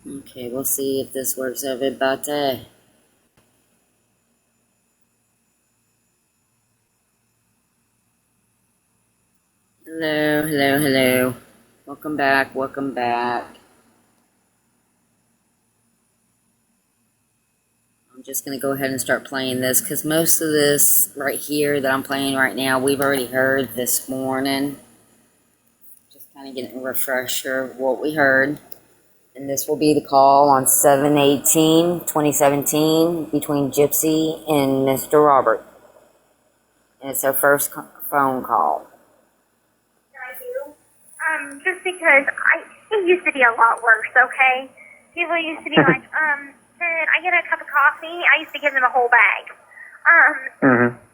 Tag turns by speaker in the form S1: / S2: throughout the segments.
S1: Okay, we'll see if this works, everybody. Hello, hello, hello. Welcome back, welcome back. I'm just going to go ahead and start playing this because most of this right here that I'm playing right now, we've already heard this morning. Just kind of getting a refresher of what we heard. And this will be the call on 7/18/2017 between Gypsy and Mr. Robert. And it's our first phone call.
S2: I do. Just because it used to be a lot worse, okay? People used to be like, can I get a cup of coffee? I used to give them a whole bag.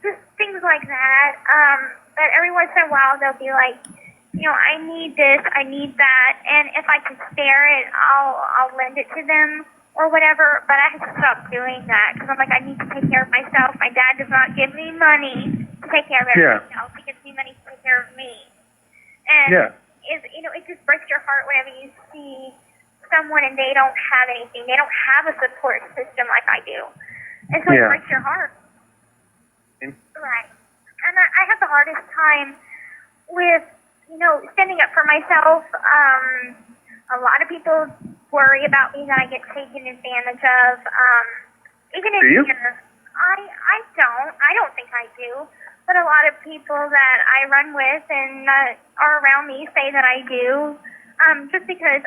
S2: Just things like that. But every once in a while they'll be like, I need this, I need that, and if I can spare it, I'll lend it to them or whatever. But I have to stop doing that because I'm like, I need to take care of myself. My dad does not give me money to take care of everything else. He gives me money to take care of me. And it just breaks your heart whenever you see someone and they don't have anything. They don't have a support system like I do. And so it breaks your heart. Right. And I have the hardest time with, standing up for myself. A lot of people worry about me that I get taken advantage of. Even in here, I don't. I don't think I do. But a lot of people that I run with and are around me say that I do. Just because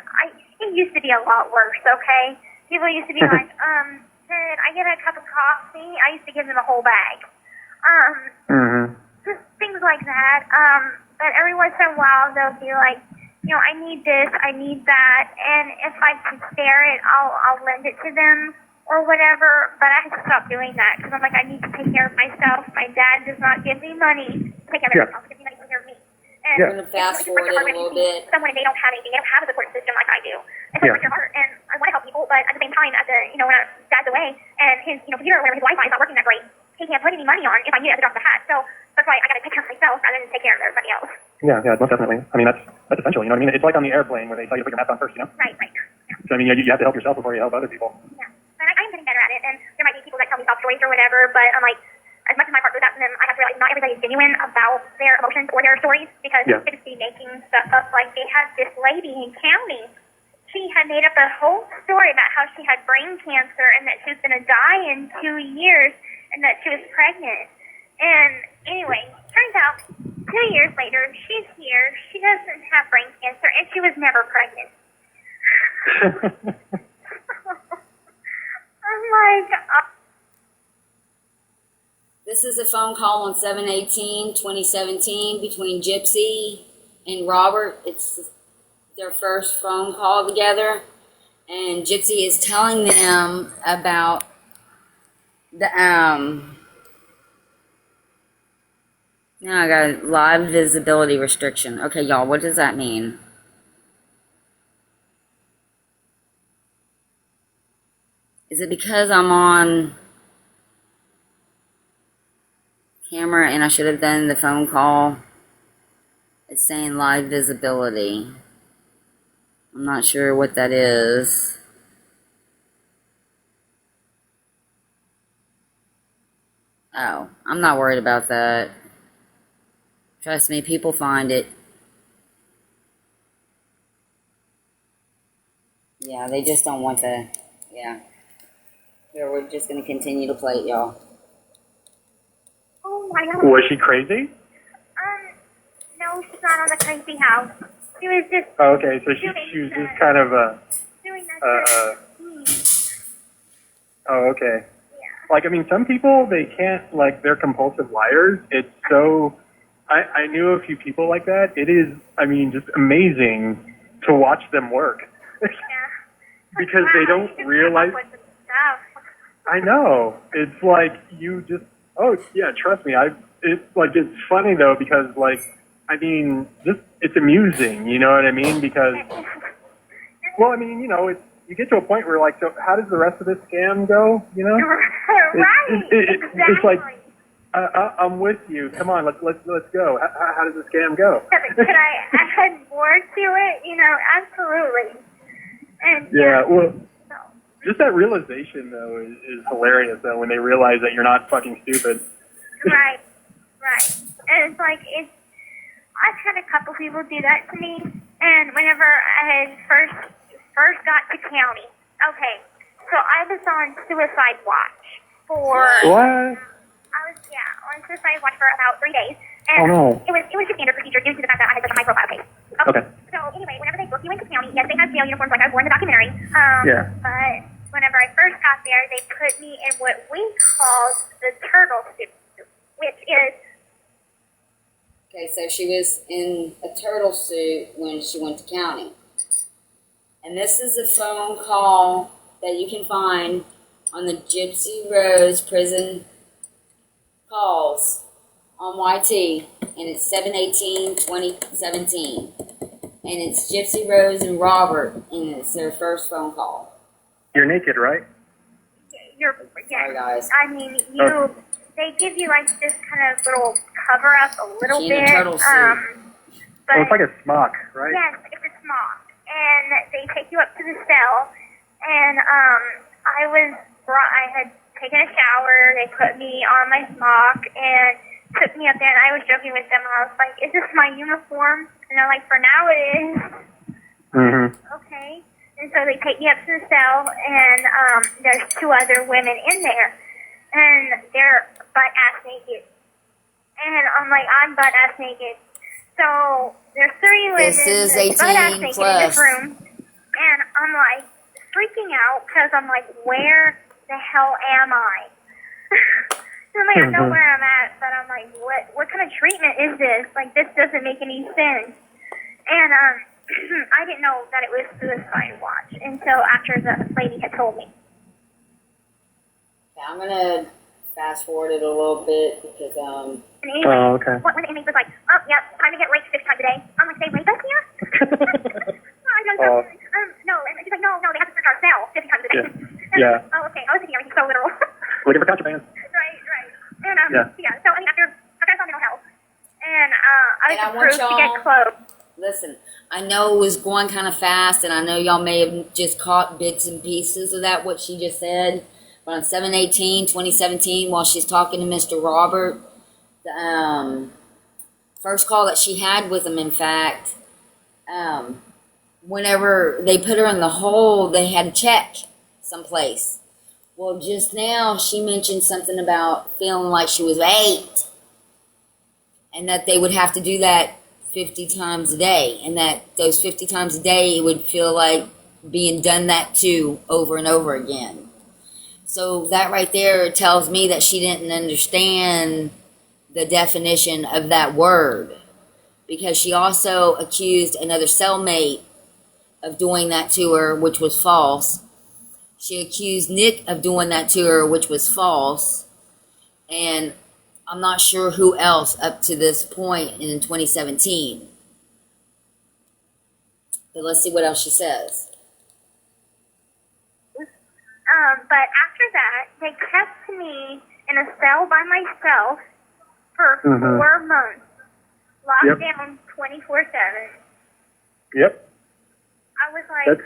S2: it used to be a lot worse, okay? People used to be like, can I get a cup of coffee? I used to give them a whole bag. Just things like that. But every once in a while they'll be like, I need this, I need that, and if I can spare it, I'll lend it to them or whatever. But I have to stop doing that because I'm like, I need to take care of myself. My dad does not give me money to take care of everything else. He gives me money to take care of me. And
S1: I'm going to fast forward it a little bit.
S2: Someone and they don't have anything, they don't have a support system like I do. And so it breaks your heart. And I want to help people, but at the same time, when Dad's away and his computer or whatever, his Wi-Fi is not working that great, he can't put any money on if I need it at the drop of a hat. So that's why I got to take care of myself rather than take care of everybody else.
S3: Yeah, most definitely. I mean, that's essential. You know what I mean? It's like on the airplane where they tell you to put your mask on first.
S2: Right. Yeah.
S3: So I mean, you have to help yourself before you help other people.
S2: Yeah. And I'm getting better at it. And there might be people that tell me soft stories or whatever, but I'm like, as much as my heart goes out to them, I have to realize not everybody is genuine about their emotions or their stories because they could be making stuff up. Like they had this lady in county. She had made up a whole story about how she had brain cancer and that she was going to die in 2 years and that she was pregnant. And anyway, turns out 2 years later, she's here. She doesn't have brain cancer and she was never pregnant. I'm like...
S1: This is a phone call on 7/18/2017 between Gypsy and Robert. It's their first phone call together. And Gypsy is telling them about the, now I got a live visibility restriction. Okay, y'all, what does that mean? Is it because I'm on camera and I should have done the phone call? It's saying live visibility. I'm not sure what that is. Oh, I'm not worried about that. Trust me, people find it. Yeah, they just don't want to. Yeah. Here, we're just going to continue to play it, y'all.
S2: Oh my God.
S3: Was she crazy?
S2: No, she's not on the crazy house. She was just...
S3: Oh, okay, so she was just kind of,
S2: doing that
S3: oh, okay.
S2: Yeah.
S3: Like, I mean, some people, they can't, like, they're compulsive liars. It's so... I knew a few people like that. It is, I mean, just amazing to watch them work.
S2: Yeah.
S3: Because they don't realize... I know. It's like, you just... Oh, yeah, trust me. It's funny, though, because, like, I mean, just, it's amusing, you know what I mean? Because, well, I mean, you get to a point where, like, so how does the rest of this scam go, you know?
S2: Right, exactly.
S3: It's like, I'm with you. Come on, let's go. How does the scam go?
S2: Could I add more to it? Absolutely. And
S3: Yeah, well,
S2: so,
S3: just that realization, though, is hilarious, though, when they realize that you're not fucking stupid.
S2: right. And it's like, I've had a couple people do that to me, and whenever I had first got to county, okay, so I was on suicide watch for...
S3: What?
S2: I was, on suicide watch for about 3 days. And
S3: Oh, no.
S2: it was just standard procedure due to the fact that I had such a high profile case.
S3: Okay.
S2: So anyway, whenever they book you into county, yes, they have jail uniforms like I wore in the documentary.
S3: Yeah.
S2: But whenever I first got there, they put me in what we called the turtle suit, which is...
S1: Okay, so she was in a turtle suit when she went to county. And this is a phone call that you can find on the Gypsy Rose prison calls on YT, and it's 7/18/2017. And it's Gypsy Rose and Robert, and it's their first phone call.
S3: You're naked, right?
S1: Sorry, guys.
S2: I mean, they give you like this kind of little cover up a little
S1: She
S2: bit.
S1: in a turtle suit.
S2: But
S3: Oh, it's like a smock, right?
S2: yes, it's a smock, and they take you up to the cell, and I had taken a shower. They put me on my smock and took me up there, and I was joking with them. I was like, "Is this my uniform?" And they're like, "For now, it is."
S3: Mm-hmm.
S2: Okay. And so they take me up to the cell, and there's 2 other women in there, and they're butt-ass naked. And I'm like, I'm butt-ass naked. So there's 3 women
S1: This is
S2: that's butt-ass
S1: 18
S2: naked
S1: plus.
S2: in this room, and I'm like freaking out because I'm like, where the hell am I? So I'm like, I know where I'm at, but I'm like, what kind of treatment is this? Like, this doesn't make any sense. And I didn't know that it was suicide watch until after the lady had told me.
S1: Okay, I'm gonna fast forward it a little bit because
S2: And anyway,
S3: Oh, okay.
S2: when the inmate was like, "Oh, yeah, time to get raped 6 times a day," I'm like, "They rape us here?"
S3: Oh.
S2: No, and she's like, "No, they have to search our cell 50 times a day."
S3: Yeah.
S2: Oh, okay. I was thinking everything so literal.
S3: Looking for contraband.
S2: Right. And
S3: Yeah.
S2: So I mean, after I saw mental health, and I
S1: And I
S2: was
S1: want
S2: approved to
S1: y'all-
S2: get clothes.
S1: listen, I know it was going kind of fast, and I know y'all may have just caught bits and pieces of that, what she just said. But on 7/18/2017, while she's talking to Mr. Robert, the first call that she had with him, in fact, whenever they put her in the hole, they had to check someplace. Well, just now she mentioned something about feeling like she was 8, and that they would have to do that 50 times a day, and that those 50 times a day it would feel like being done that to over and over again. So that right there tells me that she didn't understand the definition of that word, because she also accused another cellmate of doing that to her, which was false. She accused Nick of doing that to her, which was false. And I'm not sure who else up to this point in 2017. But let's see what else she says.
S2: But after that, they kept me in a cell by myself for 4 months, locked
S3: Yep.
S2: down 24/7.
S3: Yep.
S2: I was like,
S3: That's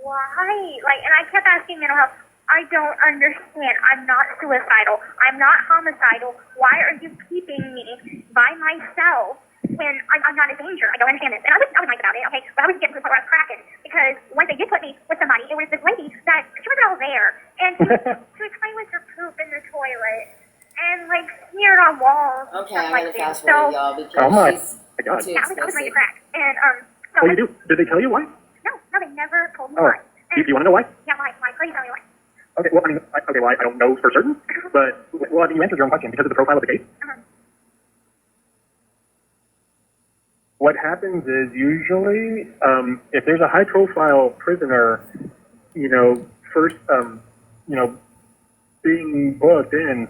S2: why? Like, and I kept asking mental health, I don't understand. I'm not suicidal. I'm not homicidal. Why are you keeping me by myself when I'm not in danger? I don't understand this. And I was nice about it, okay? But I was getting to the point where I was cracking, because once they did put me with somebody, it was this lady that she wasn't all there, and she would play with her poop in the toilet and like smeared on walls. And
S1: Okay,
S2: stuff
S1: I'm
S2: like
S1: gonna
S2: this.
S1: fast
S2: So
S1: forward y'all because
S3: Oh my
S1: she's
S3: God.
S1: too
S2: yeah, I was ready to
S1: explicit.
S2: crack. And so
S3: What do you do? Did they tell you why?
S2: no, they never told me
S3: Oh.
S2: why.
S3: Do you want to know why?
S2: Yeah, why? Please tell me why.
S3: Okay, well, I mean, I don't know for certain, but, well, I mean, you answered your own question because of the profile of the case.
S2: Uh-huh.
S3: What happens is usually, if there's a high-profile prisoner, first, being booked in,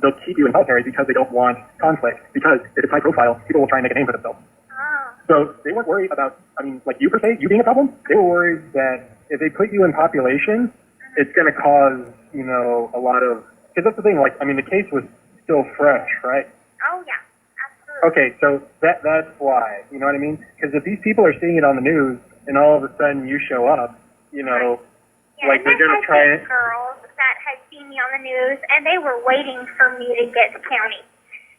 S3: they'll keep you in solitary because they don't want conflict. Because if it's high-profile, people will try and make a name for themselves.
S2: Oh.
S3: So they weren't worried about, like you per se, you being a problem. They were worried that if they put you in population, it's going to cause, a lot of, because that's the thing, the case was still fresh, right?
S2: Oh, yeah. Absolutely.
S3: Okay, so that's why, you know what I mean? Because if these people are seeing it on the news and all of a sudden you show up, you know,
S2: Yeah,
S3: like
S2: and
S3: they're
S2: then
S3: gonna
S2: I
S3: try
S2: had
S3: it.
S2: girls that had seen me on the news, and they were waiting for me to get to county.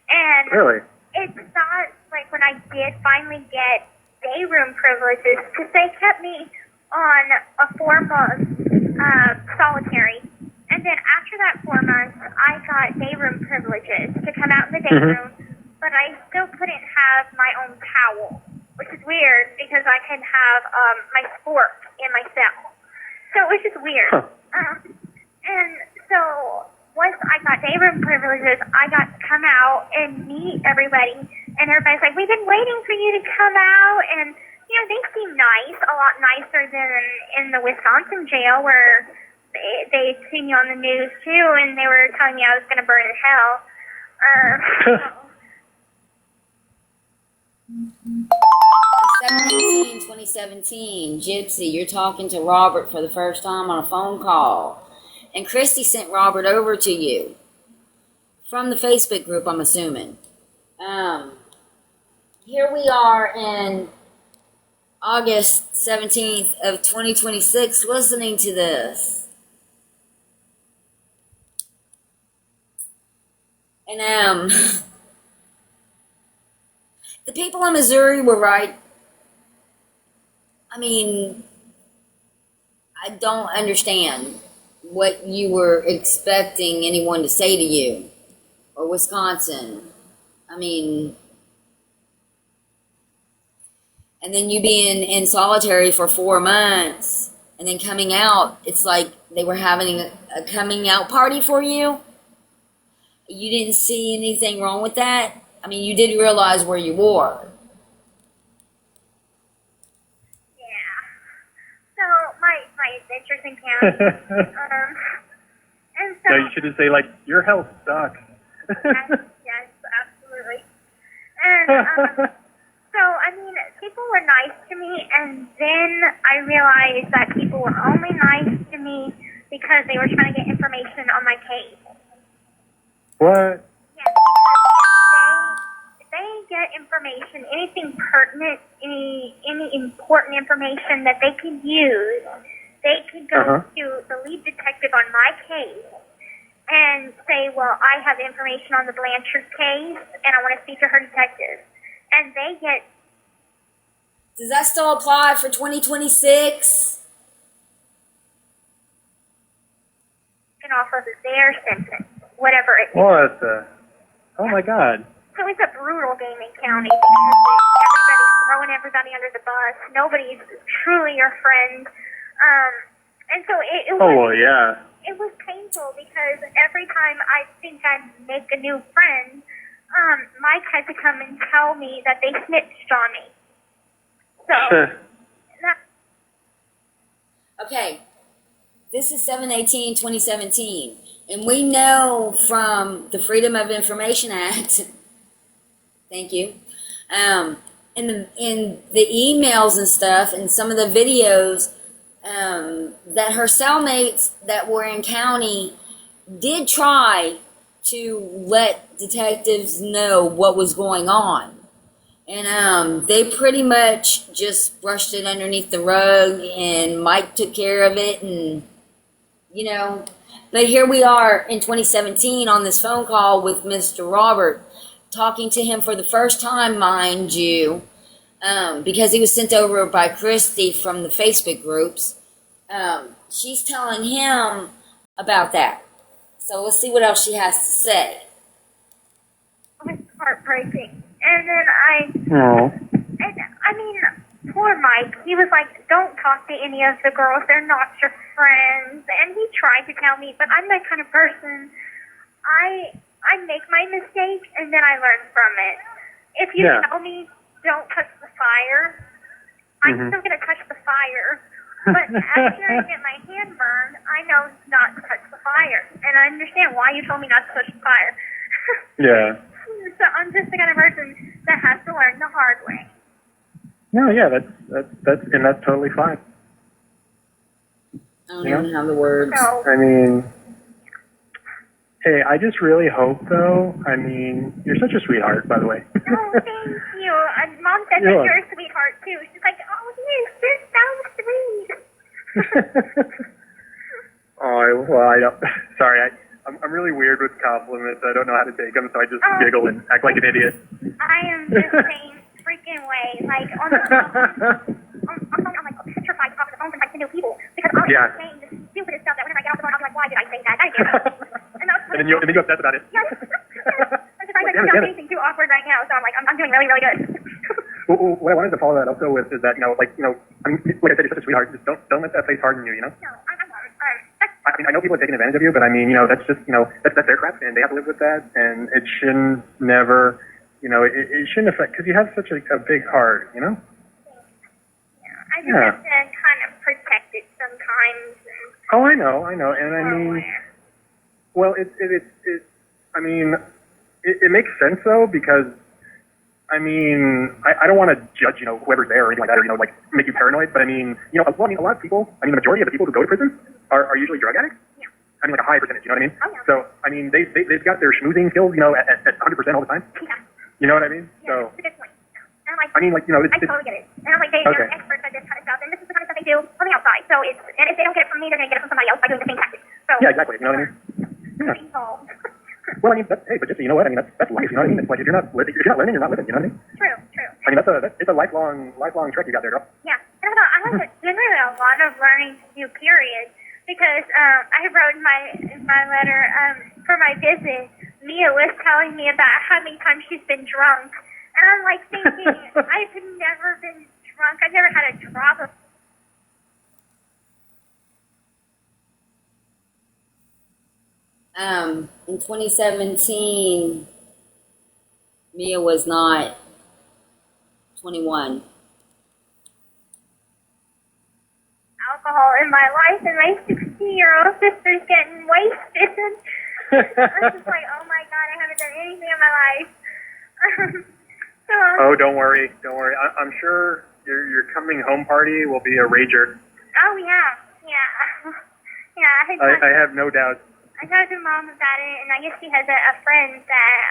S2: And
S3: Really?
S2: it's not like when I did finally get day room privileges, because they kept me on a 4-month solitary. And then after that 4 months, I got day room privileges to come out in the day room, but I still couldn't have my own towel, which is weird because I can have my spork in my cell. So it was just weird.
S3: Huh.
S2: And so once I got day room privileges, I got to come out and meet everybody. And everybody's like, we've been waiting for you to come out. And, you know, they seem nice, a lot nicer than in the Wisconsin jail where they'd seen me on the news too, and they were telling me I was going to burn in hell.
S1: In 2017, Gypsy, you're talking to Robert for the first time on a phone call. And Christy sent Robert over to you. From the Facebook group, I'm assuming. Here we are in August 17th of 2026 listening to this. And the people in Missouri were right. I mean, I don't understand what you were expecting anyone to say to you, or Wisconsin. I mean, and then you being in solitary for 4 months, and then coming out, it's like they were having a coming out party for you. You didn't see anything wrong with that? I mean, you did realize where you were.
S2: Yeah. So my adventures in county. And so
S3: No, you should just say like, your health sucks.
S2: yes, absolutely. And so I mean, people were nice to me, and then I realized that people were only nice to me because they were trying to get information on my case.
S3: What?
S2: Yes, because if they get information, anything pertinent, any important information that they could use, they could go to the lead detective on my case and say, well, I have information on the Blanchard case, and I want to speak to her detective. And they get...
S1: Does that still apply for 2026?
S2: off of their sentence, whatever it is.
S3: What the? Oh my God.
S2: So it's a brutal game in county because everybody's throwing everybody under the bus. Nobody's truly your friend. And so it was.
S3: Oh, well, yeah.
S2: It was painful because every time I think I'd make a new friend, Mike had to come and tell me that they snitched on me. So,
S1: Okay, this is 7/18/2017, and we know from the Freedom of Information Act, thank you, in the emails and stuff, and some of the videos, that her cellmates that were in county did try to let detectives know what was going on. And they pretty much just brushed it underneath the rug, and Mike took care of it, and, you know. But here we are in 2017 on this phone call with Mr. Robert, talking to him for the first time, mind you, because he was sent over by Christy from the Facebook groups. She's telling him about that. So let's see what else she has to say.
S2: it was heartbreaking. And then I mean, poor Mike, he was like, don't talk to any of the girls, they're not your friends. And he tried to tell me, but I'm that kind of person. I make my mistake, and then I learn from it. If you tell me, don't touch the fire, I'm still going to touch the fire. But after I get my hand burned, I know not to touch the fire. And I understand why you told me not to touch the fire.
S3: Yeah.
S2: So I'm just the kind of person that has to learn the hard way.
S3: No, yeah, that's totally fine.
S1: I don't even have the words.
S2: So,
S3: I mean, hey, I just really hope, though. I mean, you're such a sweetheart, by the way.
S2: no, thank you. Mom said that you're a sweetheart, too. She's like, oh, you're so sweet.
S3: Oh, well, I don't. Sorry, I'm really weird with compliments. I don't know how to take them, so I just giggle and act like an idiot.
S2: I am the same freaking way. Like, on the phone, I'm like petrified talking on the phone with like new people because I'm saying the stupidest stuff that whenever I get off the phone, I'm like, why did I say that? I did. And then you obsess about it. Yes. I'm just like, don't anything too awkward right now, so I'm like, I'm doing really, really good. Well, what I wanted to follow that also with is that, I mean, like I said, you're such a sweetheart. Just don't let that face harden you, No, I mean, I know people are taking advantage of you, but I mean, that's just, that's their crap, and they have to live with that, and it shouldn't never, it shouldn't affect, because you have such a big heart, I just have to kind of protect it sometimes. Oh, I know, and I mean, well, it makes sense though, because I mean, I don't want to judge, whoever's there or anything like that, or, like, make you paranoid, but I mean, a lot of people, the majority of the people who go to prison are usually drug addicts. Yeah. I mean, like a high percentage, you know what I mean? Oh, yeah. So, I mean, they've got their schmoozing skills, at 100% all the time. Yeah. You know what I mean? Yeah, so, that's a good point. And I totally get it. And I'm like, they're experts at this kind of stuff, and this is the kind of stuff they do on the outside. So and if they don't get it from me, they're going to get it from somebody else by doing the same tactics. So, yeah, exactly. You know what I mean? Yeah. Well, I mean, but just, you know what? I mean, that's life. You know what I mean? It's like if you're not learning, you're not living. You know what I mean? True. I mean, it's a lifelong trek you got there, girl. Yeah. And I like generally a lot of learning to do, period. Because I wrote in my letter for my visit, Mia was telling me about how many times she's been drunk, and I'm like thinking, I've never been drunk. I've never had a drop of.
S1: In 2017, Mia was not 21.
S2: Alcohol in my life, and my 16-year-old sister's getting wasted. I'm just like, oh my god, I haven't done anything in my life. Oh, don't worry. I'm sure your coming home party will be a rager. Oh yeah. I have no doubt. I talked to Mom about it, and I guess she has a friend that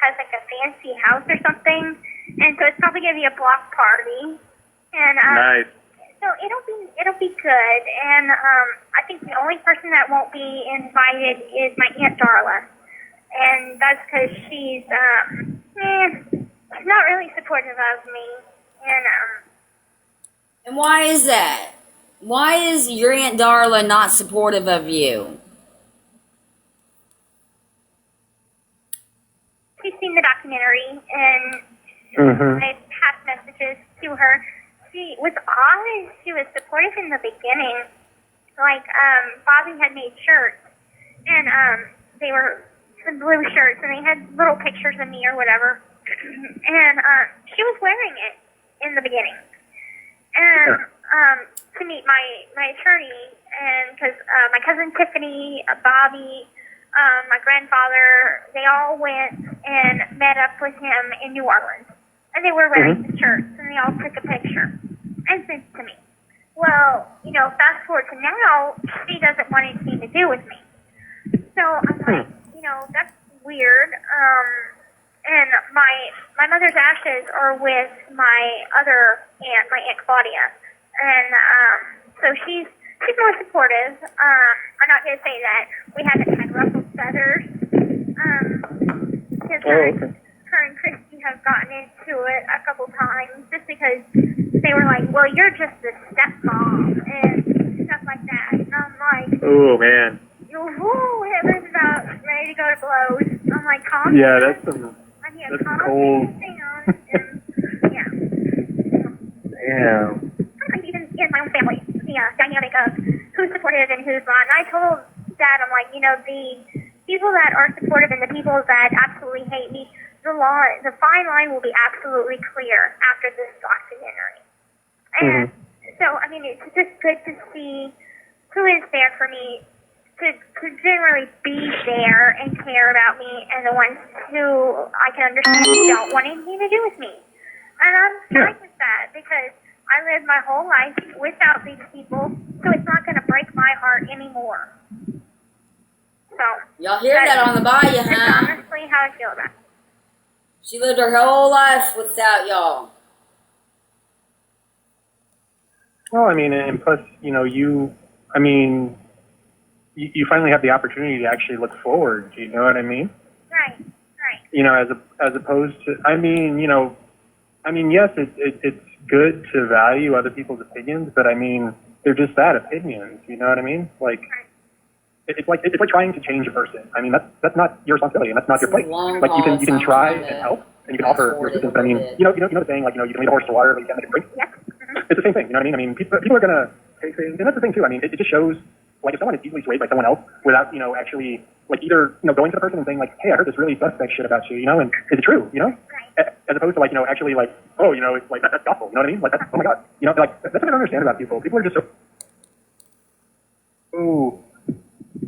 S2: has like a fancy house or something, and so it's probably gonna be a block party. And nice. So it'll be good, and I think the only person that won't be invited is my Aunt Darla, and that's because she's not really supportive of me,
S1: and why is that? Why is your Aunt Darla not supportive of you?
S2: She's seen the documentary, and I passed messages to her. She was honest. She was supportive in the beginning. Like, Bobby had made shirts, and they were some blue shirts, and they had little pictures of me or whatever. And she was wearing it in the beginning. And to meet my attorney, and because my cousin Tiffany, Bobby, my grandfather, they all went and met up with him in New Orleans. And they were wearing the shirts, and they all took a picture and sent it to me. Well, fast forward to now, she doesn't want anything to do with me. So I'm like, that's weird. And my mother's ashes are with my other aunt, my Aunt Claudia. And so she's more supportive. I'm not going to say that we haven't had ruffled feathers. Because her and Christy have gotten into it a couple times just because they were like, well, you're just a stepmom and stuff like that. And I'm like, oh, man. It was about ready to go to blows. I'm like, calm down. Yeah, that's some cold. Yeah. Like even in my own family, the dynamic of who's supportive and who's not. And I told Dad, I'm like, the people that are supportive and the people that absolutely hate me, the fine line will be absolutely clear after this documentary. And so, I mean, it's just good to see who is there for me, to generally be there and care about me, and the ones who I can understand don't want anything to do with me. And I'm fine with that, because I lived my whole life without these people, so it's not going to break my heart anymore. So
S1: y'all hear that on the bayou, huh?
S2: That's honestly how I feel about it.
S1: She lived her whole life without y'all.
S3: Well, I mean, and plus, I mean, you finally have the opportunity to actually look forward. Do you know what I mean?
S2: Right, right.
S3: As opposed to, yes, it's good to value other people's opinions, but I mean, they're just that, opinions. You know what I mean? Like, it's like trying to change a person. I mean, that's not your responsibility, and that's not your place. Like, you can try and help, and you can offer your assistance. But I mean, you know the saying, like, you can lead a horse to water, but you can't make it drink.
S2: Yep. Mm-hmm.
S3: It's the same thing. You know what I mean? I mean, people are gonna say things, and that's the thing too. I mean, it just shows, like, if someone is easily swayed by someone else without, actually, like, either, going to the person and saying, like, hey, I heard this really suspect shit about you, and is it true,
S2: Right.
S3: As opposed to, like, actually, like, oh, it's like, that's gospel, you know what I mean? Like, that's, oh my God, like, that's what I don't understand about people. People are just so, ooh.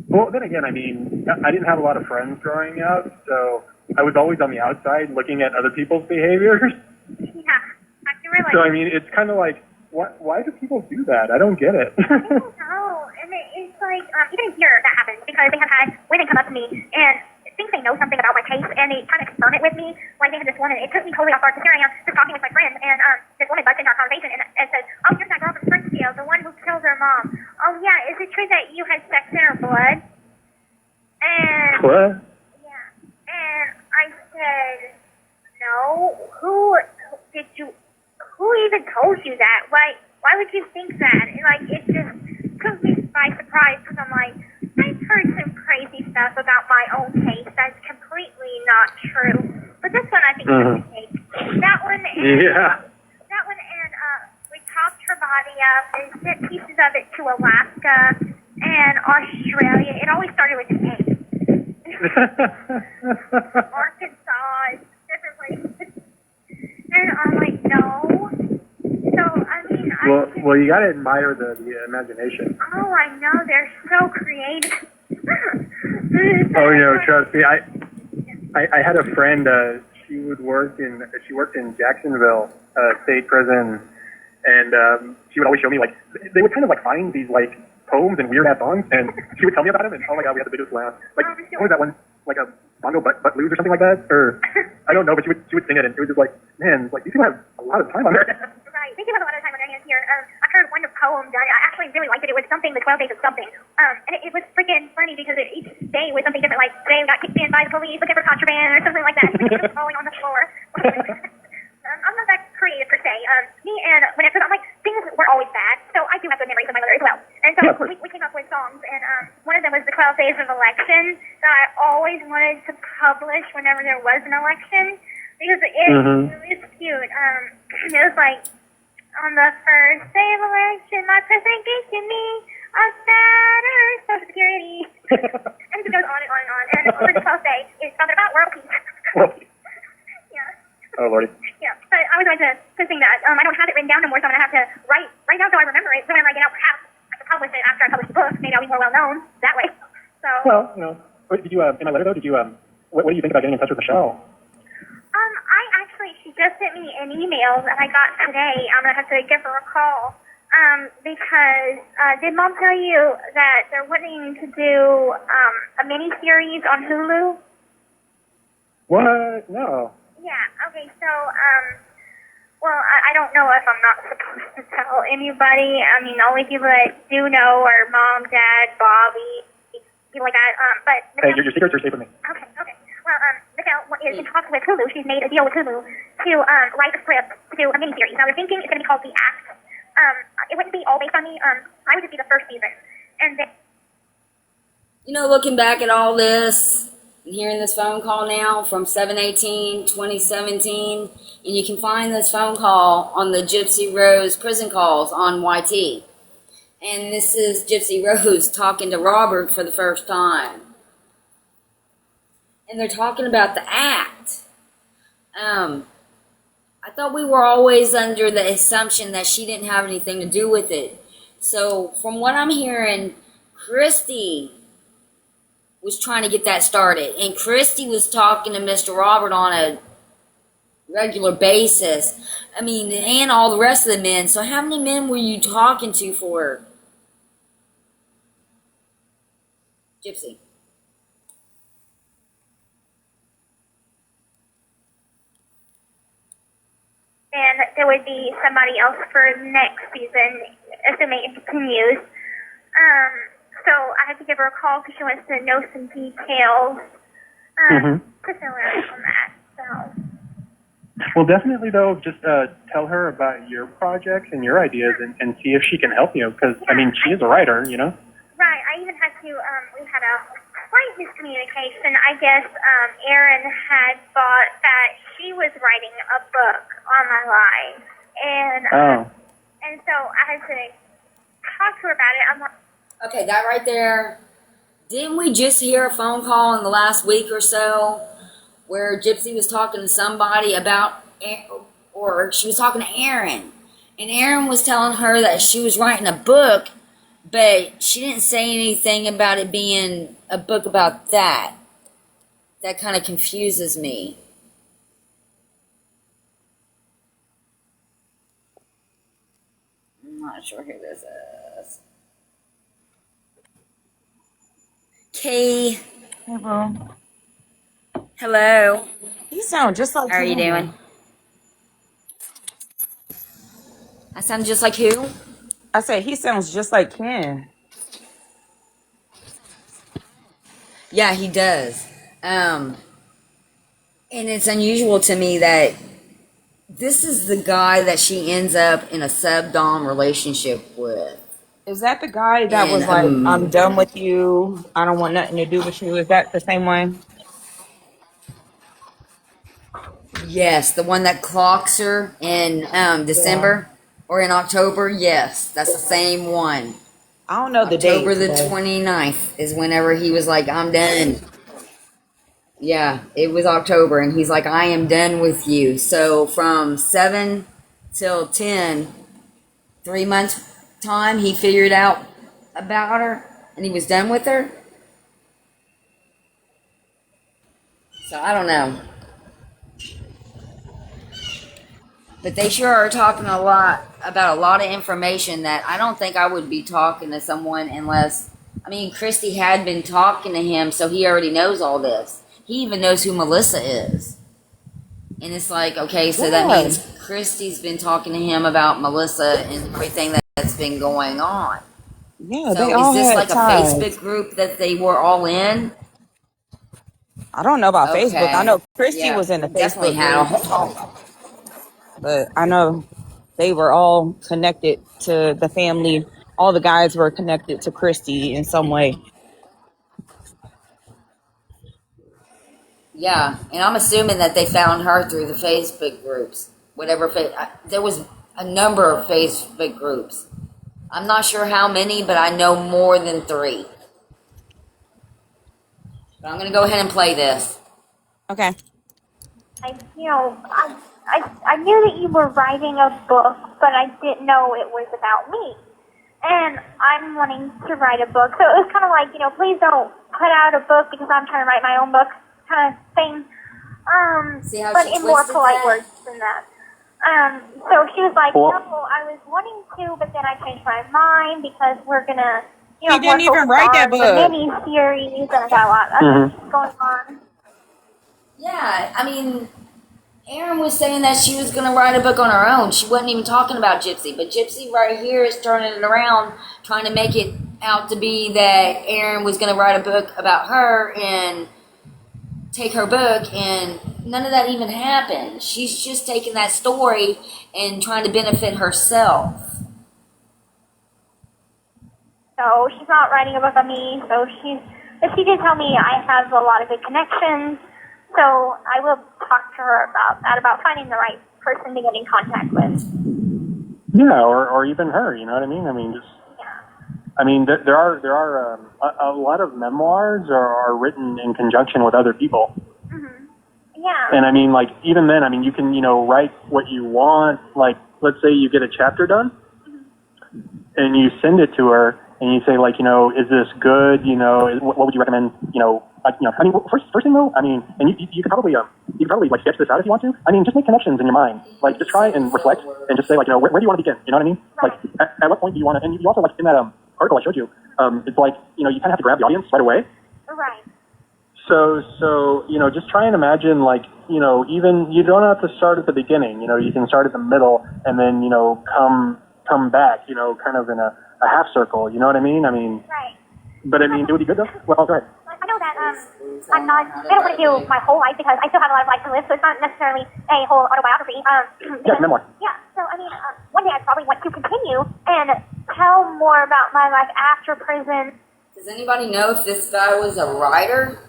S3: Well, then again, I mean, I didn't have a lot of friends growing up, so I was always on the outside looking at other people's behaviors.
S2: Yeah, I can relate.
S3: So, I mean, it's kind of like, why do people do that? I don't get it.
S2: I don't know. And it's like, even here that happens because they have had women come up to me and think they know something about my case and they kind of confirm it with me. Like they had this woman, it took me totally off guard because here I am just talking with my friend and this woman butts into our conversation and says, oh, you're that girl from Springfield, the one who killed her mom. Oh, yeah, is it true that you had sex in her blood? And
S3: What?
S2: yeah, and I said, no. Who even told you that? Why would you think that? And, like, it just took me by surprise because I'm like, I've heard some crazy stuff about my own case that's completely not true. But this one I think is the case. That one and we chopped her body up and sent pieces of it to Alaska and Australia. It always started with an A. Arkansas, different places. And I'm like, no. So, I mean,
S3: well, you gotta admire the imagination.
S2: oh, I know, they're so creative.
S3: Oh, trust me. I had a friend. She worked in Jacksonville State Prison, and she would always show me, like, they would kind of like find these like poems and weird ass songs, and she would tell me about them, and oh my God, we had the biggest laugh. Like, what was that one? Like a Bongo Butt Blues or something like that, or I don't know, but she would sing it, and it was just like, man, like these people have a lot of time on their hands.
S2: Right, they do have a lot of time on their hands here. I've heard one poem done. I actually really liked it. It was something, the 12 Days of Something. And it was freaking funny because each day was something different. Like today we got kicked in by the police looking for contraband or something like that. It was falling on the floor. I'm not that creative per se. Me and because I'm like, things were always bad, so I do have good memories of my mother as well. And so we came up with songs, and one of them was the 12 Days of Election that I always wanted to publish whenever there was an election because it was cute. It was like, on the first day of election, my president gave to me a better Social Security. And it goes on and on and on. And over the 12th day, it's something about world peace. Yeah.
S3: Oh, Lordy.
S2: Yeah. But I always wanted to sing that. I don't have it written down no more, so I'm going to have to write down so I remember it. So whenever I get out, perhaps I can publish it after I publish the book. Maybe I'll be more well known that way. So.
S3: Well, did you, in my letter though, what do you think about getting in touch with Michelle?
S2: She just sent me an email that I got today. I'm going to have to give her a call because did Mom tell you that they're wanting to do a mini-series on Hulu?
S3: What? No.
S2: Yeah, okay, so, well, I don't know if I'm not supposed to tell anybody. I mean, only people that do know are Mom, Dad, Bobby, people like that. But
S3: hey, your secrets are safe with me.
S2: Okay. Well, Michelle is in talks with Hulu. She's made a deal with Hulu to write a script to do a miniseries. Now, they're thinking it's going to be called The Act. It wouldn't be all based on me. I would just be the first season. And then...
S1: looking back at all this and hearing this phone call now from 7/18/2017, and you can find this phone call on the Gypsy Rose prison calls on YT. And this is Gypsy Rose talking to Robert for the first time. And they're talking about the act. I thought we were always under the assumption that she didn't have anything to do with it. So from what I'm hearing, Christy was trying to get that started. And Christy was talking to Mr. Robert on a regular basis. I mean, and all the rest of the men. So how many men were you talking to for Gypsy?
S2: And there would be somebody else for next season. estimate it can use. So I had to give her a call because she wants to know some details to fill in on that. So.
S3: Well, definitely though, just tell her about your projects and your ideas, and see if she can help you. Because I mean, she is a writer, you know.
S2: Right. I even had to. We had a slight miscommunication. I guess Erin had thought that she was writing a book on my life, and so I had to talk to her about it. I'm like,
S1: Okay, that right there. Didn't we just hear a phone call in the last week or so where Gypsy was talking to somebody about, or she was talking to Erin, and Erin was telling her that she was writing a book, but she didn't say anything about it being a book about that. That kind of confuses me. I'm not sure who this is. Kay.
S4: Hello.
S1: Hello.
S4: You sound just like
S1: How are you
S4: him.
S1: doing? I sound just like who?
S4: I said he sounds just like Ken.
S1: Yeah, he does. And it's unusual to me that this is the guy that she ends up in a sub-dom relationship with.
S4: Is that the guy that was like, I'm done with you. I don't want nothing to do with you. Is that the same one?
S1: Yes, the one that clocks her in December or in October. Yes, that's the same one.
S4: I don't know the date.
S1: October the 29th is whenever he was like, I'm done. Yeah, it was October, and he's like, I am done with you. So from 7 till 10, 3 months time, he figured out about her, and he was done with her. So I don't know. But they sure are talking a lot about a lot of information that I don't think I would be talking to someone unless, I mean, Christy had been talking to him, so he already knows all this. He even knows who Melissa is. And it's like, okay, so that means Christy's been talking to him about Melissa and everything that's been going on.
S4: Yeah,
S1: So
S4: they all
S1: is this
S4: had
S1: like
S4: ties.
S1: a Facebook group that they were all in?
S4: I don't know about Facebook. I know Christy
S1: Yeah,
S4: was in the
S1: definitely
S4: Facebook
S1: had
S4: group, but I know they were all connected to the family. All the guys were connected to Christy in some way.
S1: Yeah, and I'm assuming that they found her through the Facebook groups. There was a number of Facebook groups. I'm not sure how many, but I know more than 3. But I'm going to go ahead and play this.
S4: Okay.
S2: I knew that you were writing a book, but I didn't know it was about me. And I'm wanting to write a book. So it was kind of like, please don't put out a book because I'm trying to write my own book kind of thing.
S1: See how
S2: But
S1: she
S2: in more
S1: twisted
S2: polite
S1: that?
S2: words than that. So she was like, no, I was wanting to, but then I changed my mind because we're going to,
S4: He didn't even write that book.
S2: The mini-series, and I got a lot of other things going on.
S1: Yeah, I mean, Erin was saying that she was going to write a book on her own. She wasn't even talking about Gypsy. But Gypsy right here is turning it around, trying to make it out to be that Erin was going to write a book about her and take her book, and none of that even happened. She's just taking that story and trying to benefit herself.
S2: So she's not writing a book on me. But she did tell me I have a lot of good connections. So I will talk to her about that, about finding the right person to get in contact with.
S3: Yeah, or even her. You know what I mean? I mean, there are a lot of memoirs are written in conjunction with other people.
S2: Mm-hmm. Yeah.
S3: And I mean, like, even then, I mean, you can, write what you want. Like, let's say you get a chapter done, and you send it to her, and you say, like, is this good? What would you recommend? I mean, first thing though, I mean, and you could probably like sketch this out if you want to. I mean, just make connections in your mind. Like, just try and reflect, and just say, like, where do you want to begin? You know what I mean? Like, at what point do you want to? And you also, like, in that article I showed you, it's like, you kind of have to grab the audience right away.
S2: Right.
S3: So just try and imagine, like, even you don't have to start at the beginning. You can start at the middle, and then come come back, kind of in a half circle. You know what I mean?
S2: Right.
S3: But it would be good though. Well, go ahead.
S2: I know that I'm not. I don't want to do my whole life because I still have a lot of life to live, so it's not necessarily a whole autobiography.
S3: Yeah, memoir.
S2: Yeah. So one day I probably want to continue and tell more about my life after prison.
S1: Does anybody know if this guy was a writer?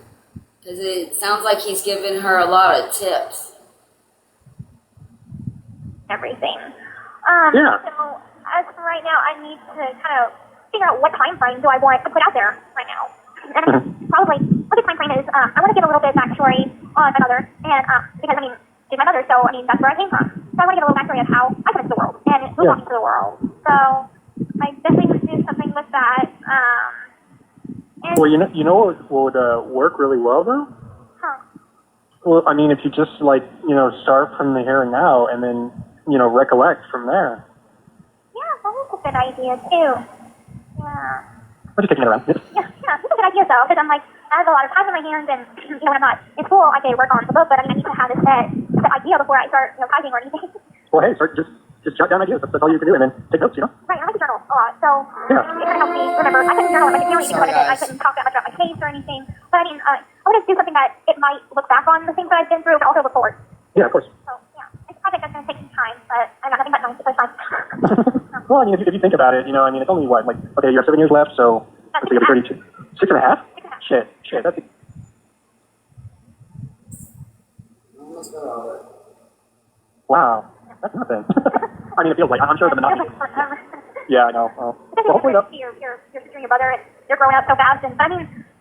S1: Because it sounds like he's giving her a lot of tips.
S2: Everything.
S3: Yeah.
S2: So as for right now, I need to kind of figure out what time frame do I want to put out there right now. And probably what the time frame is. I want to give a little bit of backstory on my mother, and because she's my mother, so that's where I came from. So I want to give a little backstory of how I got into the world and who got into the world. So I definitely would do something with that. And,
S3: Well, you know what would work really well though?
S2: huh.
S3: Well, if you just start from the here and now, and then recollect from there.
S2: Yeah, that is a good idea too. Yeah.
S3: We're just kicking it around.
S2: Yeah, it's a good idea though, because I have a lot of time on my hands, and when I'm not in school, I can work on the book, but I need to have this set idea before I start typing or anything.
S3: Well, hey, start just jot down ideas. That's all you can do, and then take notes.
S2: Right, I like to journal a lot, so
S3: Yeah.
S2: it kind of helps me remember. I couldn't journal on my family because I couldn't talk that much about my case or anything, but I want to do something that it might look back on the things that I've been through, but also look forward.
S3: Yeah, of course.
S2: So yeah, it's a project that's going to take some time, but I got nothing but nice to push on.
S3: Well, if you think about it, it's only what, okay, you have 7 years left, so let's see, you'll be 32. 6.5? Shit, that's wow, that's nothing. It feels like, I'm sure the monotony. Yeah, I know. Well, hopefully not.
S2: Your sister and your brother, and they're growing up so fast, and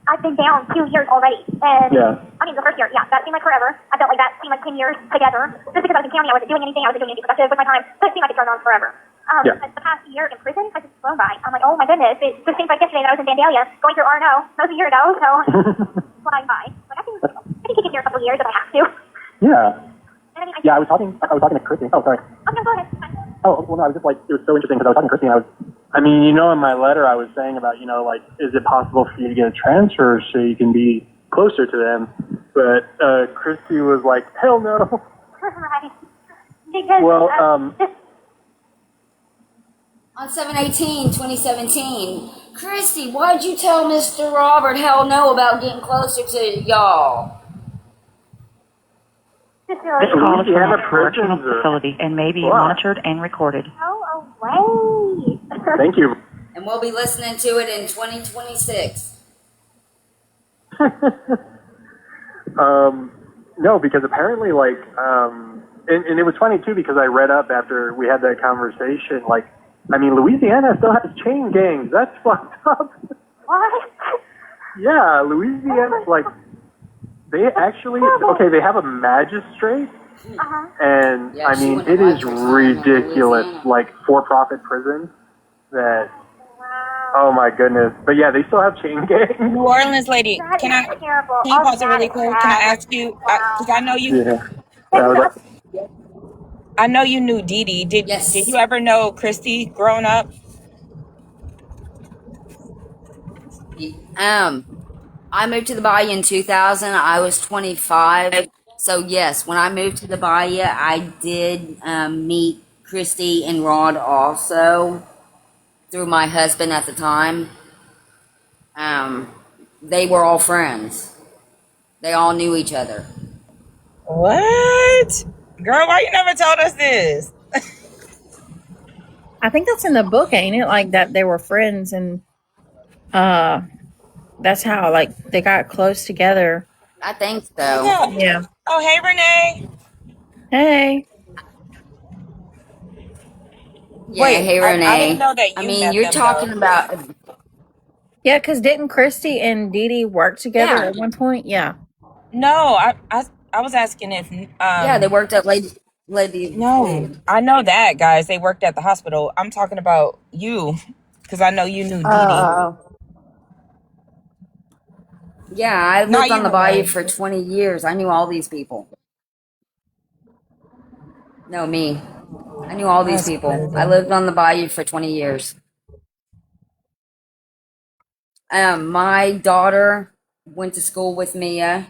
S2: I've been down 2 years already, and
S3: Yeah.
S2: the first year, that seemed like forever. I felt like that seemed like 10 years together. Just because I was in county, I wasn't doing anything, I wasn't doing anything productive with my time, but it seemed like it turned on forever.
S3: Yeah.
S2: But the past year in prison has just flown by. I'm like, oh my goodness, it just seems like yesterday that I was in Vandalia going through R&O. That was a year ago, so flying by. But I can keep it here a couple of years if I have to.
S3: Yeah.
S2: And
S3: Yeah, I was talking to Christy. Oh, sorry.
S2: Okay, go ahead.
S3: Oh, well, no, I was just it was so interesting because I was talking to Christy, and in my letter I was saying about, is it possible for you to get a transfer so you can be closer to them? But Christy was like, hell no.
S2: Right. Because,
S3: Well,
S1: On 7/18/2017, Christy, why'd you tell Mr. Robert hell no about getting closer to y'all?
S2: just feel like,
S3: Hey,
S5: Call is from
S3: Louisiana
S5: a correctional
S3: prisons are-
S5: facility and may be
S3: Wow.
S5: monitored and recorded.
S2: go away.
S3: Thank you.
S1: And we'll be listening to it in 2026.
S3: No, because apparently, and it was funny too because I read up after we had that conversation. Louisiana still has chain gangs. That's fucked up.
S2: What?
S3: Yeah, Louisiana, they actually they have a magistrate,
S2: Uh-huh.
S3: and
S1: Yeah, she went to
S3: it is
S1: lecture somewhere in
S3: ridiculous.
S1: Louisiana.
S3: For-profit prisons that.
S2: Wow.
S3: Oh my goodness! But yeah, they still have chain gangs.
S4: New Orleans lady,
S2: That
S4: can
S2: is
S4: I
S2: terrible.
S4: can you
S2: All
S4: pause it
S2: that
S4: really
S2: is
S4: quick?
S2: bad.
S4: Can I ask you? Because I know you.
S3: Yeah. That was
S4: I know you knew Dee Dee. Did
S1: Yes.
S4: you ever know Christy growing up?
S1: I moved to the Bayou in 2000. I was 25. So yes, when I moved to the Bayou, I did meet Christy and Rod also through my husband at the time. They were all friends. They all knew each other.
S4: What? Girl, why you never told us this?
S6: I think that's in the book, ain't it? Like that they were friends and that's how they got close together.
S1: I think so.
S4: Yeah.
S6: Yeah.
S4: Oh, hey, Renee.
S6: Hey.
S1: Yeah,
S4: Wait,
S1: hey Renee.
S4: I didn't know that you met
S1: you're
S4: them,
S1: talking
S4: though.
S1: about
S6: Yeah, because didn't Christy and Dee Dee work together
S1: Yeah.
S6: at one point? Yeah.
S4: No, I was asking if
S1: yeah, they worked at Lady.
S4: No, I know that, guys. They worked at the hospital. I'm talking about you, because I know you knew Dee Dee.
S1: Yeah, I
S4: Not
S1: lived on
S4: you,
S1: the Bayou
S4: Renee.
S1: for 20 years. I knew all these people. No, me. I knew all these
S4: That's
S1: people.
S4: crazy.
S1: I lived on the Bayou for 20 years. My daughter went to school with Mia.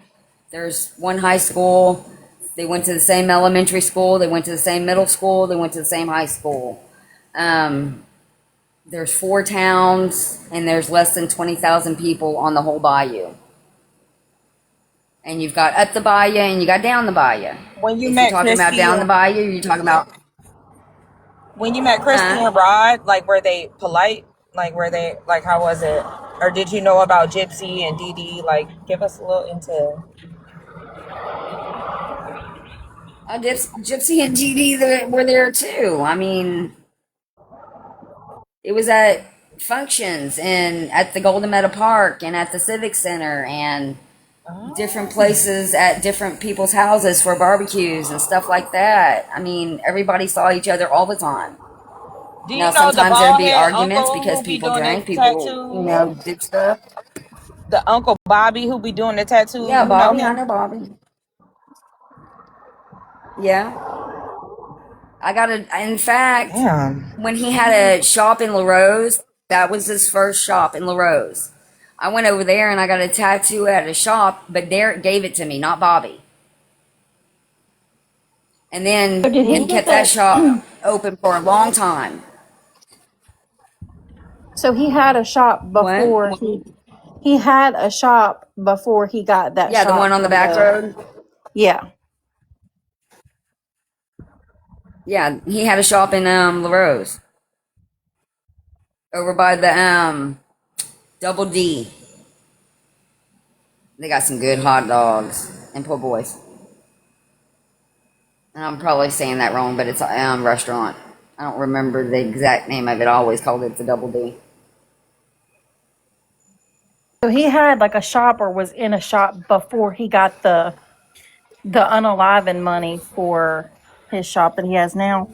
S1: There's one high school. They went to the same elementary school. They went to the same middle school. They went to the same high school. There's 4 towns, and there's less than 20,000 people on the whole bayou. And you've got up the bayou and you got down the bayou.
S4: When you
S1: If you're
S4: met
S1: talking about
S4: Christy,
S1: down the bayou, you're talking about
S4: and Rod, like were they polite? Like were they like how was it? Or did you know about Gypsy and Dee Dee? Like give us a little intel.
S1: Gypsy and GD that were there too. I mean, it was at functions and at the Golden Meadow Park and at the Civic Center and different places at different people's houses for barbecues and stuff like that. I mean, everybody saw each other all the time.
S4: Do you
S1: Now,
S4: know the
S1: sometimes there'd be
S4: bald-head
S1: arguments
S4: uncle
S1: because
S4: who be
S1: people
S4: doing
S1: drank,
S4: the
S1: people,
S4: tattoo?
S1: did stuff.
S4: The Uncle Bobby who be doing the tattoo?
S1: Yeah,
S4: You know
S1: Bobby, I
S4: him?
S1: know Bobby. Yeah. In fact,
S4: Damn.
S1: when he had a shop in LaRose, that was his first shop in LaRose. I went over there and I got a tattoo at a shop, but Derek gave it to me, not Bobby. And then
S6: So did he
S1: he
S6: get
S1: kept that
S6: that?
S1: shop open for a long time.
S6: So he had a shop
S1: What?
S6: before he had a shop before he got that
S1: Yeah, the one
S6: shop
S1: on the
S6: from
S1: back
S6: the
S1: road.
S6: yeah.
S1: Yeah, he had a shop in LaRose, over by the Double D. They got some good hot dogs and po' boys. And I'm probably saying that wrong, but it's a restaurant. I don't remember the exact name of it. I always called it the Double D.
S6: So he had like a shop or was in a shop before he got the unalivened money for his shop that he has now.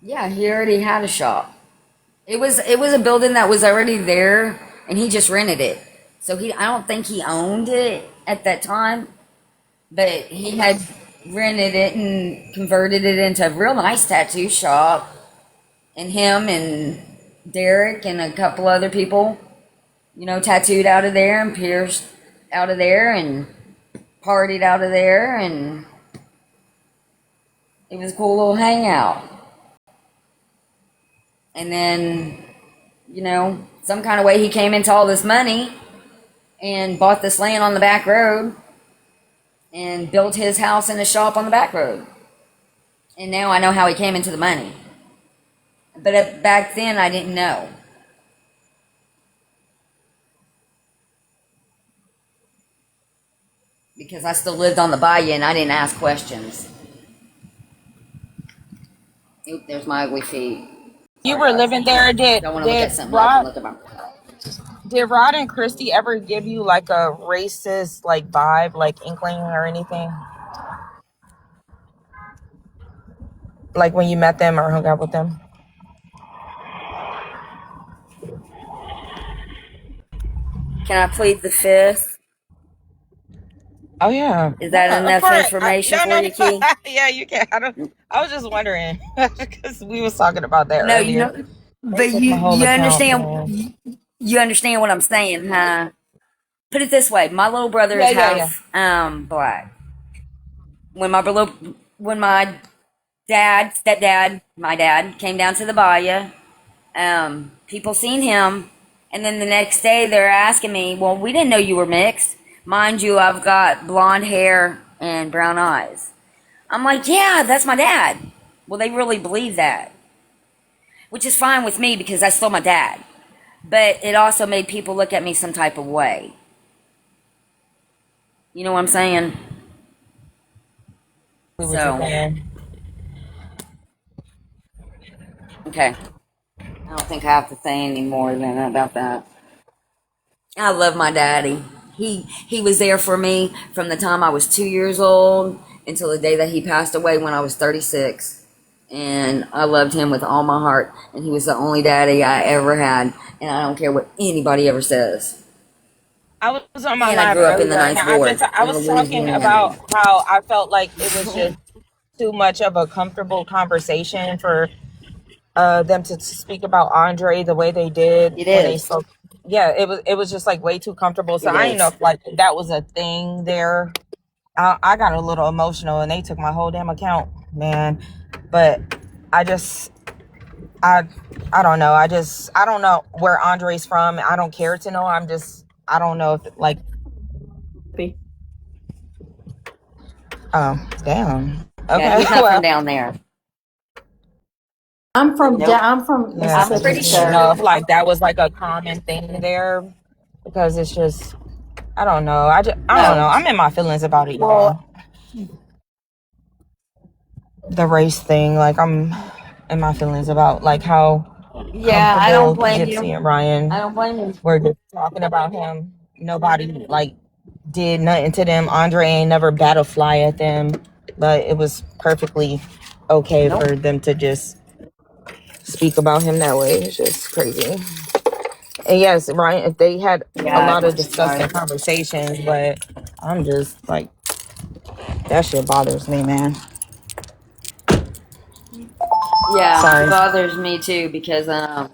S1: Yeah, he already had a shop. It was a building that was already there, and he just rented it. So I don't think he owned it at that time, but he had rented it and converted it into a real nice tattoo shop. And him and Derek and a couple other people, tattooed out of there and pierced out of there and partied out of there, and it was a cool little hangout. And then, some kind of way he came into all this money and bought this land on the back road and built his house and his shop on the back road. And now I know how he came into the money. But back then I didn't know. Because I still lived on the bayou and I didn't ask questions. Oop, there's my ugly feet.
S4: You were living there.
S1: Don't want to look at something I can look at my.
S4: Did Rod and Christy ever give you like a racist like vibe, like inkling or anything? Like when you met them or hung out with them?
S1: Can I plead the fifth?
S4: Oh yeah.
S1: Is that
S4: Yeah, of
S1: enough
S4: course.
S1: information
S4: No,
S1: for
S4: no,
S1: you, Key?
S4: yeah, you can. I was just wondering because we was talking about that
S1: No,
S4: earlier.
S1: but
S4: They took my whole
S1: you
S4: account,
S1: understand
S4: man.
S1: you understand what I'm saying, huh? Put it this way: my little brother is
S4: Yeah.
S1: half black. When my stepdad, my dad came down to the bayou, people seen him, and then the next day they're asking me, "Well, we didn't know you were mixed." Mind you, I've got blonde hair and brown eyes. I'm like, "Yeah, that's my dad." Well, they really believe that, which is fine with me because that's still my dad. But it also made people look at me some type of way. You know what I'm saying?
S4: We were
S1: So,
S4: saying.
S1: okay. I don't think I have to say any more than about that. I love my daddy. He was there for me from the time I was 2 years old until the day that he passed away when I was 36. And I loved him with all my heart. And he was the only daddy I ever had. And I don't care what anybody ever says.
S4: I was on my
S1: And I
S4: live
S1: grew up in the
S4: earlier.
S1: ninth
S4: And
S1: ward
S4: I
S1: in
S4: was talking
S1: Louisiana.
S4: about how I felt like it was just too much of a comfortable conversation for them to speak about Andre the way they did
S1: It
S4: when they
S1: is.
S4: spoke. Yeah, it was just like way too comfortable. So
S1: It
S4: I didn't know
S1: is.
S4: if like that was a thing there. I got a little emotional and they took my whole damn account. man. But I just, I, I don't know. I don't know where Andre's from. I don't care to know. I don't know if like, oh, damn.
S1: Yeah,
S4: Okay,
S1: he's not
S4: well,
S1: from down there.
S6: I'm from
S1: Nope.
S6: I'm from
S4: yeah, I
S1: I'm pretty
S4: just
S6: Mississippi.
S4: didn't know
S1: sure.
S4: if like that was like a common thing there because it's just, I don't know. I don't know.
S1: No.
S4: I'm in my feelings about it,
S1: Well,
S4: y'all. The race thing, like I'm in my feelings about like how
S1: yeah, I don't
S4: comfortable
S1: blame
S4: Gypsy
S1: you.
S4: and Ryan
S1: I don't blame you.
S4: were just talking about him. Nobody like did nothing to them. Andre ain't never bat a fly at them, but it was perfectly okay
S1: Nope.
S4: for them to just speak about him that way. It's just crazy. And yes, Ryan, if they had a
S1: Yeah,
S4: lot of
S1: I'm
S4: disgusting
S1: sorry.
S4: conversations, but I'm just like that shit bothers me, man.
S1: Yeah, it
S4: Sorry.
S1: bothers me too because the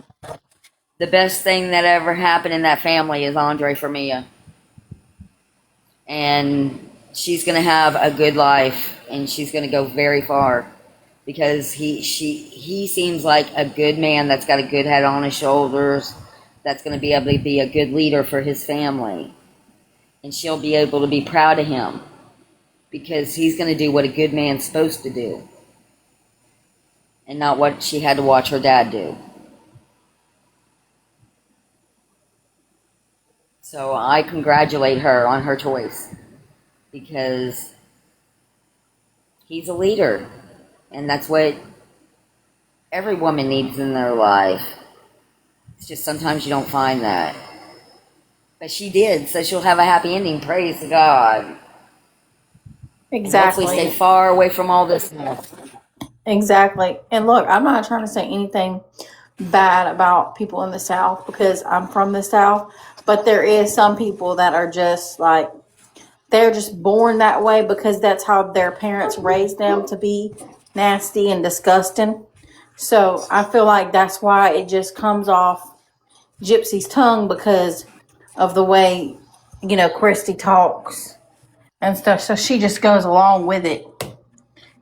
S1: best thing that ever happened in that family is Andre for Mia, and she's gonna have a good life, and she's gonna go very far because he seems like a good man that's got a good head on his shoulders, that's gonna be able to be a good leader for his family, and she'll be able to be proud of him because he's gonna do what a good man's supposed to do, and not what she had to watch her dad do. So I congratulate her on her choice because he's a leader, and that's what every woman needs in their life. It's just sometimes you don't find that. But she did, so she'll have a happy ending. Praise God. And hopefully stay
S6: Exactly.
S1: far away from all this mess.
S6: Exactly. And look, I'm not trying to say anything bad about people in the South because I'm from the South, but there is some people that are just like they're just born that way because that's how their parents raised them to be nasty and disgusting. So I feel like that's why it just comes off Gypsy's tongue because of the way, Christy talks and stuff. So she just goes along with it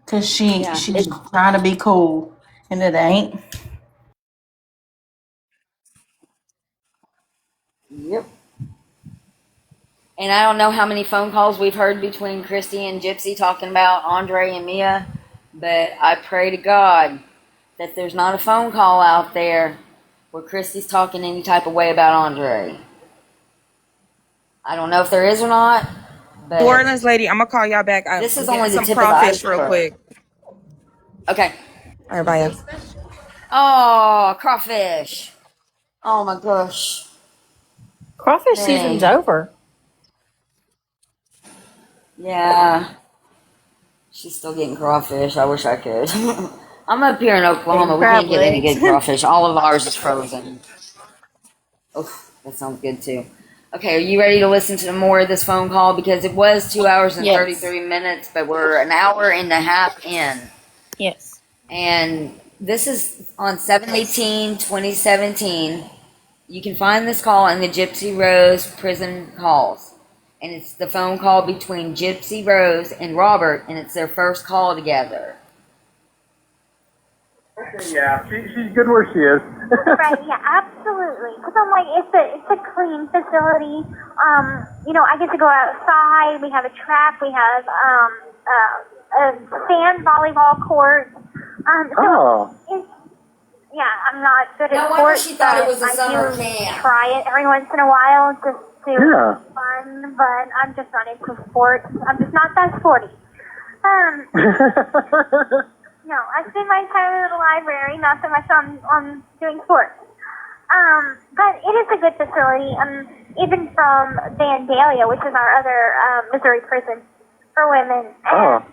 S6: because
S1: Yeah.
S6: she's trying to be cool and it ain't.
S1: Yep. And I don't know how many phone calls we've heard between Christy and Gypsy talking about Andre and Mia, but I pray to God that there's not a phone call out there where Christy's talking any type of way about Andre. I don't know if there is or not,
S4: New
S1: but
S4: Orleans lady, I'm gonna call y'all back. I'm
S1: this is
S4: getting
S1: only the
S4: some
S1: tip of the
S4: crawfish real
S1: iceberg.
S4: quick.
S1: Okay.
S4: All right, bye.
S1: Oh, crawfish. Oh my gosh.
S6: Crawfish season's
S1: Dang.
S6: over.
S1: Yeah. She's still getting crawfish. I wish I could. I'm up here in Oklahoma.
S6: And
S1: We
S6: crab
S1: can't get any good
S6: legs.
S1: crawfish. All of ours is frozen. Oof, that sounds good too. Okay, are you ready to listen to more of this phone call? Because it was 2 hours and
S6: Yes.
S1: 33 minutes, but we're an hour and a half in.
S6: Yes.
S1: And this is on 7/18/2017. You can find this call in the Gypsy Rose prison calls. And it's the phone call between Gypsy Rose and Robert, and it's their first call together.
S3: Yeah, she's good where she is.
S2: Right, yeah, absolutely. Because I'm like, it's a clean facility. I get to go outside. We have a track. We have a sand volleyball court. Yeah, I'm not good
S1: No
S2: at
S1: wonder
S2: sports.
S1: she thought it
S2: but
S1: was a summer
S2: I do
S1: camp.
S2: try it every once in a while just to
S3: Yeah.
S2: have fun, but I'm just not into sports. I'm just not that sporty. No, I spend my time in the library, not so much on doing sports. But it is a good facility. Even from Vandalia, which is our other Missouri prison for women. And,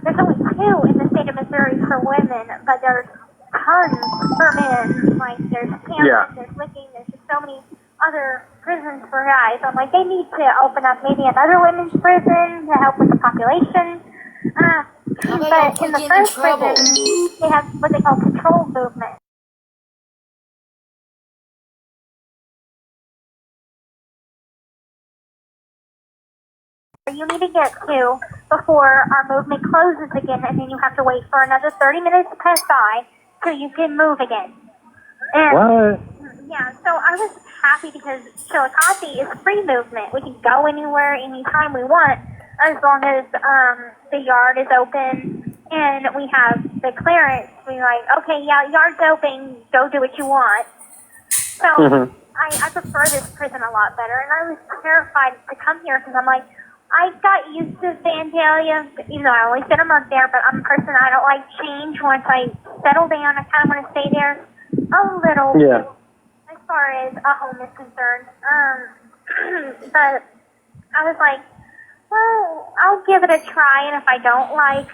S2: there's only 2 in the state of Missouri for women, but there's tons for men. Like there's Hampton, there's Licking, there's just so many other prisons for guys. I'm like, they need to open up maybe another women's prison to help with the population. But in the first prison, they have what they call control movement. you need to get to before our movement closes again, and then you have to wait for another 30 minutes to pass by so you can move again. And
S3: What?
S2: yeah, so I was happy because Chillicothe is free movement. We can go anywhere, anytime we want, as long as the yard is open and we have the clearance. We're like, okay, yeah, yard's open, go do what you want. So I prefer this prison a lot better, and I was terrified to come here because I'm like, I got used to Vandalia, even though I only spent a month there, but I'm a person, I don't like change. Once I settle down, I kind of want to stay there a little
S3: Yeah.
S2: as far as a home is concerned. But I was like, well, I'll give it a try, and if I don't like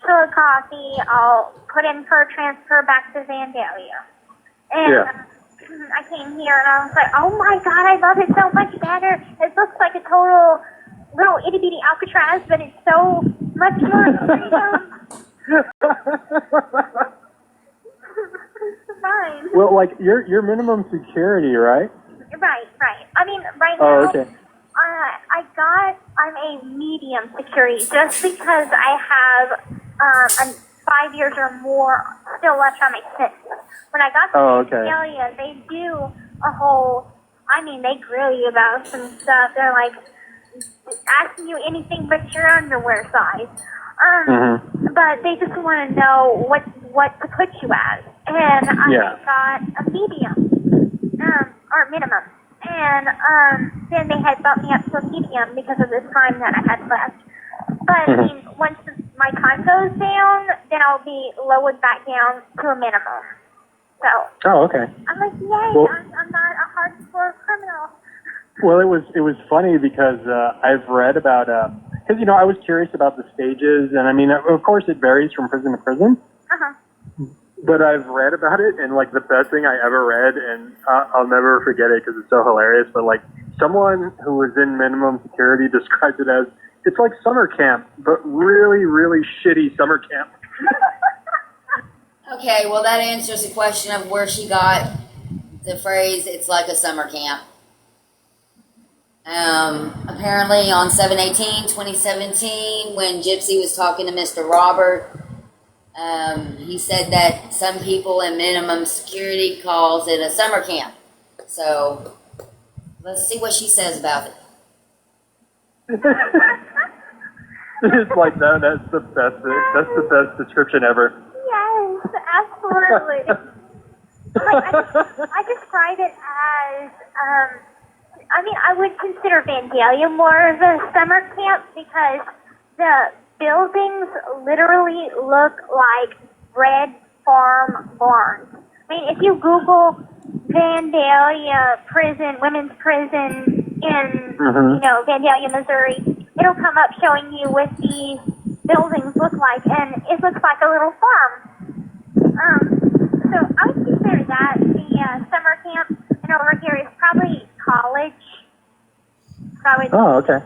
S2: Chillicothe, I'll put in for a transfer back to Vandalia. And
S3: Yeah.
S2: I came here, and I was like, oh my God, I love it so much better. It looks like a total little itty bitty Alcatraz, but it's so much more freedom. Fine.
S3: Well, like you're minimum security, right?
S2: Right. I mean, right
S3: Oh,
S2: now,
S3: okay.
S2: I'm a medium security just because I have 5 years or more still left on my sentence. When I got to Australia, they do a whole, they grill you about some stuff. They're like asking you anything but your underwear size. But they just want to know what to put you as. And I got a medium, or minimum. And then they had bumped me up to a medium because of this time that I had left. But I mean, once my time goes down, then I'll be lowered back down to a minimum. So
S3: Oh, okay.
S2: I'm like, yay!
S3: Well,
S2: I'm not a hardcore criminal.
S3: Well, it was funny because I've read about because I was curious about the stages, and I mean, of course, it varies from prison to prison. But I've read about it, and like the best thing I ever read, and I'll never forget it because it's so hilarious. But like someone who was in minimum security described it as it's like summer camp, but really, really shitty summer camp.
S1: Okay, well, that answers the question of where she got the phrase, it's like a summer camp. Apparently on 7/18/2017, when Gypsy was talking to Mr. Robert, he said that some people in minimum security calls it a summer camp. So let's see what she says about it.
S3: It's like that's the best description ever.
S2: Yes, absolutely. I describe it as, I would consider Vandalia more of a summer camp because the buildings literally look like red farm barns. I mean, if you Google Vandalia prison, women's prison in, Vandalia, Missouri, it'll come up showing you what these buildings look like, and it looks like a little farm. So I would consider that the summer camp, and over here is probably college.
S3: Oh, okay.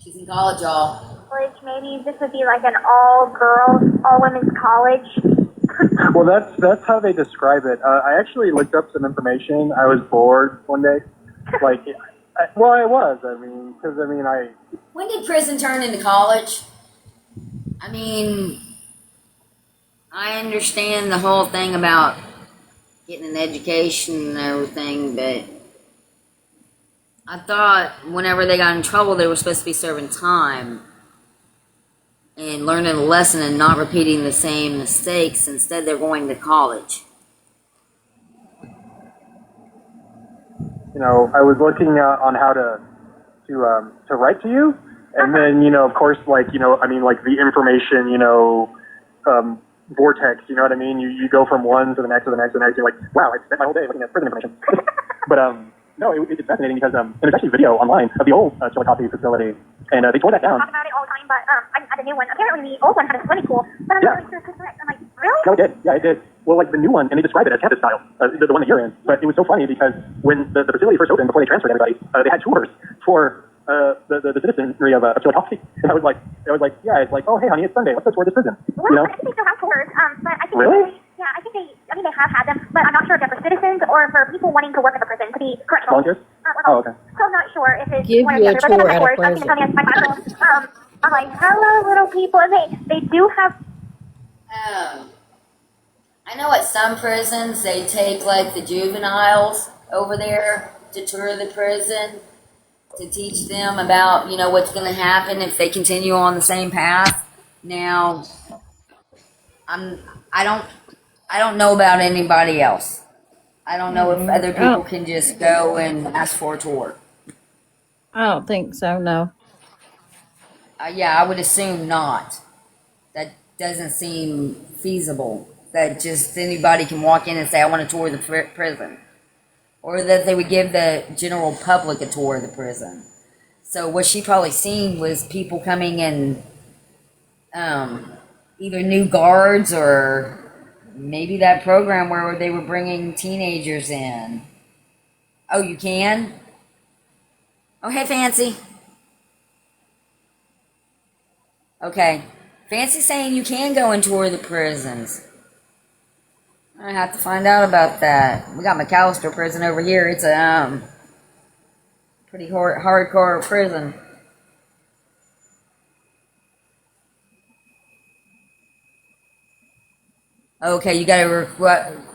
S1: She's in college, y'all.
S2: College, maybe this would be like an all-girls, all-women's college.
S3: Well, that's how they describe it. I actually looked up some information. I was bored one day. I was.
S1: When did prison turn into college? I mean, I understand the whole thing about getting an education and everything, but I thought whenever they got in trouble, they were supposed to be serving time and learning a lesson and not repeating the same mistakes. Instead, they're going to college.
S3: I was looking on how to write to you, and then of course, the information, vortex. You know what I mean? You go from one to the next to the next to the next. You're like, wow, I spent my whole day looking at prison information. But no, it's fascinating because there's actually video online of the old Chillicothe facility, and they tore that down.
S2: I talk about it all the time, but I had a new one. Apparently, the old one had a swimming pool, but I'm not really sure if it's correct. I'm like, really?
S3: No, it did. Yeah, it did. Well, the new one, and they describe it as campus style, the one that you're in. But it was so funny because when the facility first opened, before they transferred everybody, they had tours for the citizenry of Chillicothe. And I was like, yeah, it's like, oh, hey, honey, it's Sunday. Let's go tour this prison.
S2: Well, I think they still have tours, but I think
S3: really?
S2: Yeah, I think they have had them, but I'm not sure if they're for citizens or for people wanting to work in the prison to be correctional.
S3: Volunteers? Oh, okay.
S2: So I'm not sure if it's
S6: Give
S2: one or
S6: you
S2: the
S6: a
S2: other. But then,
S6: tour
S2: of
S6: at a
S2: course, I've seen
S6: prison.
S2: it on my phone. I'm like, hello, little people. And they do have.
S1: I know at some prisons they take like the juveniles over there to tour the prison to teach them about, you know, what's going to happen if they continue on the same path. Now, I don't know about anybody else. I don't know if other people can just go and ask for a tour.
S6: I don't think so. No.
S1: Yeah, I would assume not. That doesn't seem feasible. That just anybody can walk in and say, I want to tour the prison. Or that they would give the general public a tour of the prison. So what she probably seen was people coming in, either new guards or maybe that program where they were bringing teenagers in. Oh, you can? Oh, hey, Fancy. Okay. Fancy's saying you can go and tour the prisons. I have to find out about that. We got McAllister prison over here. It's a pretty hardcore prison. Okay, you got to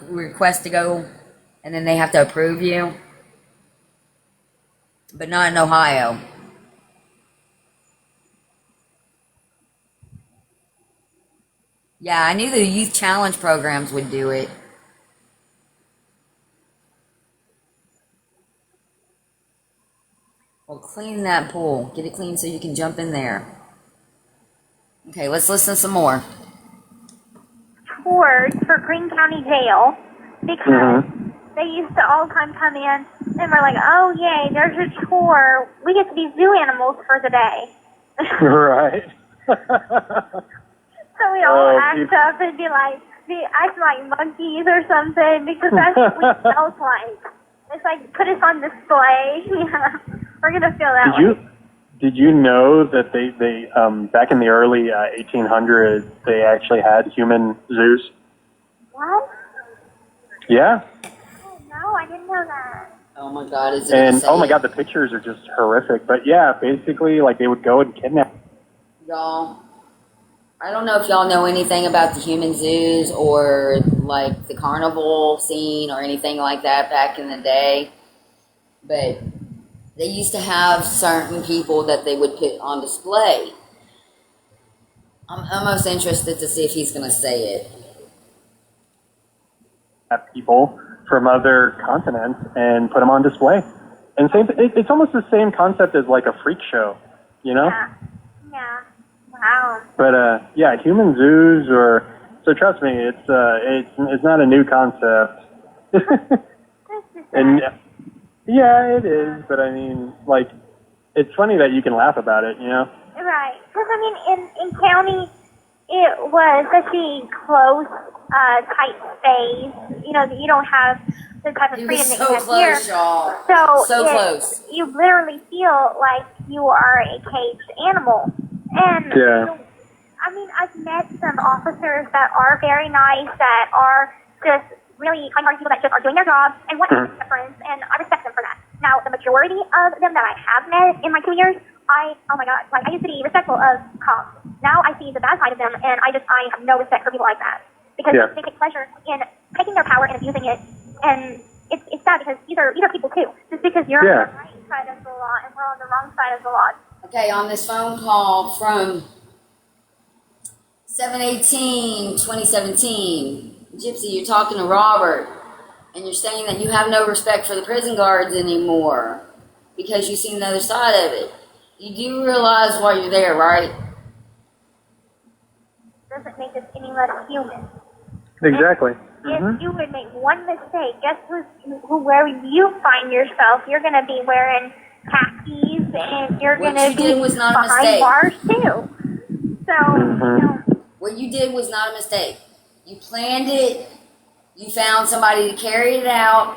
S1: request to go, and then they have to approve you. But not in Ohio. Yeah, I knew the youth challenge programs would do it. Well, clean that pool. Get it clean so you can jump in there. Okay, let's listen some more.
S2: Tours for Greene County Jail because they used to all the time come in and we're like, oh, yay, there's a tour. We get to be zoo animals for the day.
S3: Right.
S2: So we all act up and act like monkeys or something because that's what we felt like. It's like, put us on display. Yeah, we're going to feel that way.
S3: Did you know that they back in the early 1800s, they actually had human zoos?
S2: What?
S3: Yeah.
S2: Oh, no, I didn't know that.
S1: Oh my God, is it
S3: And
S1: insane?
S3: oh my God, the pictures are just horrific. But yeah, basically, like they would go and kidnap.
S1: Y'all, I don't know if y'all know anything about the human zoos or like the carnival scene or anything like that back in the day, but they used to have certain people that they would put on display. I'm almost interested to see if he's going to say it.
S3: People from other continents and put them on display. And it's almost the same concept as like a freak show, you know?
S2: Yeah. Wow.
S3: But yeah, human zoos so trust me, it's not a new concept. And yeah, it is, but I mean, like, it's funny that you can laugh about it, you know?
S2: Right. Because, I mean, in county, it was such a close, tight space. You know, you don't have the type of
S1: He
S2: freedom
S1: was
S2: that
S1: so
S2: you have
S1: close,
S2: here.
S1: y'all. So close.
S2: You literally feel like you are a caged animal. And,
S3: Yeah.
S2: I mean, I've met some officers that are very nice, that are just really kind-hearted people that just are doing their job and want to make a difference, and I respect them for that. Now, the majority of them that I have met in my 2 years, oh my God, like I used to be respectful of cops. Now I see the bad side of them, and I have no respect for people like that because they take pleasure in taking their power and abusing it, and it's sad because these are people too. Just because you're on the right side of the law and we're on the wrong side of the law.
S1: Okay, on this phone call from 7/18/2017, Gypsy, you're talking to Robert, and you're saying that you have no respect for the prison guards anymore because you've seen the other side of it. You do realize why you're there, right?
S2: Doesn't make us any less human.
S3: Exactly.
S2: If you would make one mistake, guess where you find yourself? You're going to be wearing khakis, and you're going to be behind bars too. So, you know,
S1: what you did was not a mistake. You planned it, you found somebody to carry it out,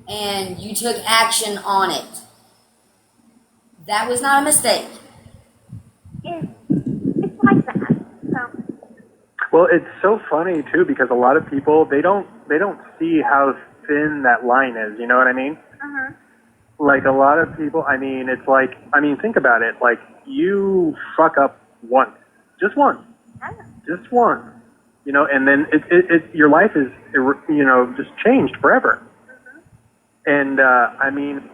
S1: and you took action on it. That was not a mistake.
S2: It's like that. So.
S3: Well, it's so funny too because a lot of people they don't see how thin that line is. You know what I mean?
S2: Mhm.
S3: Like a lot of people. I mean, it's like think about it. Like you fuck up once, just once, just once. You know, and then your life is just changed forever. And I mean,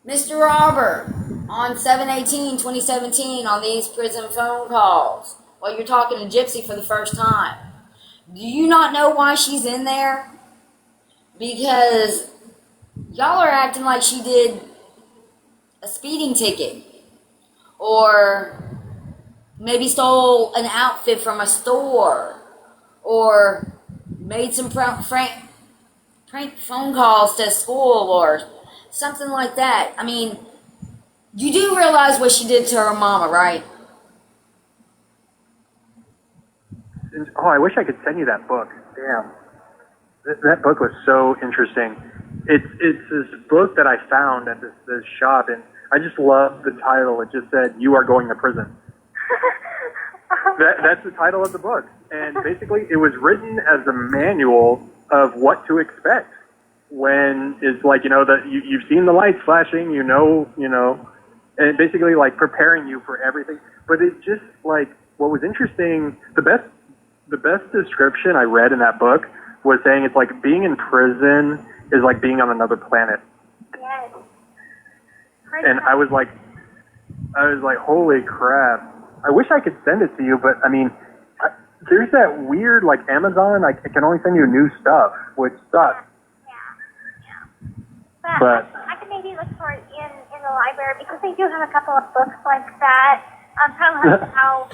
S1: Mr. Robert, on 7/18/2017, on these prison phone calls, while you're talking to Gypsy for the first time, do you not know why she's in there? Because y'all are acting like she did a speeding ticket, or maybe stole an outfit from a store, or made some prank phone calls to school, or something like that. I mean, you do realize what she did to her mama, right?
S3: oh, I wish I could send you that book. Damn, that book was so interesting. It's this book that I found at this shop, and I just love the title. It just said, "You are going to prison." That's the title of the book, and basically it was written as a manual of what to expect when it's like that you've seen the lights flashing, and basically like preparing you for everything. But it just like what was interesting, the best description I read in that book was saying it's like being in prison is like being on another planet.
S2: Yes.
S3: And I was like, holy crap. I wish I could send it to you, but I mean, there's that weird, like Amazon, I can only send you new stuff, which sucks.
S2: Yeah.
S3: But
S2: I can maybe look for it in the library because they do have a couple of books like that. Kind of like how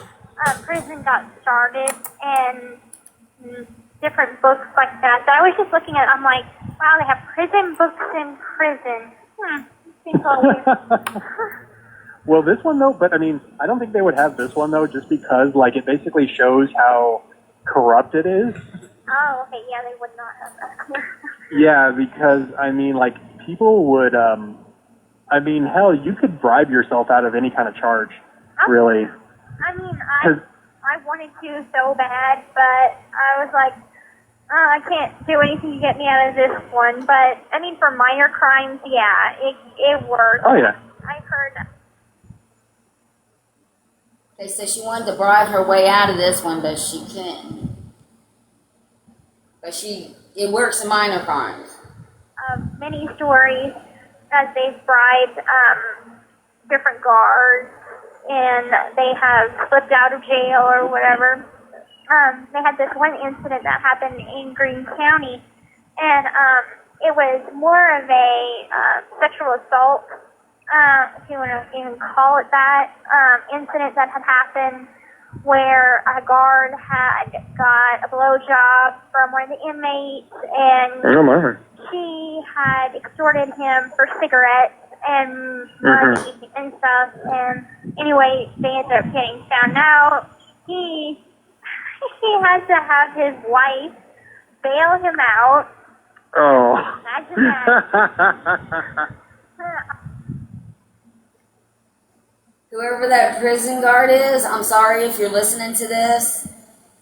S2: prison got started and different books like that. So I was just looking at, I'm like, wow, they have prison books in prison. Seems a little weird.
S3: well, this one though, but I mean, I don't think they would have this one though, just because like it basically shows how corrupt it is.
S2: Oh, okay, yeah, they would not have that.
S3: Yeah, because I mean, like people would, I mean, hell, you could bribe yourself out of any kind of charge, really.
S2: I mean, I wanted to so bad, but I was like, I can't do anything to get me out of this one. But I mean, for minor crimes, yeah, it works.
S3: Oh yeah.
S2: I've heard.
S1: They said she wanted to bribe her way out of this one, but she couldn't. But it works in minor crimes.
S2: Many stories that they've bribed different guards and they have slipped out of jail or whatever. They had this one incident that happened in Greene County, and it was more of a sexual assault, if you want to even call it that, incident that had happened where a guard had got a blowjob from one of the inmates, and she had extorted him for cigarettes and money and stuff. And anyway, they ended up getting found out. He had to have his wife bail him out.
S3: Oh.
S2: Imagine that.
S1: Whoever that prison guard is, I'm sorry if you're listening to this,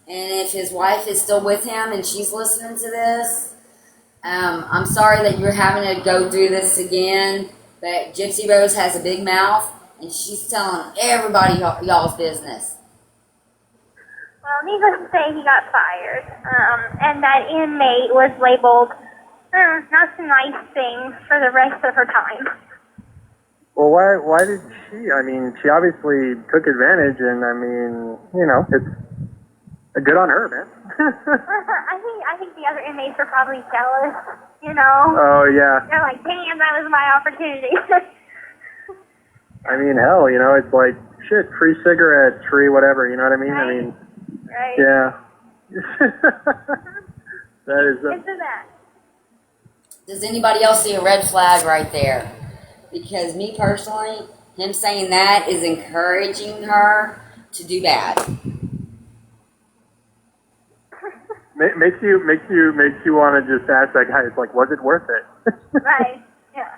S1: and if his wife is still with him and she's listening to this, I'm sorry that you're having to go through this again, but Gypsy Rose has a big mouth, and she's telling everybody y'all's business.
S2: Well, needless to say, he got fired, and that inmate was labeled not so nice things for the rest of her time.
S3: Well, why did she? I mean, she obviously took advantage, and I mean, it's good on her, man.
S2: I think the other inmates are probably jealous,
S3: Oh, yeah.
S2: They're like, damn, that was my opportunity.
S3: I mean, hell, it's like, shit, free cigarette, free whatever, you know what I mean?
S2: Right.
S3: I mean,
S2: Right.
S3: yeah. That is...
S2: Isn't that?
S1: Does anybody else see a red flag right there? Because me personally, him saying that is encouraging her to do bad.
S3: Makes you want to just ask that guy, it's like, was it worth it?
S2: Right, yeah.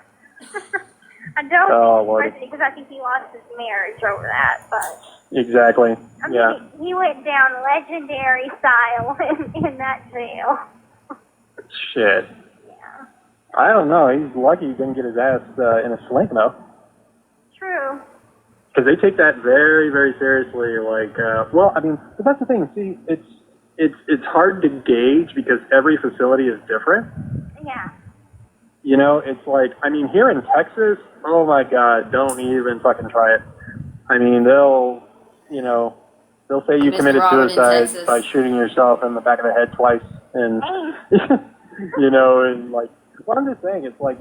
S2: I don't
S3: Oh,
S2: think
S3: Lord.
S2: it's president because I think he lost his marriage over that. But
S3: Exactly.
S2: I mean,
S3: Yeah.
S2: he went down legendary style in that jail.
S3: Shit.
S2: Yeah,
S3: I don't know. He's lucky he didn't get his ass in a sling, though.
S2: true.
S3: Because they take that very, very seriously. Like, well, I mean, but that's the thing. See, it's hard to gauge because every facility is different.
S2: Yeah.
S3: You know, it's like, I mean, here in Texas, oh my God, don't even fucking try it. I mean, they'll say you
S1: Mr.
S3: committed
S1: Robert in
S3: suicide
S1: Texas.
S3: by shooting yourself in the back of the head twice, and
S2: Hey.
S3: and like, well, I'm just saying, it's like,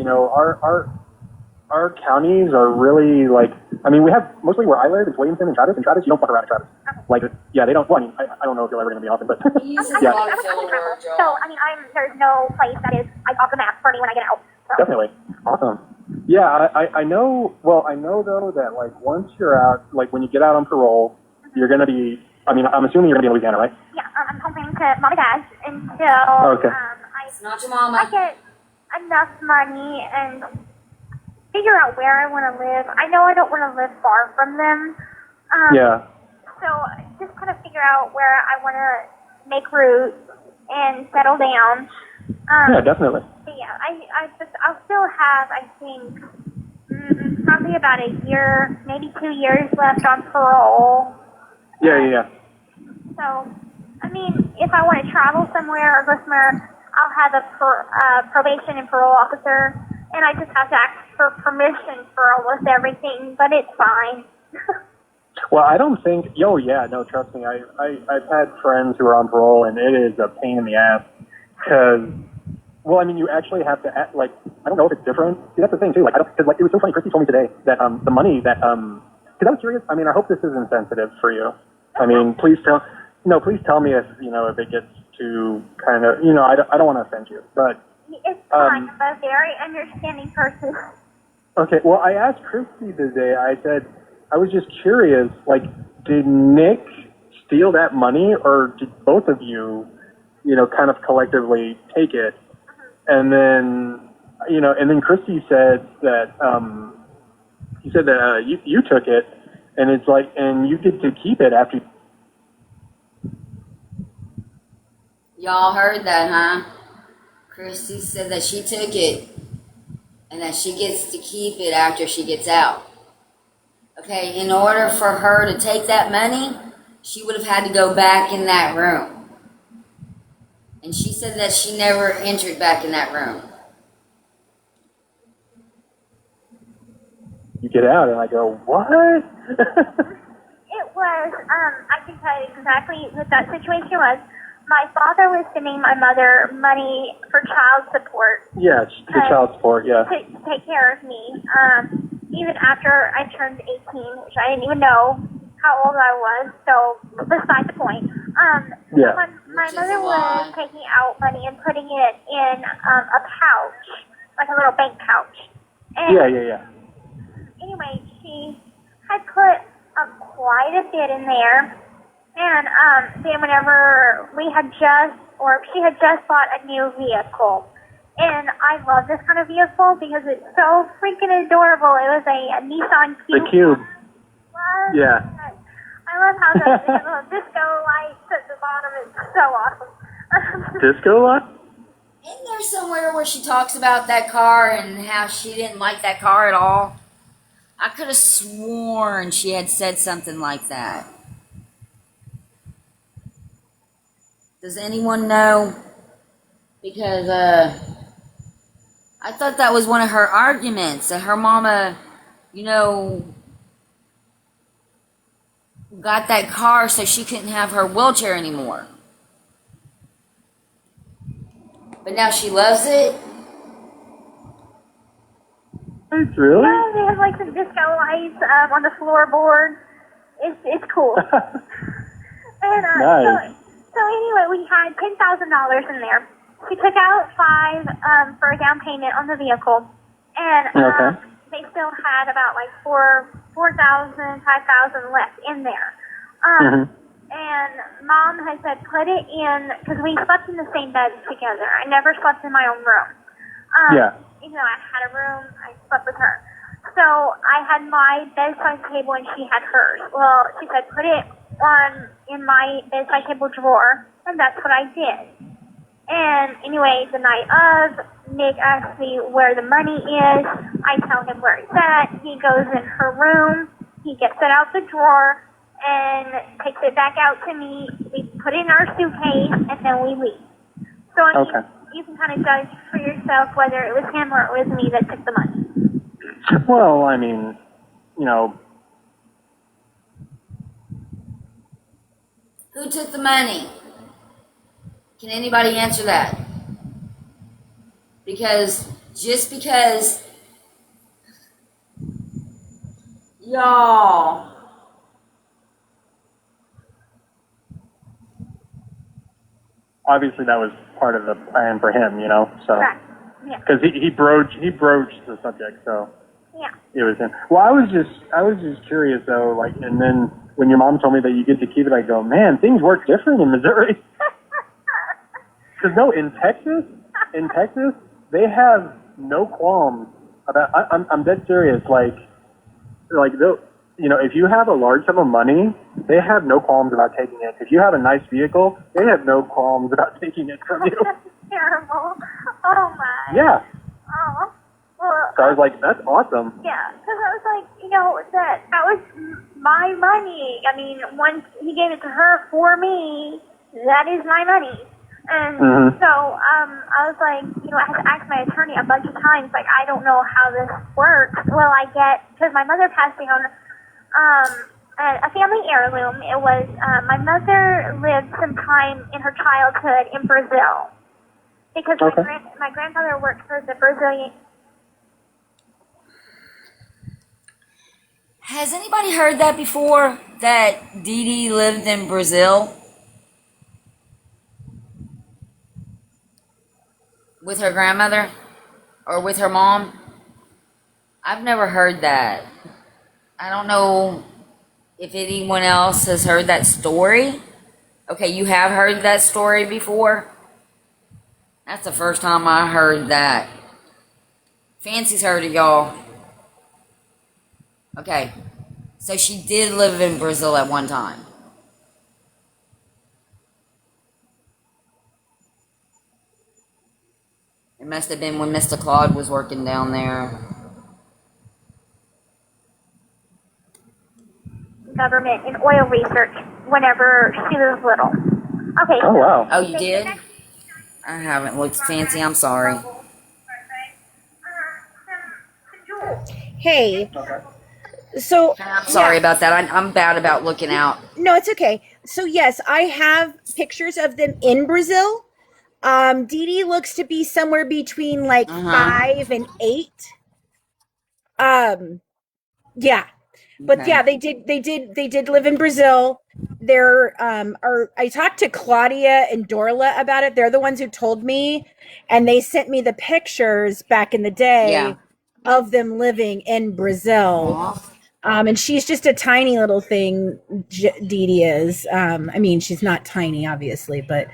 S3: our counties are really like, I mean, we have mostly where I live, it's Williamson and Travis you don't fuck around in Travis. Like, yeah, they don't. Well, I mean, I don't know if you're ever going to be often, but
S1: He uses
S3: Yeah.
S1: a lot
S2: I'm
S1: of
S2: a country
S1: filler
S2: traveler, so I mean, there's no place that is like off the map for me when I get out. So.
S3: definitely awesome. Yeah, I know. Well, I know though that like once you're out, like when you get out on parole, you're going to be. I mean, I'm assuming you're going to be in Louisiana, right?
S2: Yeah, I'm hoping to mom and dad until
S3: Okay.
S1: It's not your
S2: I
S1: mama.
S2: get enough money and figure out where I want to live. I know I don't want to live far from them.
S3: Yeah.
S2: So just kind of figure out where I want to make roots and settle down.
S3: Yeah, definitely.
S2: But yeah, I'll still have, I think, probably about a year, maybe 2 years left on parole.
S3: Yeah.
S2: So, I mean, if I want to travel somewhere or go somewhere, I'll have a probation and parole officer, and I just have to ask for permission for almost everything, but it's fine.
S3: Well, I don't think. Oh, yeah. No, trust me. I've had friends who are on parole, and it is a pain in the ass. Because, well, I mean, you actually have to act like. I don't know if it's different. See, that's the thing too. Like, because like it was so funny. Christy told me today that the money that because I was curious. I mean, I hope this isn't sensitive for you. I mean, please tell me if if it gets too kind of I don't want to offend you, but
S2: It's fine. I'm a very understanding person.
S3: okay. Well, I asked Christy today. I said I was just curious. Like, did Nick steal that money, or did both of you, kind of collectively take it? And then and then Christy said that he said that you took it, and it's like, and you get to keep it after.
S1: Y'all heard that, huh? Christy said that she took it and that she gets to keep it after she gets out. Okay, in order for her to take that money, she would have had to go back in that room. And she said that she never entered back in that room.
S3: You get out, and I go, what?
S2: It was, I can tell you exactly what that situation was. My father was sending my mother money for child support.
S3: Yeah, the child support, yeah.
S2: To take care of me. Even after I turned 18, which I didn't even know how old I was, so beside the point.
S3: Yeah.
S2: My mother was taking out money and putting it in a pouch, like a little bank pouch. And
S3: Yeah.
S2: anyway, she had put quite a bit in there. And then whenever she had just bought a new vehicle. And I love this kind of vehicle because it's so freaking adorable. It was a Nissan Cube.
S3: The Cube.
S2: Love
S3: Yeah.
S2: it. I love how the little disco lights at the bottom is so awesome.
S3: Disco lot?
S1: Isn't there somewhere where she talks about that car and how she didn't like that car at all? I could have sworn she had said something like that. Does anyone know? Because I thought that was one of her arguments, that her mama, got that car so she couldn't have her wheelchair anymore. But now she loves it.
S3: It's really?
S2: Yeah, they have like some disco lights on the floorboard. It's cool. And
S3: Nice.
S2: so anyway, we had $10,000 in there. She took out $5,000 for a down payment on the vehicle, and
S3: Okay.
S2: they still had about like $4,000, $5,000 left in there. And Mom had said, put it in, because we slept in the same bed together. I never slept in my own room.
S3: Yeah.
S2: Even though I had a room, I slept with her. So I had my bedside table and she had hers. Well, she said, put it in my bedside table drawer, and that's what I did. And anyway, the night of, Nick asks me where the money is. I tell him where it's at. He goes in her room. He gets it out the drawer and takes it back out to me. We put it in our suitcase, and then we leave. So I mean,
S3: Okay.
S2: you can kind of judge for yourself whether it was him or it was me that took the money.
S3: Well, I mean, you know,
S1: Who took the money? Can anybody answer that? Because just because y'all
S3: obviously that was part of the plan for him, you know, so.
S2: Correct. Yeah.
S3: Because he broached the subject, so
S2: Yeah.
S3: it was him. Well, I was just curious though, like, and then when your mom told me that you get to keep it, I go, man, things work different in Missouri. Because no, in Texas, they have no qualms about. I'm dead serious. Like they'll, you know, if you have a large sum of money, they have no qualms about taking it. If you have a nice vehicle, they have no qualms about taking it from you.
S2: That's terrible. Oh my.
S3: Yeah.
S2: Oh. Well,
S3: So I was like, that's awesome.
S2: yeah, because I was like, you know, that was my money. I mean, once he gave it to her for me, that is my money. And so I was like, you know, I had to ask my attorney a bunch of times, like, I don't know how this works. Well, I get, because my mother passed down a family heirloom. It was, my mother lived some time in her childhood in Brazil. Because
S3: Okay.
S2: my grandfather worked for the Brazilian.
S1: Has anybody heard that before? That Dee Dee lived in Brazil? With her grandmother? Or with her mom? I've never heard that. I don't know if anyone else has heard that story. Okay, you have heard that story before? That's the first time I heard that. Fancy's heard it, y'all. Okay, so she did live in Brazil at one time. It must have been when Mr. Claude was working down there.
S2: Government in oil research whenever she was little. Okay.
S3: Oh wow.
S1: Oh, you did? I haven't looked. Fancy, I'm sorry.
S5: Hey, so
S1: I'm sorry about that. I'm bad about looking out.
S5: no, it's okay. So yes, I have pictures of them in Brazil. Dee Dee looks to be somewhere between like 5 and 8. Yeah, but
S1: Okay.
S5: yeah, they did live in Brazil. I talked to Claudia and Dorla about it. They're the ones who told me, and they sent me the pictures back in the day
S1: Yeah.
S5: of them living in Brazil.
S1: Aw.
S5: And she's just a tiny little thing. Dee Dee is. I mean, she's not tiny, obviously, but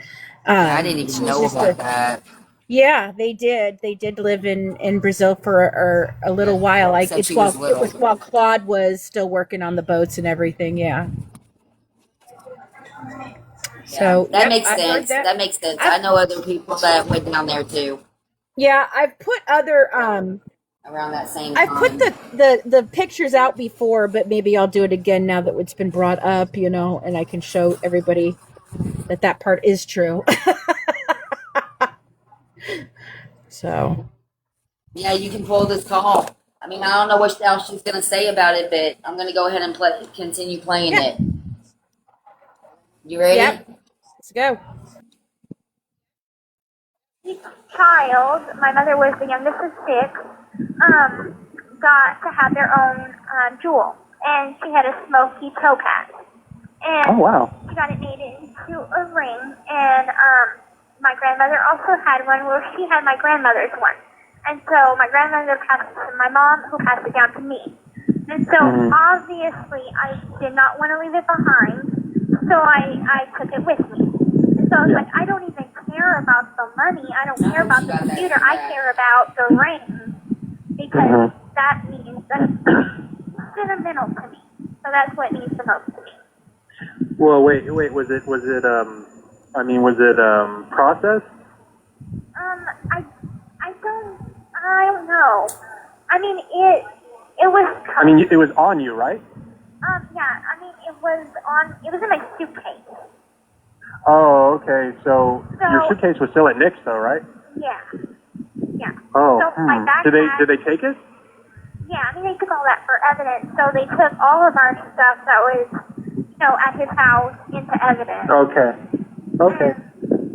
S1: I didn't even
S5: she's
S1: know
S5: just
S1: about that.
S5: yeah, they did. They did live in Brazil for a little while. Like
S1: Said
S5: it's
S1: she was
S5: while it was
S1: little.
S5: while Claude was still working on the boats and everything. Yeah. So
S1: That
S5: yep,
S1: makes
S5: I heard
S1: sense. That makes sense. I know other people that went down there too
S5: Yeah, I've put other
S1: around that same
S5: I've
S1: time.
S5: put the pictures out before, but maybe I'll do it again now that it's been brought up, you know, and I can show everybody that part is true. So,
S1: Yeah, you can pull this call. I mean, I don't know what else she's gonna say about it, but I'm gonna go ahead and continue playing
S5: Yeah.
S1: it. You ready?
S5: yep. Let's go.
S2: Each child, my mother was the youngest of 6, got to have their own jewel. And she had a smoky topaz. And
S3: Oh wow.
S2: she got it made into a ring. And my grandmother also had one where she had my grandmother's one. And so my grandmother passed it to my mom, who passed it down to me. And so obviously I did not want to leave it behind. So I took it with me. And so I was like, I don't even care about the money. I don't care about the computer. I care about the ring. Because that means that's sentimental to me. So that's what means the most to me.
S3: Well, wait. Was it? I mean, was it processed?
S2: I don't know. I mean, it was.
S3: I mean, it was on you, right?
S2: Yeah. I mean, it was in my suitcase.
S3: Oh, okay. So
S2: So-
S3: your suitcase was still at Nick's, though, right?
S2: Yeah. Yeah.
S3: Oh,
S2: So my
S3: Did
S2: backpack.
S3: they take it?
S2: Yeah, I mean, they took all that for evidence. So they took all of our stuff that was, at his house into evidence.
S3: Okay. Okay.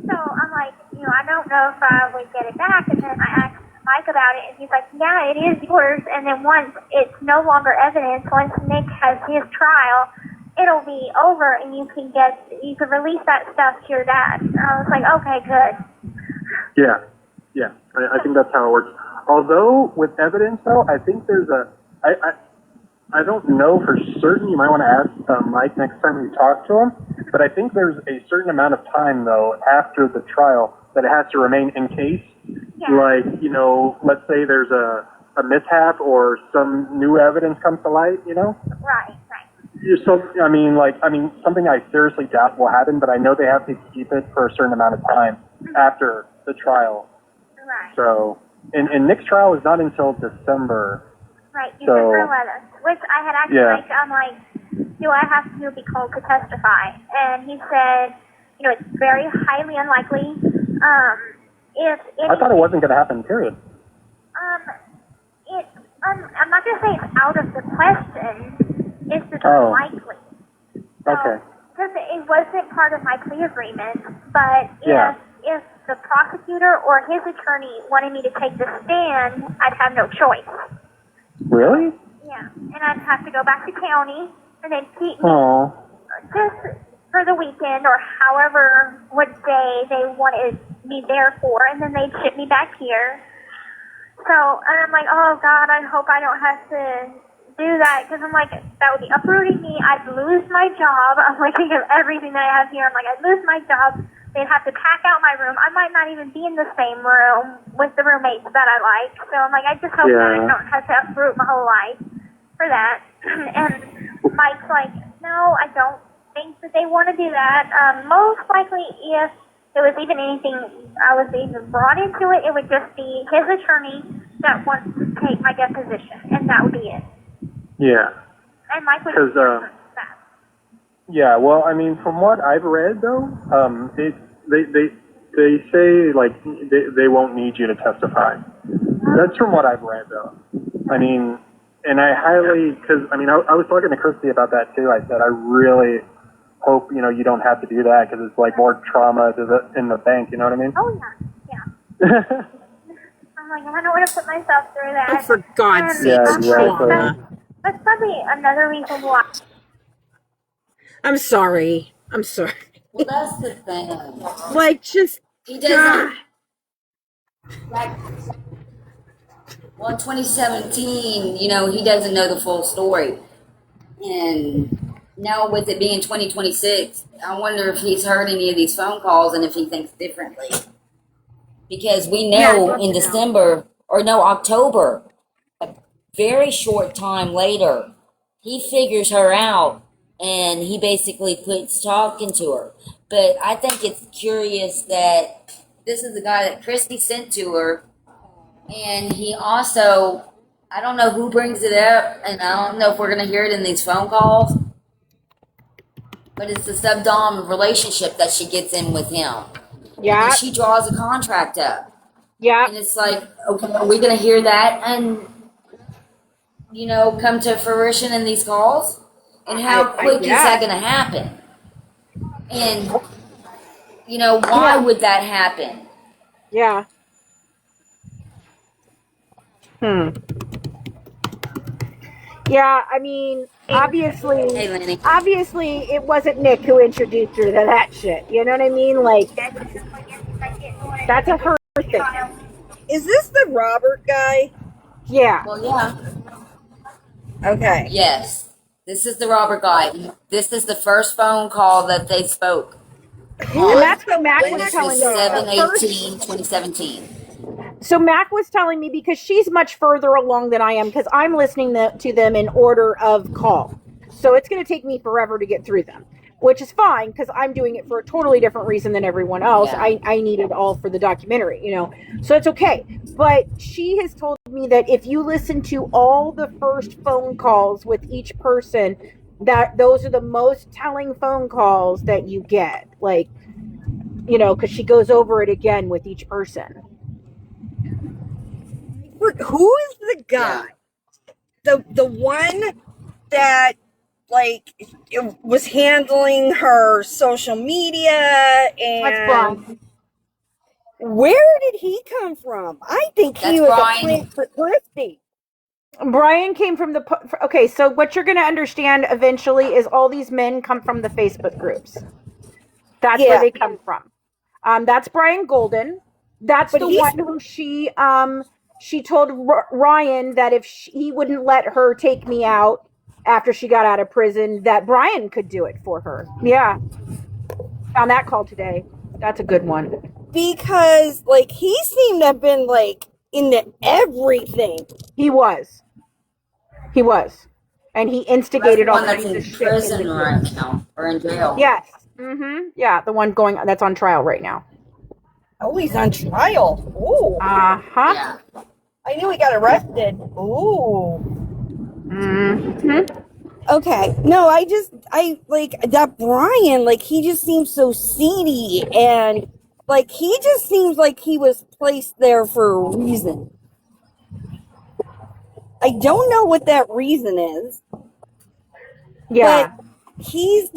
S2: So I'm like, I don't know if I would get it back. And then I asked Mike about it, and he's like, yeah, it is yours. And then once it's no longer evidence, once Nick has his trial, it'll be over, and you can release that stuff to your dad. And I was like, okay, good.
S3: Yeah. Yeah. I think that's how it works. Although with evidence, though, I think there's I don't know for certain. You might want to ask Mike next time you talk to him. But I think there's a certain amount of time, though, after the trial that it has to remain in case, like, let's say there's a mishap or some new evidence comes to light,
S2: Right.
S3: So, I mean, something I seriously doubt will happen, but I know they have to keep it for a certain amount of time after the trial.
S2: Right.
S3: So, and Nick's trial is not until December.
S2: Right,
S3: So-
S2: December 11th, which I had asked
S3: Yeah.
S2: Mike, I'm like, do I have to be called to testify? And he said, it's very highly unlikely. If
S3: I thought it wasn't going to happen, period.
S2: I'm not going to say it's out of the question, it's just
S3: Oh.
S2: unlikely.
S3: Okay.
S2: Because it wasn't part of my plea agreement, but
S3: Yeah.
S2: if the prosecutor or his attorney wanted me to take the stand, I'd have no choice.
S3: Really?
S2: Yeah, and I'd have to go back to county, and they'd keep me
S3: Oh.
S2: just for the weekend or however what day they wanted me there for, and then they'd ship me back here. So, and I'm like, oh God, I hope I don't have to do that, because I'm like, that would be uprooting me. I'd lose my job. I'm like, think of everything that I have here. I'm like, I'd lose my job. They'd have to pack out my room. I might not even be in the same room with the roommates that I like. So I'm like, I just hope that I
S3: Yeah.
S2: don't have to uproot my whole life for that. And Mike's like, no, I don't think that they want to do that. Most likely, if there was even anything I was even brought into it, it would just be his attorney that wants to take my deposition, and that would be it.
S3: Yeah.
S2: And Mike would
S3: 'Cause,
S2: that.
S3: Yeah, well, I mean, from what I've read, though, they say, like, they won't need you to testify. That's from what I've read, though. I mean, and I highly, because, I mean, I was talking to Christy about that, too. I said, I really hope, you don't have to do that, because it's, like, more trauma in the bank, you know what I mean?
S2: Oh, yeah. I'm like, I don't want to put myself through that.
S5: Oh, for God's sake.
S3: Yeah, exactly.
S2: That's probably another reason why.
S5: I'm sorry.
S1: Well, that's the thing.
S5: Like, just
S1: He doesn't. Like, well, in 2017, he doesn't know the full story. And now with it being 2026, I wonder if he's heard any of these phone calls and if he thinks differently. Because we know in December, or no, October, a very short time later, he figures her out and he basically quits talking to her. But I think it's curious that this is the guy that Christy sent to her, and he also, I don't know who brings it up, and I don't know if we're going to hear it in these phone calls, but it's the sub-dom relationship that she gets in with him.
S5: yeah,
S1: And she draws a contract up.
S5: yeah.
S1: And it's like, okay, are we going to hear that and, come to fruition in these calls? And how quick is that going to happen? And, why would that happen?
S5: Yeah. Yeah, I mean, obviously,
S1: Hey, Lenny.
S5: it wasn't Nick who introduced her to that shit. You know what I mean? Like, that's a her thing.
S4: Is this the Robert guy?
S5: Yeah.
S1: Well, yeah.
S4: Okay.
S1: Yes. This is the Robert guy. This is the first phone call that they spoke.
S5: And that's what Mac was
S1: This
S5: telling
S1: is
S5: me. The first-
S1: 7/18/2017.
S5: So Mac was telling me, because she's much further along than I am, because I'm listening to them in order of call. So it's going to take me forever to get through them, which is fine because I'm doing it for a totally different reason than everyone else.
S1: Yeah.
S5: I need it all for the documentary, so it's okay. But she has told me that if you listen to all the first phone calls with each person, that those are the most telling phone calls that you get. Like, because she goes over it again with each person.
S7: Who is the guy? The one that was handling her social media, and
S5: That's Brian.
S7: where did he come from? I think he
S1: That's
S7: was
S1: Brian.
S7: a plant for Christy.
S5: Brian came from okay, so what you're going to understand eventually is all these men come from the Facebook groups. That's where they come from. That's Brian Golden. That's the one who she told Ryan that if he wouldn't let her take me out after she got out of prison, that Brian could do it for her. Yeah. Found that call today. That's a good one.
S7: Because, he seemed to have been, into everything.
S5: He was. And he instigated all
S1: that's
S5: kinds
S1: in
S5: of shit.
S1: prison right now, or in jail.
S5: Yes. Mm-hmm. Yeah, the one that's on trial right now.
S7: Oh, he's on trial. Ooh.
S5: Uh-huh.
S1: Yeah.
S7: I knew he got arrested. Ooh.
S5: Mm-hmm.
S7: Okay. No, I that Brian, he just seems so seedy, and he just seems like he was placed there for a reason. I don't know what that reason is.
S5: Yeah.
S7: But he's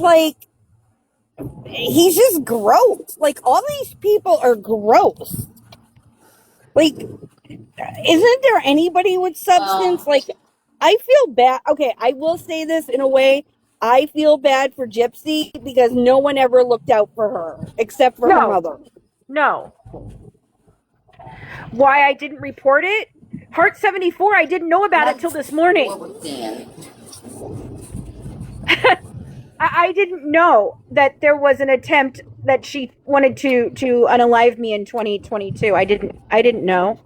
S7: just gross. All these people are gross. Isn't there anybody with substance? I feel bad. Okay, I will say this in a way. I feel bad for Gypsy because no one ever looked out for her except for her mother.
S5: No. Why I didn't report it? Heart 74, I didn't know about it till this morning. I didn't know that there was an attempt that she wanted to unalive me in 2022. I didn't know.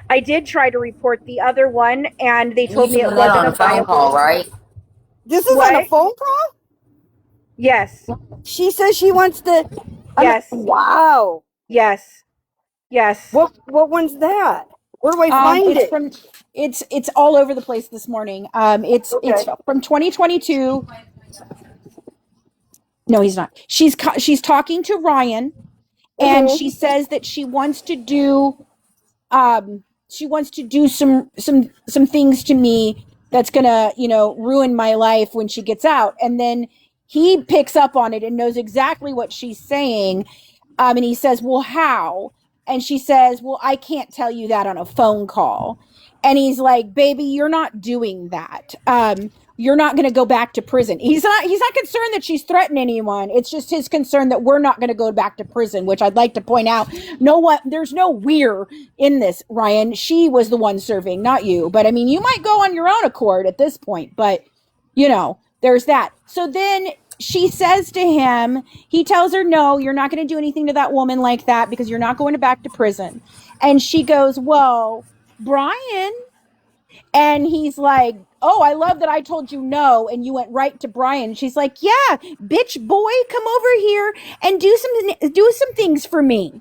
S5: I did try to report the other one, and they told me it wasn't
S1: a phone call, right?
S7: This is on a phone call?
S5: Yes.
S7: She says she wants to.
S5: Yes.
S7: Wow.
S5: Yes.
S7: What one's that? Where do I find it?
S5: It's all over the place this morning. It's from 2022. No, he's not. She's talking to Ryan, and she says that she wants to do some things to me that's gonna ruin my life when she gets out. And then he picks up on it and knows exactly what she's saying, and he says, well, how? And she says, well, I can't tell you that on a phone call. And he's like, baby, you're not doing that. You're not going to go back to prison. He's not concerned that she's threatening anyone. It's just his concern that we're not going to go back to prison, which I'd like to point out. There's no we're in this, Ryan. She was the one serving, not you. But I mean, you might go on your own accord at this point, but there's that. So then she says to him, he tells her, no, you're not going to do anything to that woman like that because you're not going back to prison. And she goes, well, Brian. And he's like, oh, I love that I told you no, and you went right to Brian. She's like, yeah, bitch boy, come over here and do some things for me.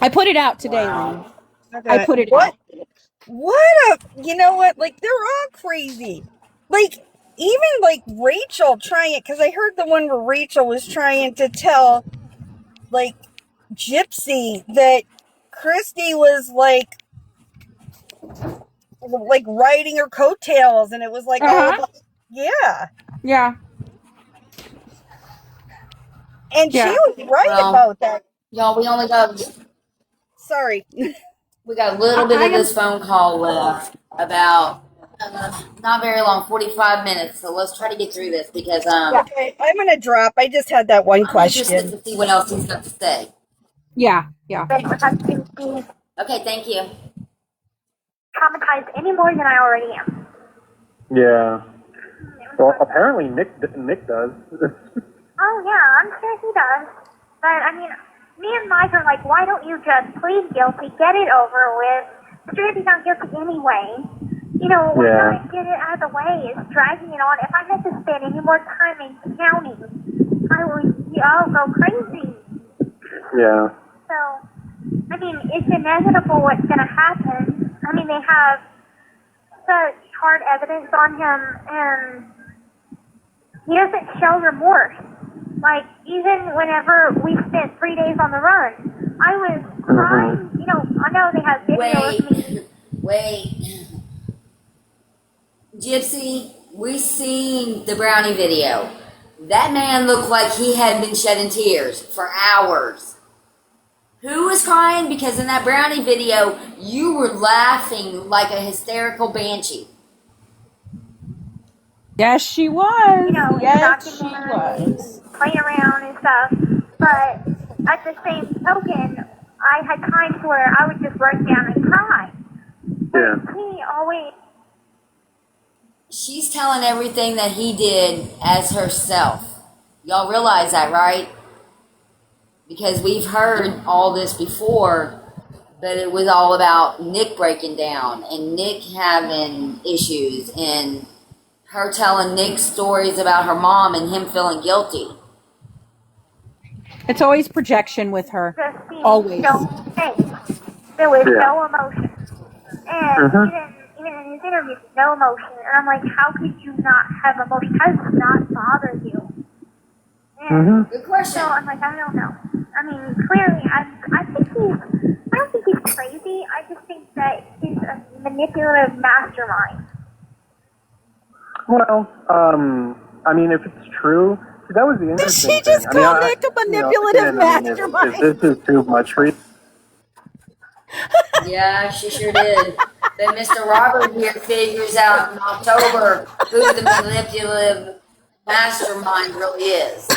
S5: I put it out today, Lynn. Okay. I put it out.
S7: You know what? They're all crazy. Even Rachel trying it, because I heard the one where Rachel was trying to tell, Gypsy that Christy was riding her coattails, and it was
S5: yeah.
S7: And she was right about that.
S1: Y'all, we only got.
S7: Sorry.
S1: We got a little bit of this phone call left. About not very long, 45 minutes. So let's try to get through this because
S7: Okay, I'm gonna drop. I just had that one question.
S1: Just to see what else he's got to say.
S5: Yeah.
S1: Okay, thank you.
S2: Traumatized any more than I already am.
S3: Yeah. Well, apparently Nick does.
S2: Oh yeah, I'm sure he does. But I mean, me and Mike are like, why don't you just plead guilty, get it over with? But you're gonna be found guilty anyway. You know, why
S3: Yeah.
S2: not get it out of the way? It's dragging it on. If I had to spend any more time in county, I'll go crazy.
S3: Yeah.
S2: So, I mean, it's inevitable what's going to happen. I mean, they have such hard evidence on him, and he doesn't show remorse. Like, even whenever we spent 3 days on the run, I was crying. You know, I know they have video of me.
S1: Wait. Gypsy, we seen the Brownie video. That man looked like he had been shedding tears for hours. Who was crying? Because in that Brownie video, you were laughing like a hysterical banshee.
S5: Yes, she was.
S2: You know,
S5: Yes, she
S2: documentary,
S5: was.
S2: playing around and stuff. But at the same token, I had times where I would just break down and cry.
S3: Yeah.
S2: He always,
S1: She's telling everything that he did as herself. Y'all realize that, right? Because we've heard all this before, but it was all about Nick breaking down and Nick having issues and her telling Nick stories about her mom and him feeling guilty.
S5: It's always projection with her.
S2: just seemed
S5: Always.
S2: so fake. There was
S3: Yeah.
S2: no emotion. And even in his interviews, no emotion. And I'm like, how could you not have emotion? How does it not bother you? And
S1: Good question.
S2: so I'm like, I don't know. I mean, clearly, I don't think he's crazy. I just think that he's a manipulative mastermind.
S3: Well, I mean, if it's true, see, that was the interesting
S5: She just
S3: thing.
S5: called Nick a manipulative
S3: again, I mean,
S5: mastermind.
S3: if this is too much for you,
S1: Yeah, she sure did. But Mr. Robert here figures out in October who the manipulative mastermind really is.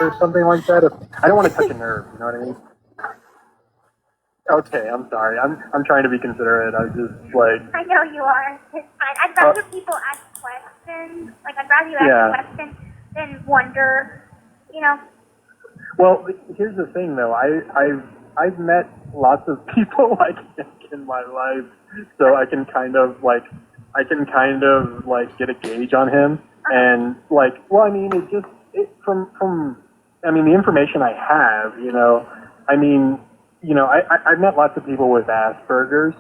S3: or something like that, I don't want to touch a nerve, you know what I mean? Okay, I'm sorry. I'm trying to be considerate. I was just like,
S2: I know you are. It's fine. I'd rather people ask questions. Like, I'd rather you ask a question than wonder, you know.
S3: well, here's the thing though. I've met lots of people like Nick in my life, so I can kind of get a gauge on him, and like, well, I mean, from the information I have, you know, I mean, you know, I've met lots of people with Asperger's,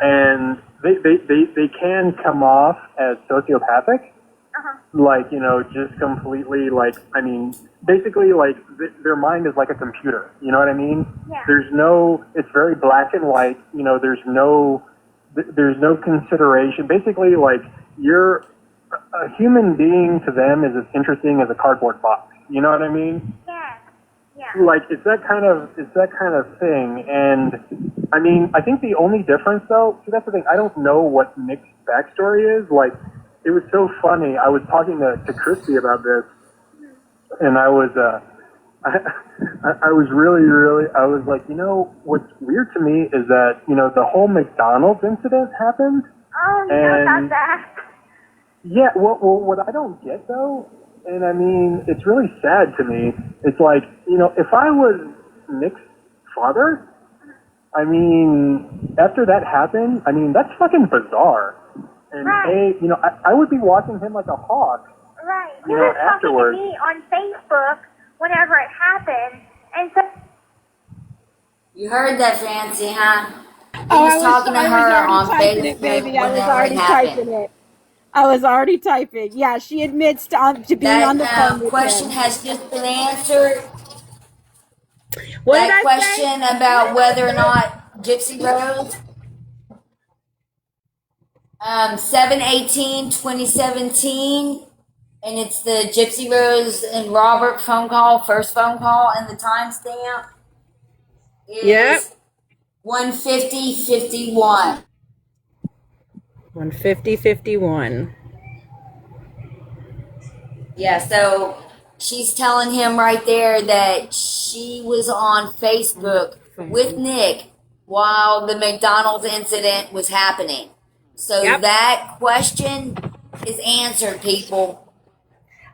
S3: and they can come off as sociopathic, like, you know, just completely, like, I mean, basically, like, their mind is like a computer, you know what I mean?
S2: Yeah.
S3: It's very black and white, you know, there's no consideration. Basically, like, a human being to them is as interesting as a cardboard box, you know what I mean?
S2: Yeah.
S3: Like, it's that kind of thing. And I mean, I think the only difference though, see, that's the thing, I don't know what Nick's backstory is. Like, it was so funny. I was talking to Christy about this, and I was I was really, I was like, you know, what's weird to me is that, you know, the whole McDonald's incident happened.
S2: Oh, you know about that.
S3: Yeah, well, what I don't get though, and I mean, it's really sad to me, it's like, you know, if I was Nick's father, I mean, after that happened, I mean, that's fucking bizarre. And
S2: Right.
S3: you know, I would be watching him like a hawk.
S2: Right. He
S3: You know,
S2: was talking
S3: afterwards.
S2: to me on Facebook whenever it happened, and so
S1: You heard that, Fancy, huh? He
S5: Oh,
S1: was talking to her on
S5: typing
S1: Facebook
S5: it, baby. I was
S1: whenever
S5: already
S1: it happened.
S5: typing it. I was already typing. Yeah, she admits to being on the
S1: That
S5: phone with
S1: question
S5: him.
S1: has just been answered.
S7: What
S1: That
S7: did I say?
S1: question about whether or not Gypsy Rose, 7/18/2017, and it's the Gypsy Rose and Robert phone call, first phone call, and the timestamp is
S7: Yep.
S1: 1:50:51.
S7: 150-51.
S1: Yeah, so she's telling him right there that she was on Facebook with Nick while the McDonald's incident was happening. So
S7: Yep.
S1: that question is answered, people.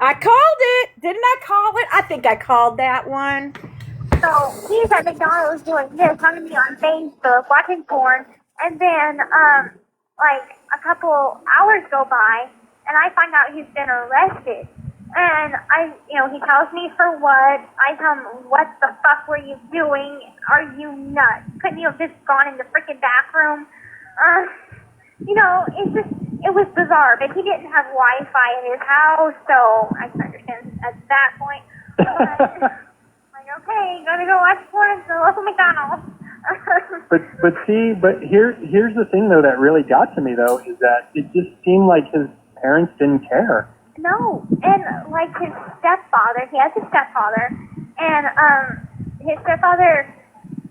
S7: I called it. Didn't I call it? I think I called that one.
S2: So he's at McDonald's doing this, talking to me on Facebook, watching porn, and then like a couple hours go by, and I find out he's been arrested. And he tells me for what. I tell him, what the fuck were you doing? Are you nuts? Couldn't you have just gone in the freaking back room? It was bizarre, but he didn't have Wi-Fi in his house, so I can understand at that point. But, like, okay, gotta go watch porn at the local McDonald's.
S3: but here's the thing though that really got to me though is that it just seemed like his parents didn't care.
S2: No, and like his stepfather, he has a stepfather, and his stepfather,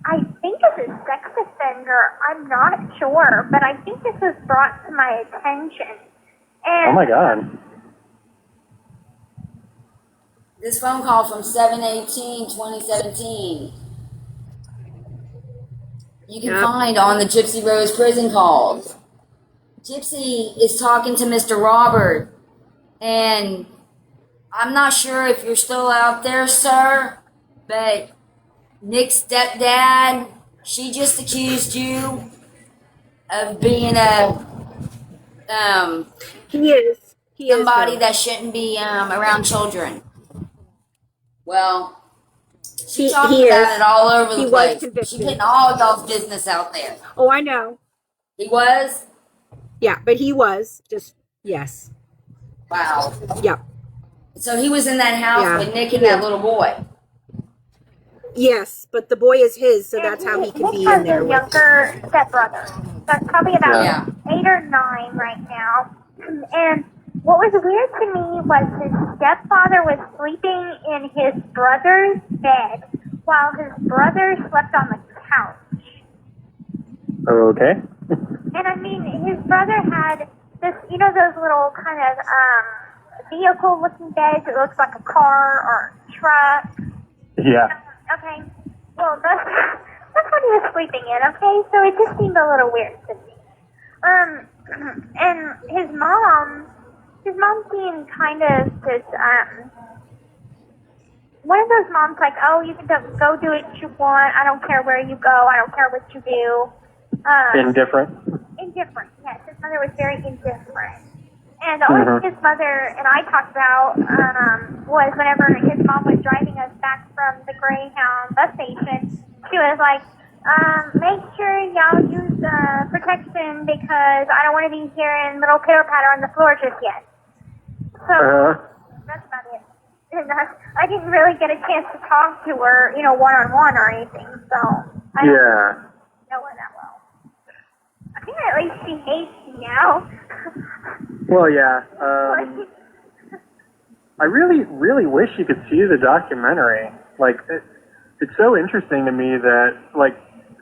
S2: I think is a sex offender. I'm not sure, but I think this was brought to my attention. And,
S3: oh my God.
S1: This phone call from 7/18/2017. You can find on the Gypsy Rose prison calls. Gypsy is talking to Mr. Robert, and I'm not sure if you're still out there, sir, but Nick's stepdad, she just accused you of being
S7: He is
S1: somebody
S7: though.
S1: that shouldn't be around children. Well, she talked
S7: he
S1: about
S7: is.
S1: it all over
S7: He
S1: the
S7: was
S1: place.
S7: convicted.
S1: She's putting all y'all's business out there.
S7: Oh, I know.
S1: He was?
S7: Yeah, but he was just yes.
S1: Wow.
S7: Yeah.
S1: So he was in that house
S7: Yeah.
S1: with Nick and that little boy.
S7: Yes, but the boy is his, so that's how he can be in there.
S2: Nick has a younger stepbrother. That's probably about
S1: Yeah.
S2: 8 or 9 right now. And what was weird to me was his stepfather was sleeping in his brother's bed while his brother slept on the couch.
S3: Okay.
S2: And I mean, his brother had this, those little kind of vehicle-looking beds. It looks like a car or a truck.
S3: Yeah.
S2: Okay. Well, that's what he was sleeping in. Okay, so it just seemed a little weird to me. And his mom seemed kind of just one of those moms like, oh, you can go do what you want. I don't care where you go. I don't care what you do.
S3: Indifferent.
S2: Indifferent. Yes, his mother was very indifferent. And the only thing his mother and I talked about was whenever his mom was driving us back from the Greyhound bus station, she was like, make sure y'all use protection because I don't want to be hearing little pitter-patter on the floor just yet. So that's about it. And I didn't really get a chance to talk to her, one-on-one or anything, so I don't know her that well. I think at least she hates me now.
S3: Well, yeah. I really, really wish you could see the documentary. Like, it's so interesting to me that, like,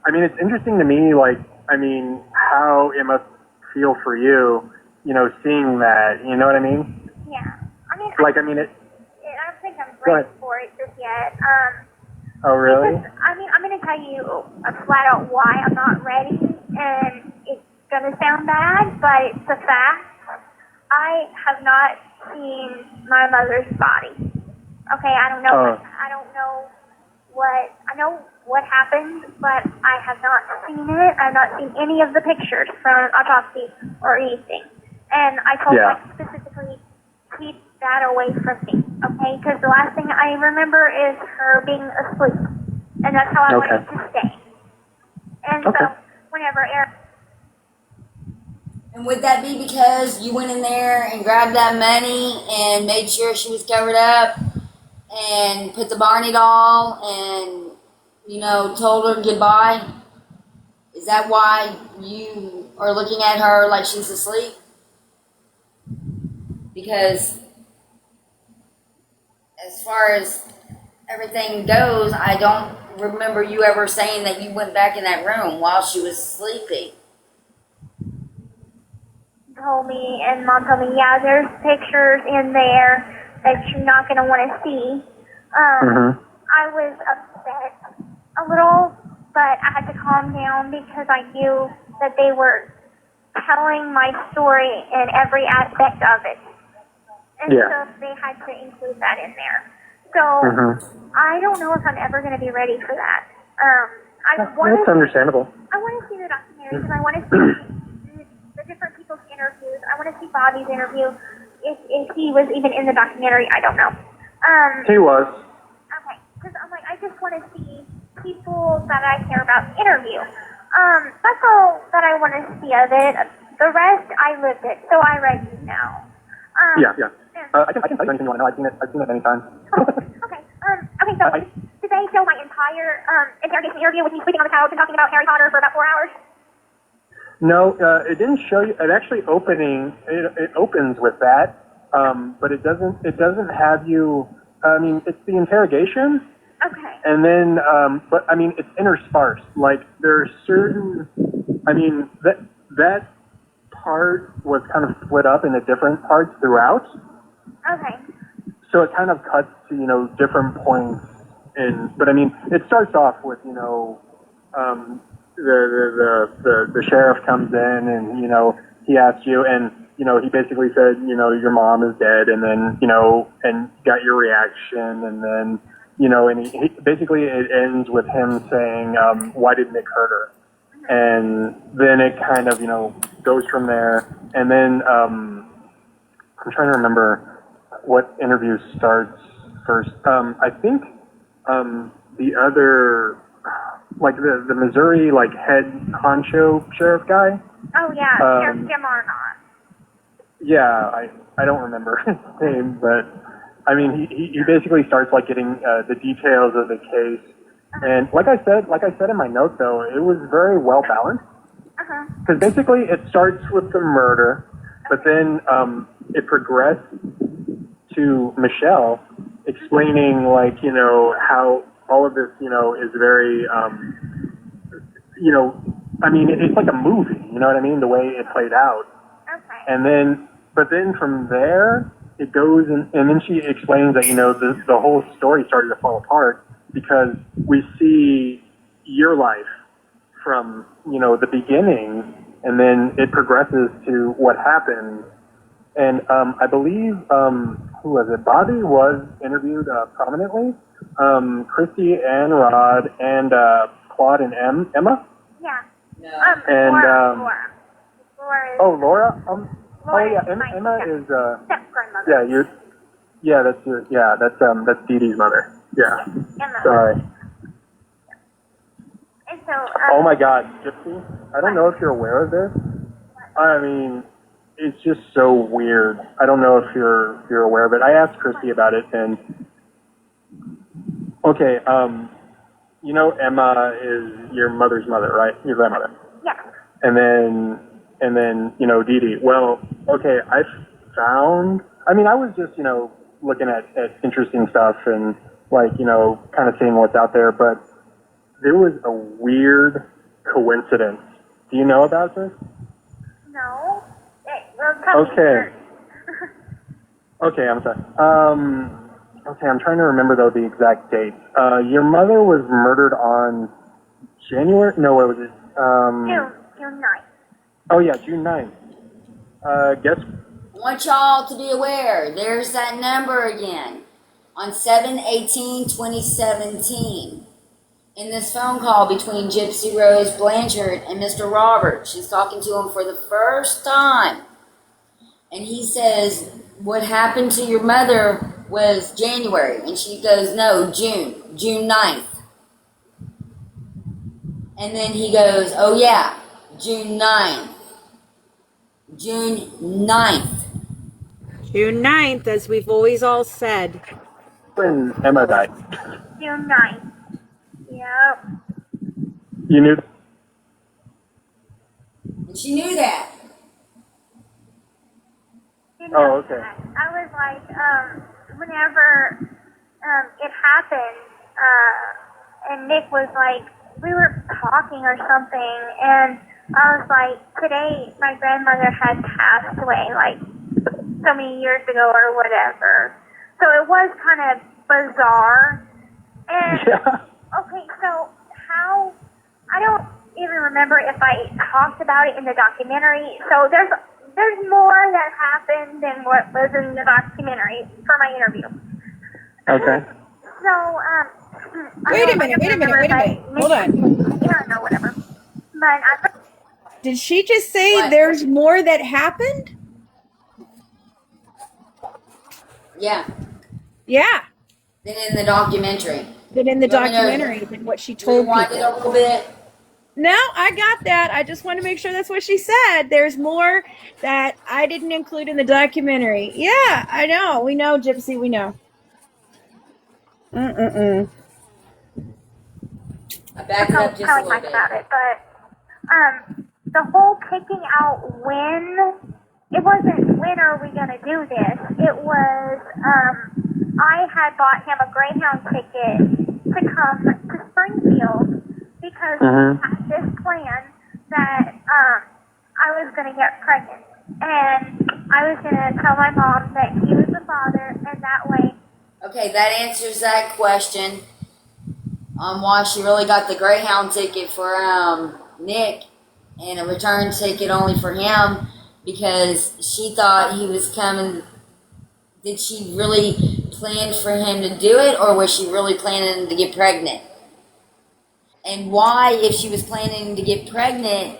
S3: I mean, it's interesting to me, like, I mean, how it must feel for you, seeing that. You know what I mean?
S2: Yeah. I mean,
S3: Like,
S2: I don't think I'm
S3: Go
S2: ready
S3: ahead.
S2: for it just yet.
S3: Oh, really?
S2: Because, I mean, I'm going to tell you flat out why I'm not ready, and it's going to sound bad, but it's a fact. I have not seen my mother's body. Okay, I don't know.
S3: Oh.
S2: I know what happened, but I have not seen it. I've not seen any of the pictures from autopsy or anything. And I told her specifically, keep that away from me, okay? Because the last thing I remember is her being asleep, and that's how I wanted to stay. And so, whenever Eric.
S1: And would that be because you went in there and grabbed that money and made sure she was covered up and put the Barney doll and, told her goodbye? Is that why you are looking at her like she's asleep? Because as far as everything goes, I don't remember you ever saying that you went back in that room while she was sleeping.
S2: Told me, and Mom told me, yeah, there's pictures in there that you're not going to want to see. I was upset a little, but I had to calm down because I knew that they were telling my story in every aspect of it. And
S3: Yeah.
S2: so they had to include that in there. So
S3: Mm-hmm.
S2: I don't know if I'm ever going to be ready for that. I want
S3: That's
S2: to
S3: understandable.
S2: see the documentary because I want to see the different people's interviews. I want to see Bobby's interview. If he was even in the documentary, I don't know.
S3: He was.
S2: Okay, because I'm like, I just want to see people that I care about interview. That's all that I want to see of it. The rest, I lived it, so I read you now.
S3: Yeah. I can tell you anything you want to know. I've seen it many times.
S2: Okay. Okay. So did they show my entire interrogation interview with me sleeping on the couch and talking about Harry Potter for about 4 hours?
S3: No, it didn't show you. It actually it opens with that, but it doesn't have you. I mean, it's the interrogation.
S2: Okay.
S3: And then, but I mean, it's interspersed. Like there are certain. I mean, that part was kind of split up into different parts throughout.
S2: Okay.
S3: So it kind of cuts to different points but I mean, it starts off with the sheriff comes in and he asks you and he basically said your mom is dead and then and got your reaction and then and he basically it ends with him saying why did Nick hurt her, and then it kind of goes from there, and then I'm trying to remember what interview starts first. I think the other, like the Missouri like head honcho sheriff guy.
S2: Oh yeah, Sheriff Jim Arnott.
S3: Yeah, I don't remember his name, but I mean he basically starts like getting the details of the case, and like I said in my note though, it was very well balanced because basically it starts with the murder, but then it progressed to Michelle explaining like how all of this is very I mean it's like a movie, you know what I mean, the way it played out.
S2: Okay.
S3: And then but then from there it goes and then she explains that the whole story started to fall apart because we see your life from the beginning and then it progresses to what happened. And I believe, who was it? Bobby was interviewed prominently. Christy and Rod and Claude and Emma.
S2: Yeah.
S1: No.
S3: And
S2: Laura is
S3: Laura.
S2: Laura
S3: yeah,
S2: is my
S3: Emma is.
S2: step-grandmother.
S3: That's Dee Dee's mother. Yeah.
S2: Emma.
S3: Sorry.
S2: And so.
S3: Oh my God, Gypsy. I don't know if you're aware of this. I mean, it's just so weird. I don't know if you're aware of it. I asked Christy about it, and okay, Emma is your mother's mother, right? Your grandmother.
S2: Yeah.
S3: And then Dee Dee. Well, okay, I found. I mean, I was just looking at interesting stuff and like kind of seeing what's out there, but there was a weird coincidence. Do you know about this?
S2: No. Tell me
S3: Okay.
S2: first.
S3: Okay, I'm sorry. Okay, I'm trying to remember though the exact date. Your mother was murdered on January. No, what was it?
S2: June 9th.
S3: Oh yeah, June 9th. Guess.
S1: I want y'all to be aware, there's that number again. On 7/18/2017. In this phone call between Gypsy Rose Blanchard and Mr. Robert, she's talking to him for the first time. And he says, what happened to your mother was January. And she goes, no, June 9th. And then he goes, oh yeah, June 9th. June 9th.
S5: June 9th, as we've always all said.
S3: When Emma died.
S2: June 9th. Yep.
S3: You knew.
S1: And she knew that.
S3: Oh, okay.
S2: I was like, whenever it happened, and Nick was like, we were talking or something, and I was like, today my grandmother had passed away, like, so many years ago or whatever. So it was kind of bizarre. And,
S3: Yeah.
S2: okay, so I don't even remember if I talked about it in the documentary. So there's there's more that happened than what was in the documentary for my interview.
S3: Okay.
S2: So,
S5: Wait a minute. Hold on.
S2: Yeah, no, whatever. But
S5: Did she just say
S1: What?
S5: there's more that happened?
S1: Yeah.
S5: Yeah.
S1: Then in the documentary.
S5: Than in the
S1: Let me know.
S5: documentary than what she told
S1: Rewind it
S5: people.
S1: a little bit.
S5: No, I got that. I just want to make sure that's what she said. There's more that I didn't include in the documentary. Yeah, I know. We know, Gypsy. We know.
S1: I backed it up just a
S2: how
S1: little
S2: much
S1: bit.
S2: about it, but the whole picking out it wasn't when are we gonna do this. It was I had bought him a Greyhound ticket to come to Springfield because we had this plan that I was gonna get pregnant and I was gonna tell my mom that he was the father and that way.
S1: Okay, that answers that question on why she really got the Greyhound ticket for Nick and a return ticket only for him because she thought he was coming. Did she really plan for him to do it, or was she really planning to get pregnant? And why, if she was planning to get pregnant,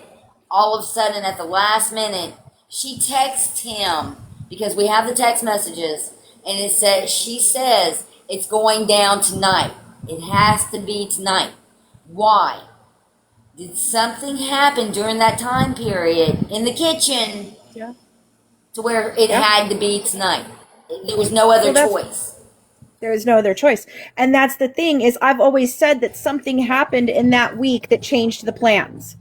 S1: all of a sudden at the last minute, she texts him, because we have the text messages, and she says, it's going down tonight. It has to be tonight. Why? Did something happen during that time period in the kitchen to where it had to be tonight? There was no other choice.
S5: There was no other choice. And that's the thing is I've always said that something happened in that week that changed the plans.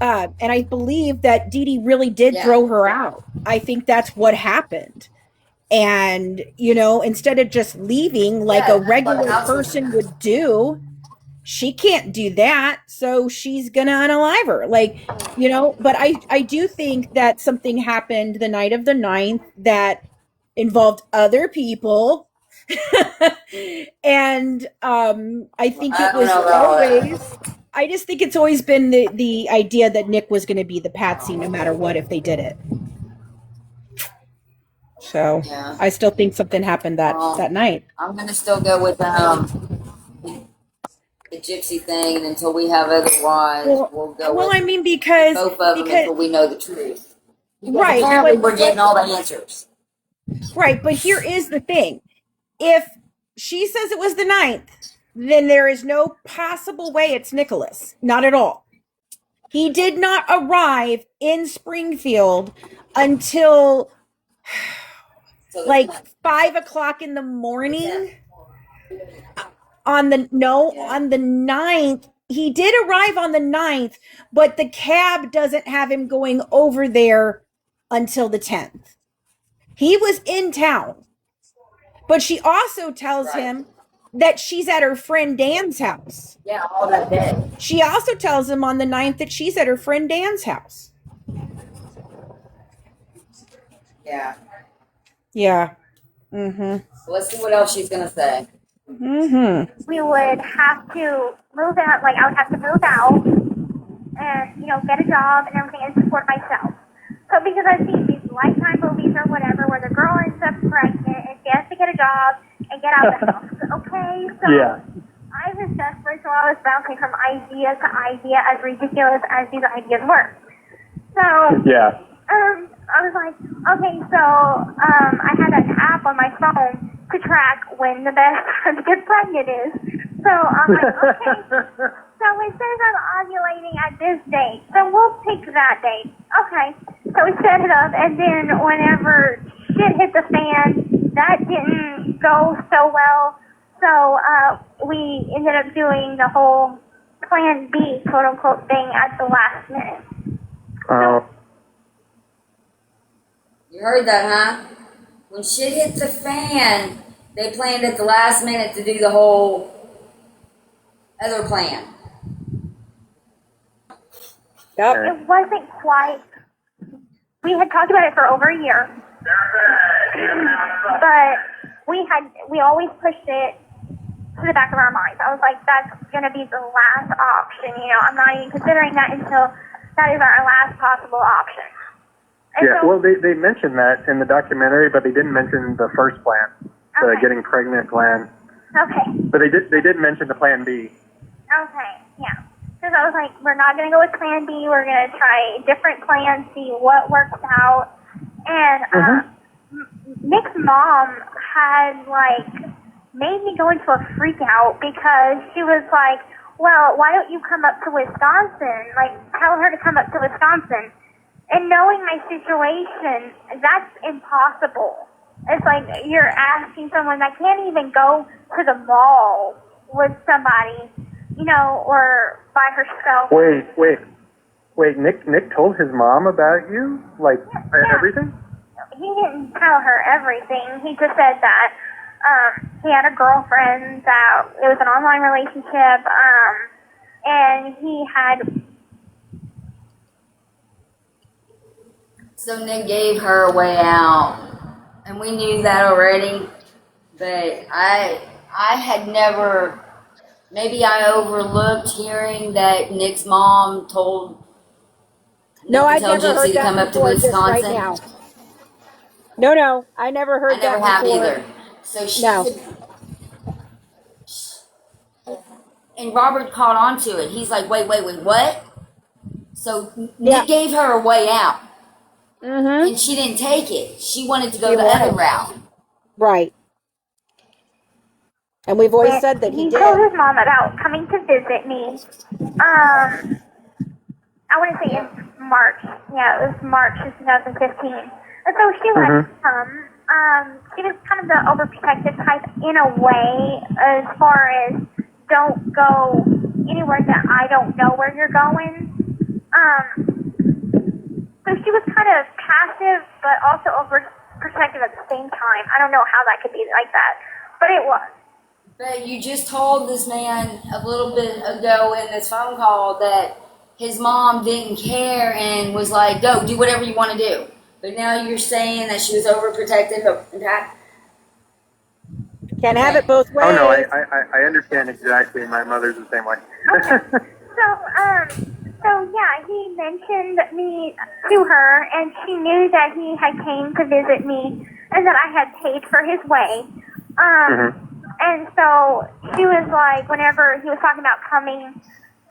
S5: And I believe that Dee Dee really did throw her out. I think that's what happened. And, instead of just leaving like a regular person would do, she can't do that. So she's going to unalive her. But I do think that something happened the night of the 9th that involved other people. And I think it was always... I just think it's always been the idea that Nick was going to be the patsy no matter what if they did it. So I still think something happened that night.
S1: I'm going to still go with the Gypsy thing, and until we have otherwise, we'll go with
S5: because
S1: both of them until we know the truth.
S5: Right.
S1: Apparently we're getting all the answers.
S5: Right, but here is the thing. If she says it was the 9th, then there is no possible way it's Nicholas. Not at all. He did not arrive in Springfield until 5 o'clock in the morning. On the 9th. He did arrive on the 9th, but the cab doesn't have him going over there until the 10th. He was in town. But she also tells him that she's at her friend Dan's house.
S1: Yeah, all that day.
S5: She also tells him on the 9th that she's at her friend Dan's house.
S1: Yeah.
S5: Yeah. Mm-hmm.
S1: So let's see what else she's going to say.
S5: Mm-hmm.
S2: We would have to move out, I would have to move out and, get a job and everything and support myself. So because I've seen these Lifetime movies or whatever where the girl ends up pregnant and she has to get a job and get out of the house. Okay, so I was desperate, so I was bouncing from idea to idea, as ridiculous as these ideas were. So I was like, okay, so I had an app on my phone to track when the best time to get pregnant is. So I'm like, okay, so it says I'm ovulating at this date, so we'll pick that date. Okay, so we set it up, and then whenever shit hit the fan, that didn't go so well. So we ended up doing the whole Plan B, quote unquote, thing at the last minute.
S1: You heard that, huh? When shit hit the fan, they planned at the last minute to do the whole other plan.
S5: Yep.
S2: It wasn't quite. We had talked about it for over a year, but we always pushed it to the back of our minds. I was like, that's gonna be the last option. I'm not even considering that until that is our last possible option. And
S3: Yeah,
S2: so,
S3: well, they mentioned that in the documentary, but they didn't mention the first plan, the
S2: Okay.
S3: getting pregnant plan.
S2: okay.
S3: But they did mention the plan B.
S2: Okay, yeah. Because I was like, we're not going to go with Plan B. We're going to try different plans, see what works out. And Nick's mom had, like, made me go into a freak out because she was like, well, why don't you come up to Wisconsin? Like, tell her to come up to Wisconsin. And knowing my situation, that's impossible. It's like you're asking someone that can't even go to the mall with somebody, you know, or by herself.
S3: Wait. Nick told his mom about you, like
S2: Yeah.
S3: everything.
S2: He didn't tell her everything. He just said that he had a girlfriend, that it was an online relationship, and he had.
S1: So Nick gave her a way out, and we knew that already. But I had never. Maybe I overlooked hearing that Nick's mom told
S5: No,
S1: Nick
S5: I've
S1: to tell
S5: never
S1: Gypsy
S5: heard
S1: to come
S5: that
S1: up to
S5: before. Just right
S1: Wisconsin.
S5: now. No, I never heard
S1: I never
S5: that
S1: have
S5: before.
S1: either. So she
S5: No.
S1: and Robert caught on to it. He's like, wait, what? So
S5: Yeah.
S1: Nick gave her a way out,
S5: Mm-hmm.
S1: and she didn't take it. She wanted to go
S5: She
S1: the other
S5: wanted-
S1: route.
S5: Right. And we've always said that he
S2: told
S5: did.
S2: his mom about coming to visit me. I want to say in March. Yeah, it was March of 2015. And so she let him come. She was kind of the overprotective type in a way, as far as don't go anywhere that I don't know where you're going. So she was kind of passive, but also overprotective at the same time. I don't know how that could be like that, but it was.
S1: But you just told this man a little bit ago in this phone call that his mom didn't care and was like, go, do whatever you want to do. But now you're saying that she was overprotective.
S5: Can't have it both ways.
S3: Oh no, I understand exactly. My mother's the same way.
S2: So yeah, he mentioned me to her, and she knew that he had came to visit me, and that I had paid for his way. And so she was like, whenever he was talking about coming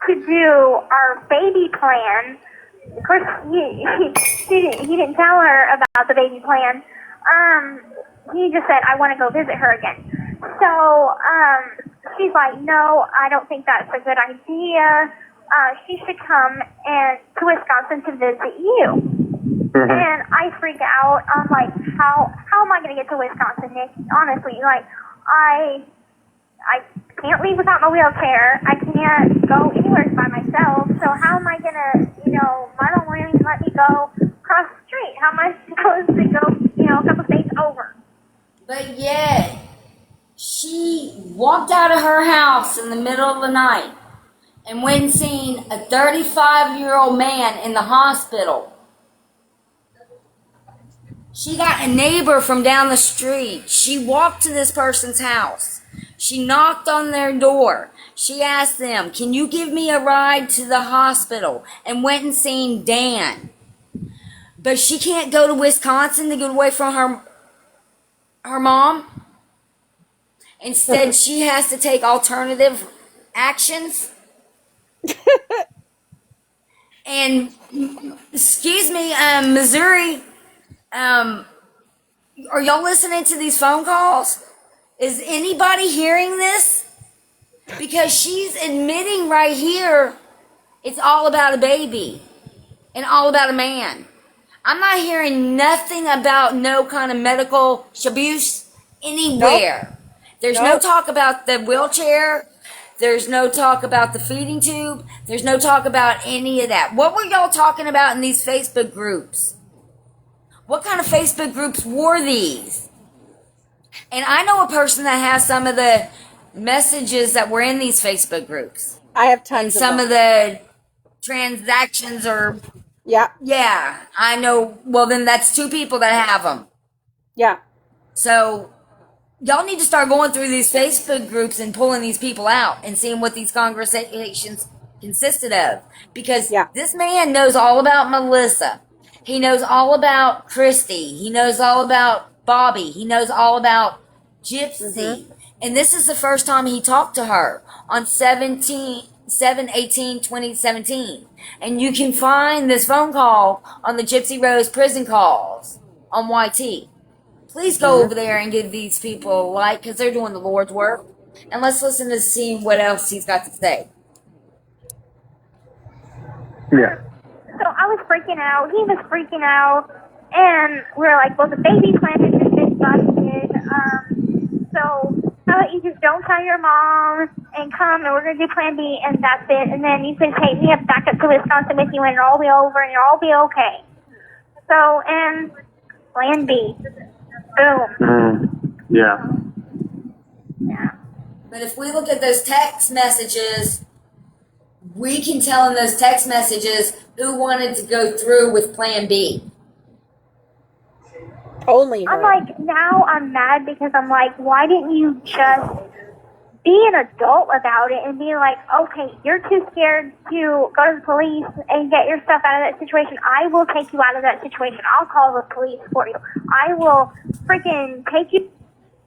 S2: to do our baby plan, of course he didn't tell her about the baby plan. He just said, I want to go visit her again. So she's like, no, I don't think that's a good idea. She should come to Wisconsin to visit you. And I freak out. I'm like, how am I going to get to Wisconsin, Nick? Honestly, like, I can't leave without my wheelchair. I can't go anywhere by myself. So how am I going to, Mama won't even let me go across the street. How am I supposed to go, a couple states over?
S1: But yet, she walked out of her house in the middle of the night and went and seen a 35-year-old man in the hospital. She got a neighbor from down the street. She walked to this person's house. She knocked on their door. She asked them, can you give me a ride to the hospital? And went and seen Dan. But she can't go to Wisconsin to get away from her mom. Instead, she has to take alternative actions. And, excuse me, Missouri, are y'all listening to these phone calls? Is anybody hearing this? Because she's admitting right here it's all about a baby and all about a man. I'm not hearing nothing about no kind of medical abuse anywhere. There's no talk about the wheelchair. There's no talk about the feeding tube. There's no talk about any of that. What were y'all talking about in these Facebook groups? What kind of Facebook groups were these? And I know a person that has some of the messages that were in these Facebook groups.
S5: I have
S1: And
S5: tons
S1: some
S5: of
S1: of
S5: them.
S1: the transactions are,
S5: Yeah.
S1: yeah, I know. Well, then that's two people that have them.
S5: Yeah.
S1: So y'all need to start going through these Facebook groups and pulling these people out and seeing what these conversations consisted of. Because
S5: Yeah.
S1: this man knows all about Melissa. He knows all about Christy. He knows all about Bobby. He knows all about Gypsy. And this is the first time he talked to her on 7/18/2017. And you can find this phone call on the Gypsy Rose prison calls on YT. Please go over there and give these people a like, because they're doing the Lord's work. And let's listen to see what else he's got to say.
S3: Yeah.
S2: So I was freaking out. He was freaking out. And we were like, well, the baby plan has been busted. So how about you just don't tell your mom and come and we're going to do plan B and that's it. And then you can take me back up to Wisconsin with you and it'll all be over and it'll all be okay. So, and plan B. Boom.
S3: Yeah.
S2: Yeah.
S1: But if we look at those text messages, we can tell in those text messages who wanted to go through with plan B.
S5: Only her.
S2: I'm like, now I'm mad because I'm like, why didn't you just be an adult about it and be like, okay, you're too scared to go to the police and get your stuff out of that situation. I will take you out of that situation. I'll call the police for you. I will freaking take you.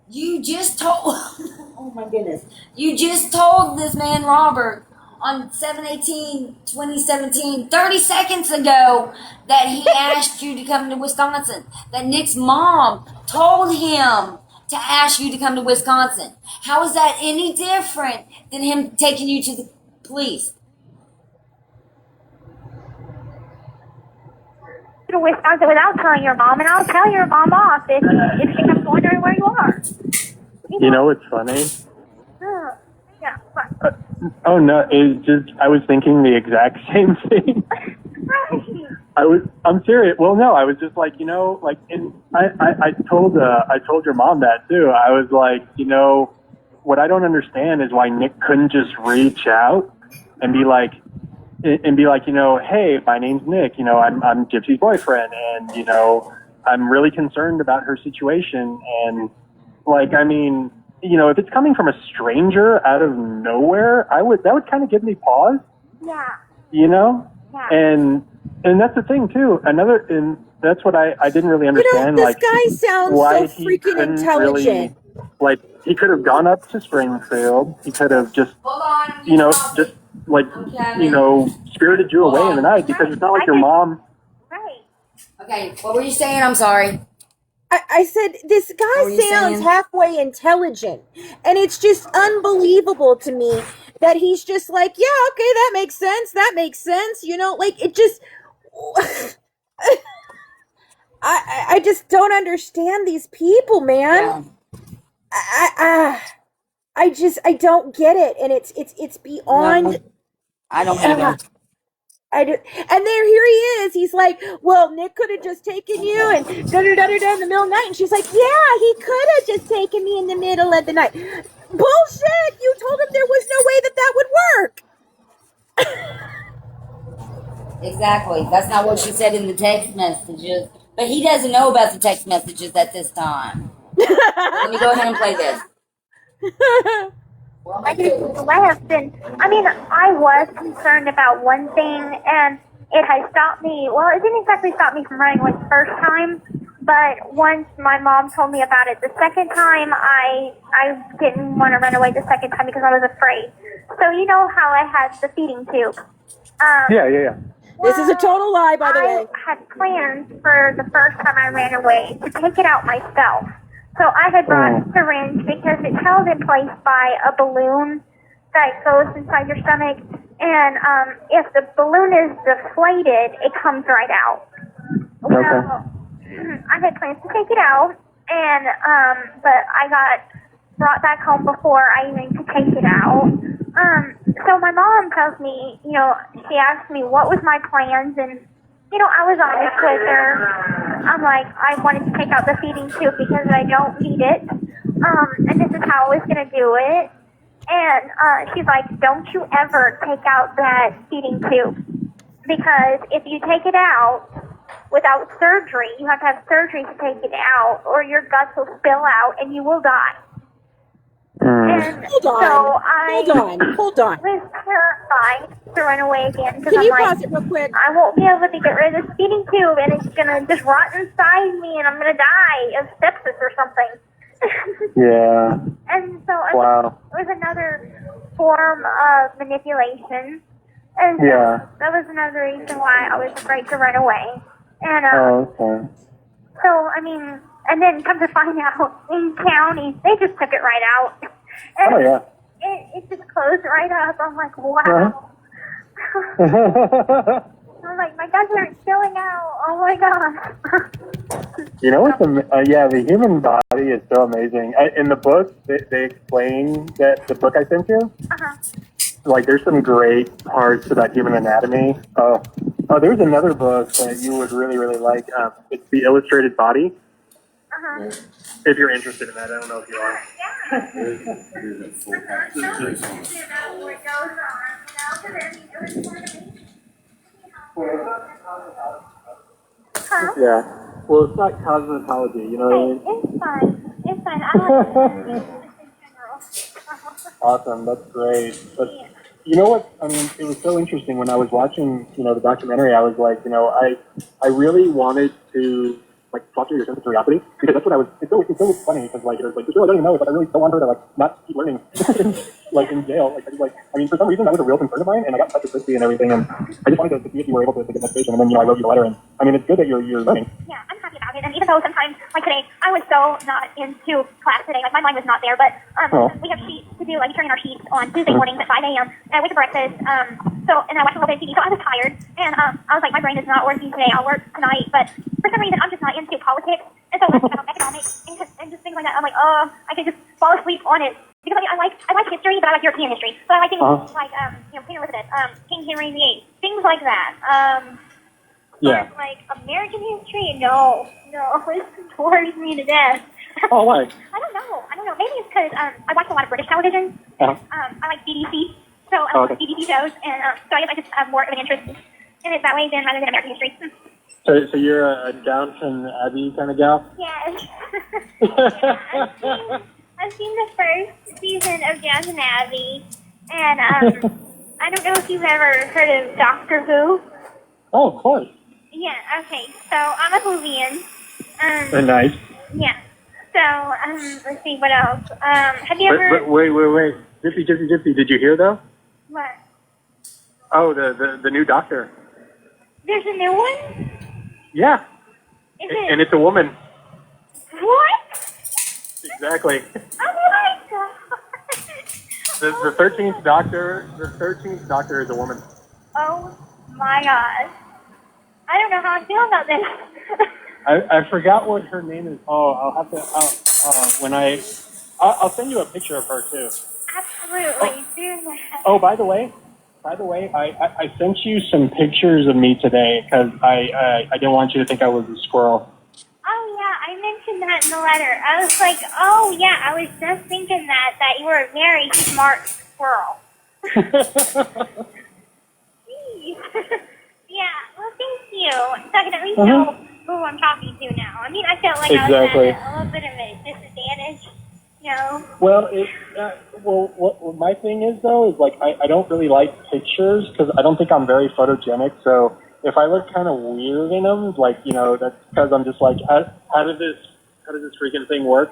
S1: You just told, oh my goodness, you just told this man Robert on 7/18/2017, 30 seconds ago, that he asked you to come to Wisconsin. That Nick's mom told him to ask you to come to Wisconsin. How is that any different than him taking you to the police?
S2: To Wisconsin without telling your mom, and I'll tell your mom off if she comes wondering where you are.
S3: You know what's funny?
S2: Yeah. What?
S3: Oh no, it's just I was thinking the exact same thing. I'm serious. Well, no, I was just like, like, and I told your mom that too. I was like, what I don't understand is why Nick couldn't just reach out and be like, hey, my name's Nick. I'm Gypsy's boyfriend, and I'm really concerned about her situation. And like, I mean, if it's coming from a stranger out of nowhere, that would kind of give me pause.
S2: Yeah.
S3: Yeah.
S2: Yeah.
S3: And that's the thing too. And that's what I didn't really understand.
S5: This guy sounds
S3: why
S5: so
S3: he
S5: freaking
S3: couldn't
S5: intelligent.
S3: Really, he could have gone up to Springfield. He could have just,
S1: Hold on.
S3: just like, spirited you away in the night, because it's not like your mom.
S2: Right.
S1: Okay, what were you saying? I'm sorry.
S5: I said, this
S1: What
S5: guy
S1: were you
S5: sounds
S1: saying?
S5: halfway intelligent. And it's just unbelievable to me that he's just like, yeah, okay, that makes sense. That makes sense. Like, it just... I just don't understand these people, man.
S1: Yeah.
S5: I don't get it. And it's beyond...
S1: I don't either.
S5: And there, here he is. He's like, well, Nick could have just taken you and da-da-da-da-da in the middle of the night. And she's like, yeah, he could have just taken me in the middle of the night. Bullshit! You told him there was no way that would work.
S1: Exactly. That's not what she said in the text messages. But he doesn't know about the text messages at this time. Let me go ahead and play this.
S2: I was concerned about one thing, and it has stopped me. Well, it didn't exactly stop me from running like the first time, but once my mom told me about it the second time, I didn't want to run away the second time because I was afraid. So you know how I had the feeding tube.
S3: Yeah.
S5: This is a total lie, by the way.
S2: I had plans for the first time I ran away to take it out myself. So I had brought a syringe because it's held in place by a balloon that goes inside your stomach. And if the balloon is deflated, it comes right out.
S3: Okay.
S2: Well, I had plans to take it out, and but I got brought back home before I even could take it out. So my mom tells me, she asked me what was my plans, and I was honest with her. I'm like, I wanted to take out the feeding tube because I don't need it, and this is how I was gonna do it. And she's like, don't you ever take out that feeding tube, because if you take it out without surgery, you have to have surgery to take it out, or your guts will spill out and you will die. And
S5: Hold on.
S2: so I
S5: Hold on.
S2: was terrified to run away again because
S5: Can
S2: I'm
S5: you
S2: like,
S5: pause it real quick?
S2: I won't be able to get rid of the speeding tube, and it's gonna just rot inside me, and I'm gonna die of sepsis or something.
S3: Yeah.
S2: And so
S3: Wow.
S2: it was another form of manipulation, and so
S3: Yeah.
S2: that was another reason why I was afraid to run away. And
S3: Oh, okay.
S2: so I mean, and then come to find out, in county, they just took it right out. And
S3: Oh, yeah.
S2: it just closed right up. I'm like, wow.
S3: Uh-huh.
S2: I'm like, my guts are spilling out. Oh my god.
S3: You know what's the human body is so amazing. In the book, they explain that the book I sent you, like there's some great parts to that human anatomy. Oh, there's another book that you would really, really like. It's The Illustrated Body. If you're interested in that, I don't know if you are. Yeah. Well, it's not cosmetology, you know what I mean?
S2: It's fine. It's fine. I like it in general.
S3: Awesome, that's great. But you know what? I mean, it was so interesting when I was watching, the documentary. I was like, I really wanted to like talk to your sense of curiosity because that's what I was. It's so funny because like it was like, I don't even know, but I really don't want her to like not keep learning, like in jail. I mean, for some reason that was a real concern of mine, and I got in touch with Christy and everything, and I just wanted to see if you were able to get that station. And then I wrote you a letter, and I mean, it's good that you're learning.
S2: Yeah, I'm happy about it. And even though sometimes, like today, I was so not into class today, like my mind was not there, but we have sheets to do, like turning our sheets on Tuesday mornings at 5 a.m. And I went to breakfast, and I watched a little bit of TV, so I was tired, and I was like, my brain is not working today, I'll work tonight, but for some reason, I'm just not into politics, and so learning about economics and just things like that, I'm like, I could just fall asleep on it. Because I like history, but I like European history. So I like things like Queen Elizabeth, King Henry VIII, things like that.
S3: Yeah.
S2: But, like American history, no, it bores me to death.
S3: Oh, why?
S2: I don't know. Maybe it's because I watch a lot of British television. I like BBC, so I like BBC shows, and so I guess I just have more of an interest in it that way than rather than American history.
S3: So you're a Downton Abbey kind of gal?
S2: Yes. I've seen the first season of Downton Abbey, and I don't know if you've ever heard of Doctor Who.
S3: Oh, of course.
S2: Yeah, okay, so I'm a Whovian.
S3: Very nice.
S2: Yeah, so, let's see, what else? Have you ever...
S3: But wait. Gypsy, did you hear though?
S2: What?
S3: Oh, the new doctor.
S2: There's a new one?
S3: Yeah.
S2: Is it...
S3: And it's a woman.
S2: What?
S3: Exactly.
S2: Oh my god!
S3: The 13th doctor is a woman.
S2: Oh my god. I don't know how I feel about this.
S3: I forgot what her name is. Oh, I'll have to, I'll send you a picture of her too.
S2: Absolutely, do that.
S3: Oh, by the way, I sent you some pictures of me today because I didn't want you to think I was a squirrel.
S2: Oh yeah, I mentioned that in the letter. I was like, oh yeah, I was just thinking that you were a very smart squirrel. Yeah, well thank you. So I can at least know who I'm talking to now. I mean, I felt like
S3: Exactly.
S2: I was at a little bit of a disadvantage, you know.
S3: Well, what my thing is though is like I don't really like pictures because I don't think I'm very photogenic. So if I look kind of weird in them, like that's because I'm just like how does this freaking thing work,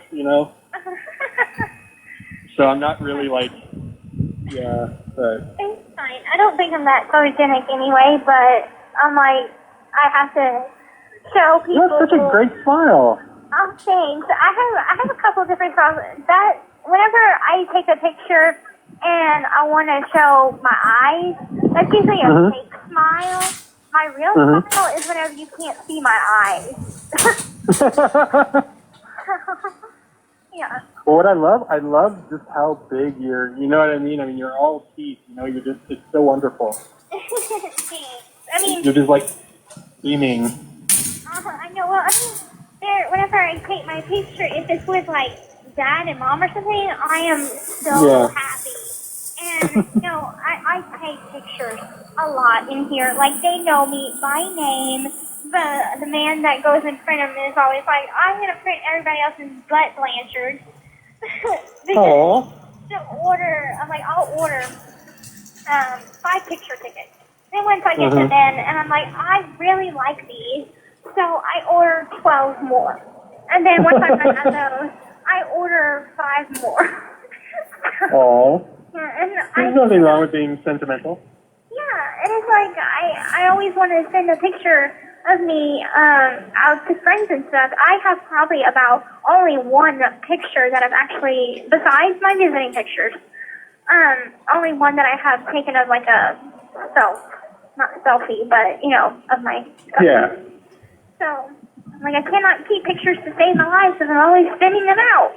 S3: So I'm not really like but
S2: It's fine. I don't think I'm that photogenic anyway, but I'm like I have to show people.
S3: you have such a great smile.
S2: Oh, thanks. I have a couple of different problems. That whenever I take a picture and I want to show my eyes, that's usually a fake smile. My real smile is whenever you can't see my eyes. Yeah.
S3: Well, what I love just how big you're. You know what I mean? I mean, you're all teeth. It's so wonderful.
S2: Thanks. I mean,
S3: You're just like beaming.
S2: I know. Well, I mean, whenever I take my picture, if it's with like dad and mom or something, I am so happy. And I take pictures a lot in here. Like they know me by name. The man that goes in front of me is always like, I'm gonna print everybody else's butt Blanchard.
S3: Oh.
S2: I'll order 5 picture tickets. Then once I get them in, and I'm like, I really like these, so I order 12 more. And then once I'm done with those, I order 5 more.
S3: Oh.
S2: And
S3: There's nothing wrong with being sentimental.
S2: Yeah, and it's like I always want to send a picture of me out to friends and stuff. I have probably about only one picture that I've actually, besides my visiting pictures, only one that I have taken of like a not selfie, but of my.
S3: Yeah.
S2: So, like, I cannot keep pictures to save my life because I'm always sending them out.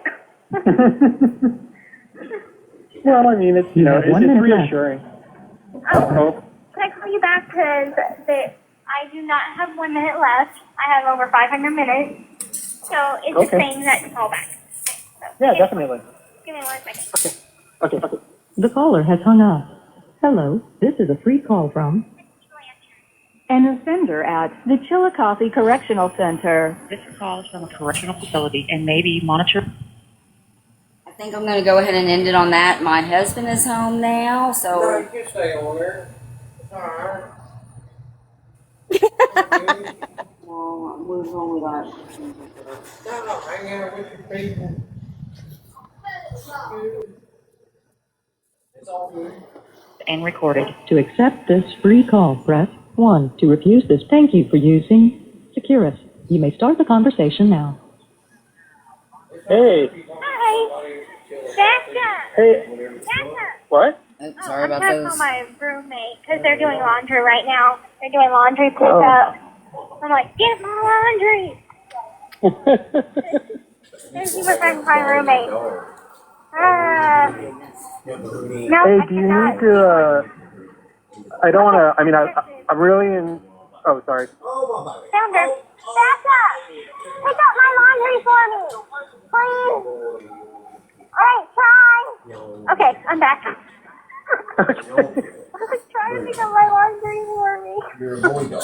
S3: Well, I mean, it's it's reassuring.
S2: Oh. Can I call you back? Because I do not have 1 minute left. I have over 500 minutes. So it's just saying that to call back. So,
S3: Yeah, definitely.
S2: Give me 1 second.
S3: Okay.
S8: The caller has hung up. Hello, this is a free call from an offender at the Chillicothe Correctional Center.
S9: This call is from a correctional facility and may be monitored.
S1: I think I'm going to go ahead and end it on that. My husband is home now, so.
S10: No, you can stay on there. It's all right.
S1: Well, we've only got.
S10: No, hang out with your people. It's all good.
S9: And recorded.
S8: To accept this free call, press 1. To refuse this, thank you for using Securus. You may start the conversation now.
S3: Hey.
S2: Hi. Becca.
S3: Hey.
S2: Becca.
S3: What?
S1: Sorry about
S2: I'm trying to
S1: those.
S2: call my roommate because they're doing laundry right now. They're doing laundry pickup. I'm like, get my laundry. Thank you for trying to find a roommate. No,
S3: Hey,
S2: I
S3: do you
S2: cannot.
S3: need to? I don't want to. I mean, I'm really in. Oh, sorry.
S2: Found her. Becca, pick up my laundry for me, please. All right, try. Okay, I'm back. I was trying to pick up my laundry for me.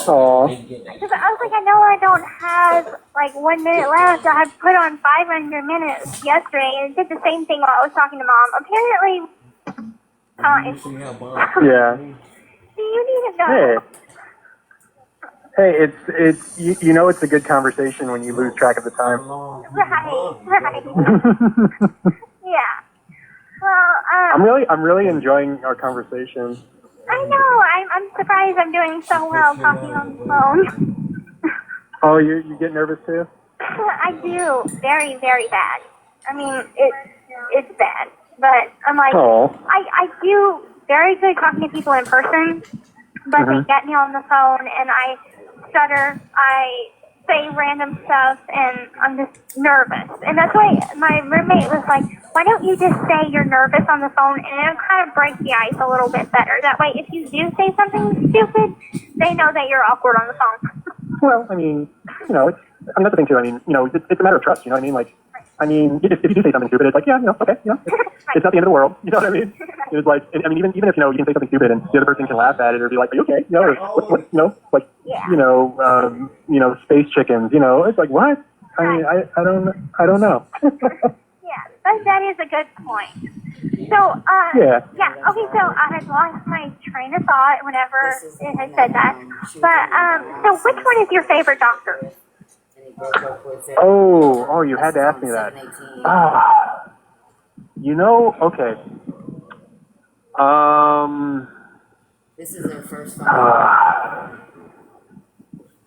S3: Aw.
S2: Because I was like, I know I don't have like 1 minute left. I had put on 500 minutes yesterday, and it did the same thing while I was talking to Mom. Apparently,
S3: Yeah.
S2: do you need to
S3: Hey.
S2: know?
S3: Hey, it's it's a good conversation when you lose track of the time.
S2: Right. Yeah. Well,
S3: I'm really enjoying our conversation.
S2: I know. I'm surprised I'm doing so well talking on the phone.
S3: Oh, you get nervous too?
S2: I do. Very, very bad. I mean, it's bad. But I'm like,
S3: Oh.
S2: I do very good talking to people in person, but they get me on the phone and I stutter. I say random stuff and I'm just nervous. And that's why my roommate was like, why don't you just say you're nervous on the phone and it'll kind of break the ice a little bit better. That way, if you do say something stupid, they know that you're awkward on the phone.
S3: Well, I mean, that's the thing too. I mean, it's a matter of trust. You know what I mean? Like, I mean, if you do say something stupid, it's like, okay, it's not the end of the world. You know what I mean? It's like, I mean, even if you can say something stupid and the other person can laugh at it or be like, are you okay? Or what, space chickens. It's like, what? I mean, I don't know.
S2: Yeah, but that is a good point. So,
S3: Yeah.
S2: Okay, so I had lost my train of thought whenever it had said that. But, so which one is your favorite doctor?
S3: Oh, you had to ask me that. Okay.
S1: This is their first phone.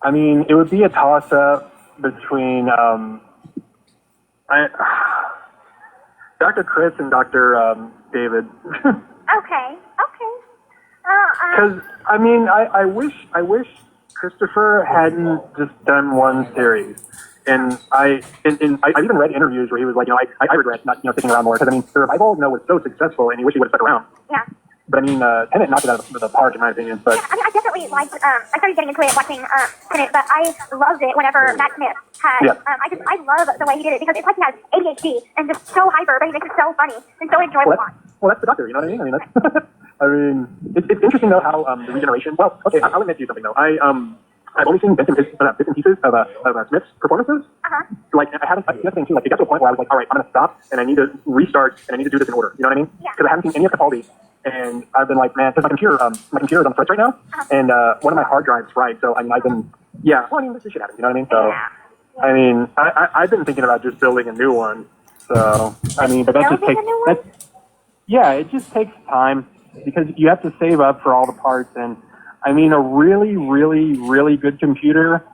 S3: I mean, it would be a toss-up between Dr. Chris and Dr. David.
S2: Okay.
S3: Because I mean, I wish Christopher hadn't just done one series. And I even read interviews where he was like, I regret not sticking around more because I mean, the revival was so successful, and he wished he would have stuck around.
S2: Yeah.
S3: But I mean, Tenet knocked it out of the park in my opinion. But
S2: Yeah, I mean, I definitely liked, I started getting into it watching Tenet, but I loved it whenever Matt Smith had, I love the way he did it because it's like he has ADHD and just so hyper, but he makes it so funny and so enjoyable.
S3: Well, that's the Doctor, you know what I mean? I mean, it's interesting though how the regeneration. Well, okay, I'll admit to you something though. I've only seen bits and pieces of Smith's performances. Like, I haven't, the other thing too, like, it got to a point where I was like, all right, I'm going to stop, and I need to restart, and I need to do this in order. You know what I mean?
S2: Yeah.
S3: Because I haven't seen any of Capaldi, and I've been like, man, because my computer is on fritz right now, and one of my hard drives fried, so I've been, this shit happens, you know what I mean? So, I mean, I've been thinking about just building a new one. So, I mean, but that just takes, it just takes time, because you have to save up for all the parts, and I mean, a really, really, really good computer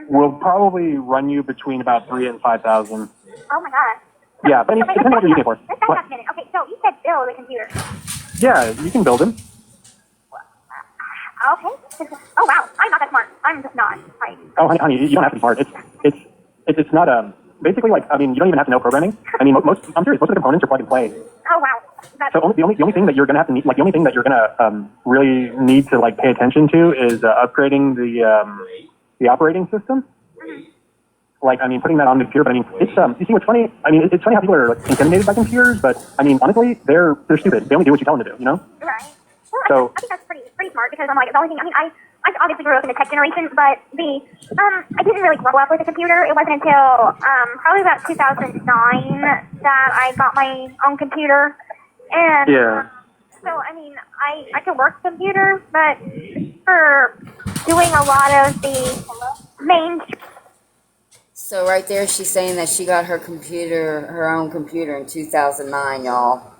S3: will probably run you between about $3,000 and $5,000.
S2: Oh my god.
S3: Yeah, but I mean, it depends on what you're using it for.
S2: Let's back up a minute. Okay, so you said build a computer.
S3: Yeah, you can build them.
S2: Okay. Oh wow, I'm not that smart. I'm just not. Like.
S3: Oh, honey, you don't have to be smart. It's not basically, like, I mean, you don't even have to know programming. I mean, I'm serious. Most of the components are plug and play.
S2: Oh wow.
S3: So the only thing that you're gonna have to need, like, the only thing that you're gonna really need to, like, pay attention to is upgrading the operating system. Like, I mean, putting that on the computer. But I mean, it's you see what's funny? I mean, it's funny how people are, like, intimidated by computers, but I mean, honestly, they're stupid. They only do what you tell them to do. You know?
S2: Right. Well, I think that's pretty smart, because I'm like, the only thing. I mean, I obviously grew up in the tech generation, but I didn't really grow up with a computer. It wasn't until probably about 2009 that I got my own computer. And so, I mean, I could work computer, but for doing a lot of the main.
S1: So right there, she's saying that she got her own computer in 2009, y'all.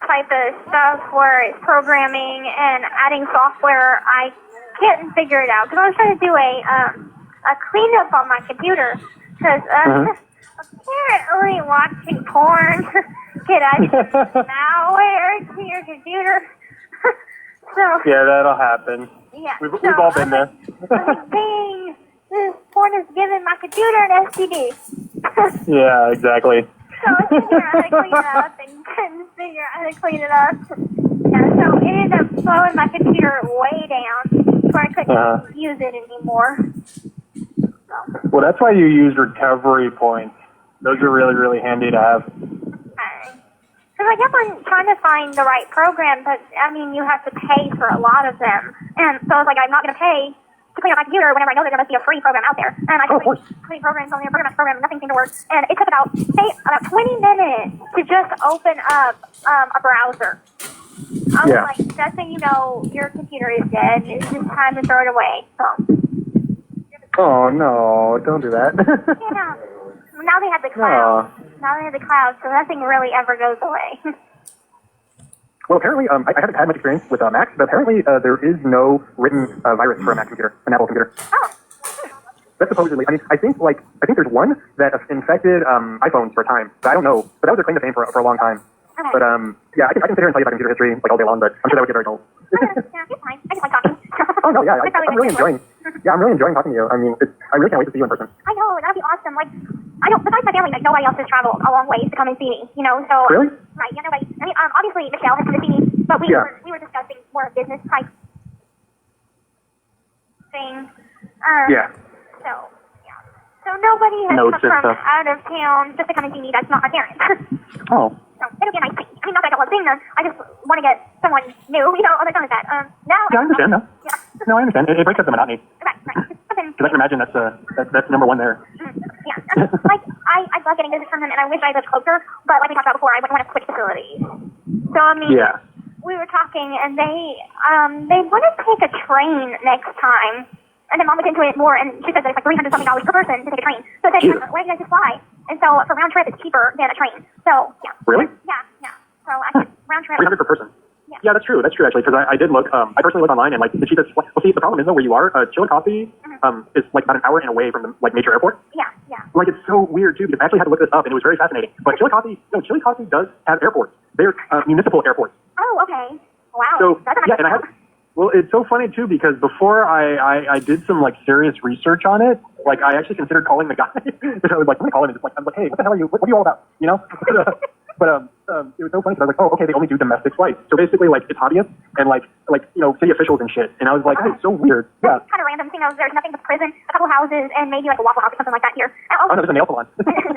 S2: Type of stuff where it's programming and adding software, I couldn't figure it out, because I was trying to do a cleanup on my computer, because apparently watching porn could add malware to your computer. So
S3: yeah, that'll happen.
S2: Yeah,
S3: we've all been there.
S2: Dang, this porn is giving my computer an STD.
S3: Yeah, exactly.
S2: So I figured out how to clean it up and couldn't figure out how to clean it up. Yeah, so it ended up slowing my computer way down, where I couldn't use it anymore. So.
S3: Well, that's why you use recovery points. Those are really, really handy to have.
S2: Because I kept on trying to find the right program, but, I mean, you have to pay for a lot of them. And so I was like, I'm not going to pay to clean up my computer whenever I know that there must be a free program out there. And I tried clean programs on the program, nothing seemed to work. And it took about 20 minutes to just open up a browser. I was like, that's when you know your computer is dead. It's just time to throw it away. So.
S3: Oh, no, don't do that.
S2: Yeah. Now they have the cloud. Now they have the cloud, so nothing really ever goes away.
S3: Well, apparently, I haven't had much experience with Macs, but apparently there is no written virus for a Mac computer, an Apple computer.
S2: Oh.
S3: That's supposedly. I mean, I think there's one that infected iPhones for a time. But I don't know. But that was their claim to fame for a long time.
S2: Okay.
S3: But yeah, I can sit here and tell you about computer history like all day long, but I'm sure that would get very dull.
S2: Yeah, it's fine. I just like talking.
S3: Oh no, yeah, I'm really enjoying. Yeah, I'm really enjoying talking to you. I mean, I really can't wait to see you in person.
S2: I know, that'd be awesome. Like, I don't. Besides my family, like nobody else has traveled a long ways to come and see me. You know, so
S3: really.
S2: Right? Yeah, nobody. I mean, obviously Michelle has come to see me, but we were discussing more business type things.
S3: Yeah.
S2: So nobody has come from
S3: stuff.
S2: out of town just to come and see me. That's not my parents.
S3: Oh.
S2: So it'll be a nice thing. I mean, not that I don't love seeing them. I just want to get someone new, you know, other than that. Now.
S3: Yeah, I understand. No.
S2: Yeah.
S3: No, I understand. It breaks up the monotony.
S2: Right.
S3: Because I can imagine that's number one there.
S2: Yeah. Like, I love getting visits from them, and I wish I lived closer, but like we talked about before, I wouldn't want to switch facilities. So, I mean, we were talking, and they want to take a train next time. And then Mom looked into it more, and she said that it's like $300-something per person to take a train. So I said, why don't you guys just fly? And so for round trip, it's cheaper than a train. So, yeah.
S3: Really?
S2: Yeah. So I said round trip.
S3: $300 per person. Yeah, that's true. That's true, actually, because I did look. I personally looked online, and like the cheapest. Well, see, the problem is though, where you are, Chillicothe is like about an hour and away from the major airport.
S2: Yeah.
S3: Like it's so weird too, because I actually had to look this up, and it was very fascinating. But Chillicothe does have airports. They're municipal airports.
S2: Oh, okay. Wow.
S3: So
S2: that's
S3: yeah, and I had. Well, it's so funny too, because before I did some like serious research on it, like I actually considered calling the guy. Because I was like, let me call him. And just like, I'm like, hey, what the hell are you? What are you all about? You know? But it was so funny because I was like, oh, okay, they only do domestic flights. So basically, like, it's hobbyists and like you know, city officials and shit. And I was like, hey, it's so weird. Yeah.
S2: Kind of random. You know, there's nothing but prison, a couple houses, and maybe like a Waffle House or something like that here.
S3: Oh no, there's a nail salon.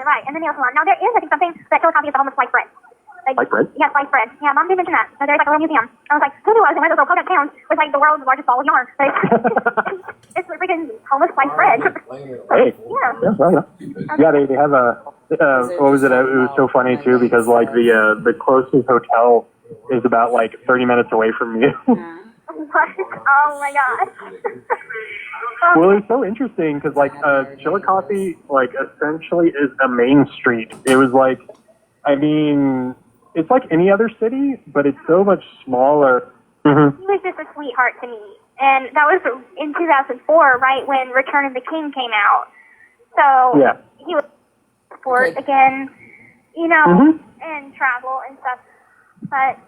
S2: Right, and the nail salon. Now there is, I think, something that Chillicothe is the home of sliced bread. Like,
S3: Sliced bread?
S2: Yeah, sliced bread. Yeah, Mom did mention that. So there's like a little museum. I was like, who knew I was in one of those little Kodak towns with like the world's largest ball of yarn? But it's a freaking home of sliced bread.
S3: Hey.
S2: Yeah.
S3: Well, yeah, they have a, what was it? It was so funny too because like the closest hotel is about like 30 minutes away from you.
S2: What? Oh my god.
S3: Well, it's so interesting because like Chillicothe like essentially is a main street. It was like, I mean, it's like any other city, but it's so much smaller. Mm-hmm.
S2: He was just a sweetheart to me. And that was in 2004, right when Return of the King came out. So
S3: Yeah.
S2: he was sport again, you know, and travel and stuff. But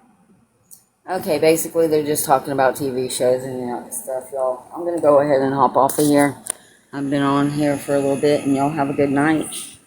S1: Okay, basically they're just talking about TV shows and stuff, y'all. I'm gonna go ahead and hop off of here. I've been on here for a little bit, and y'all have a good night.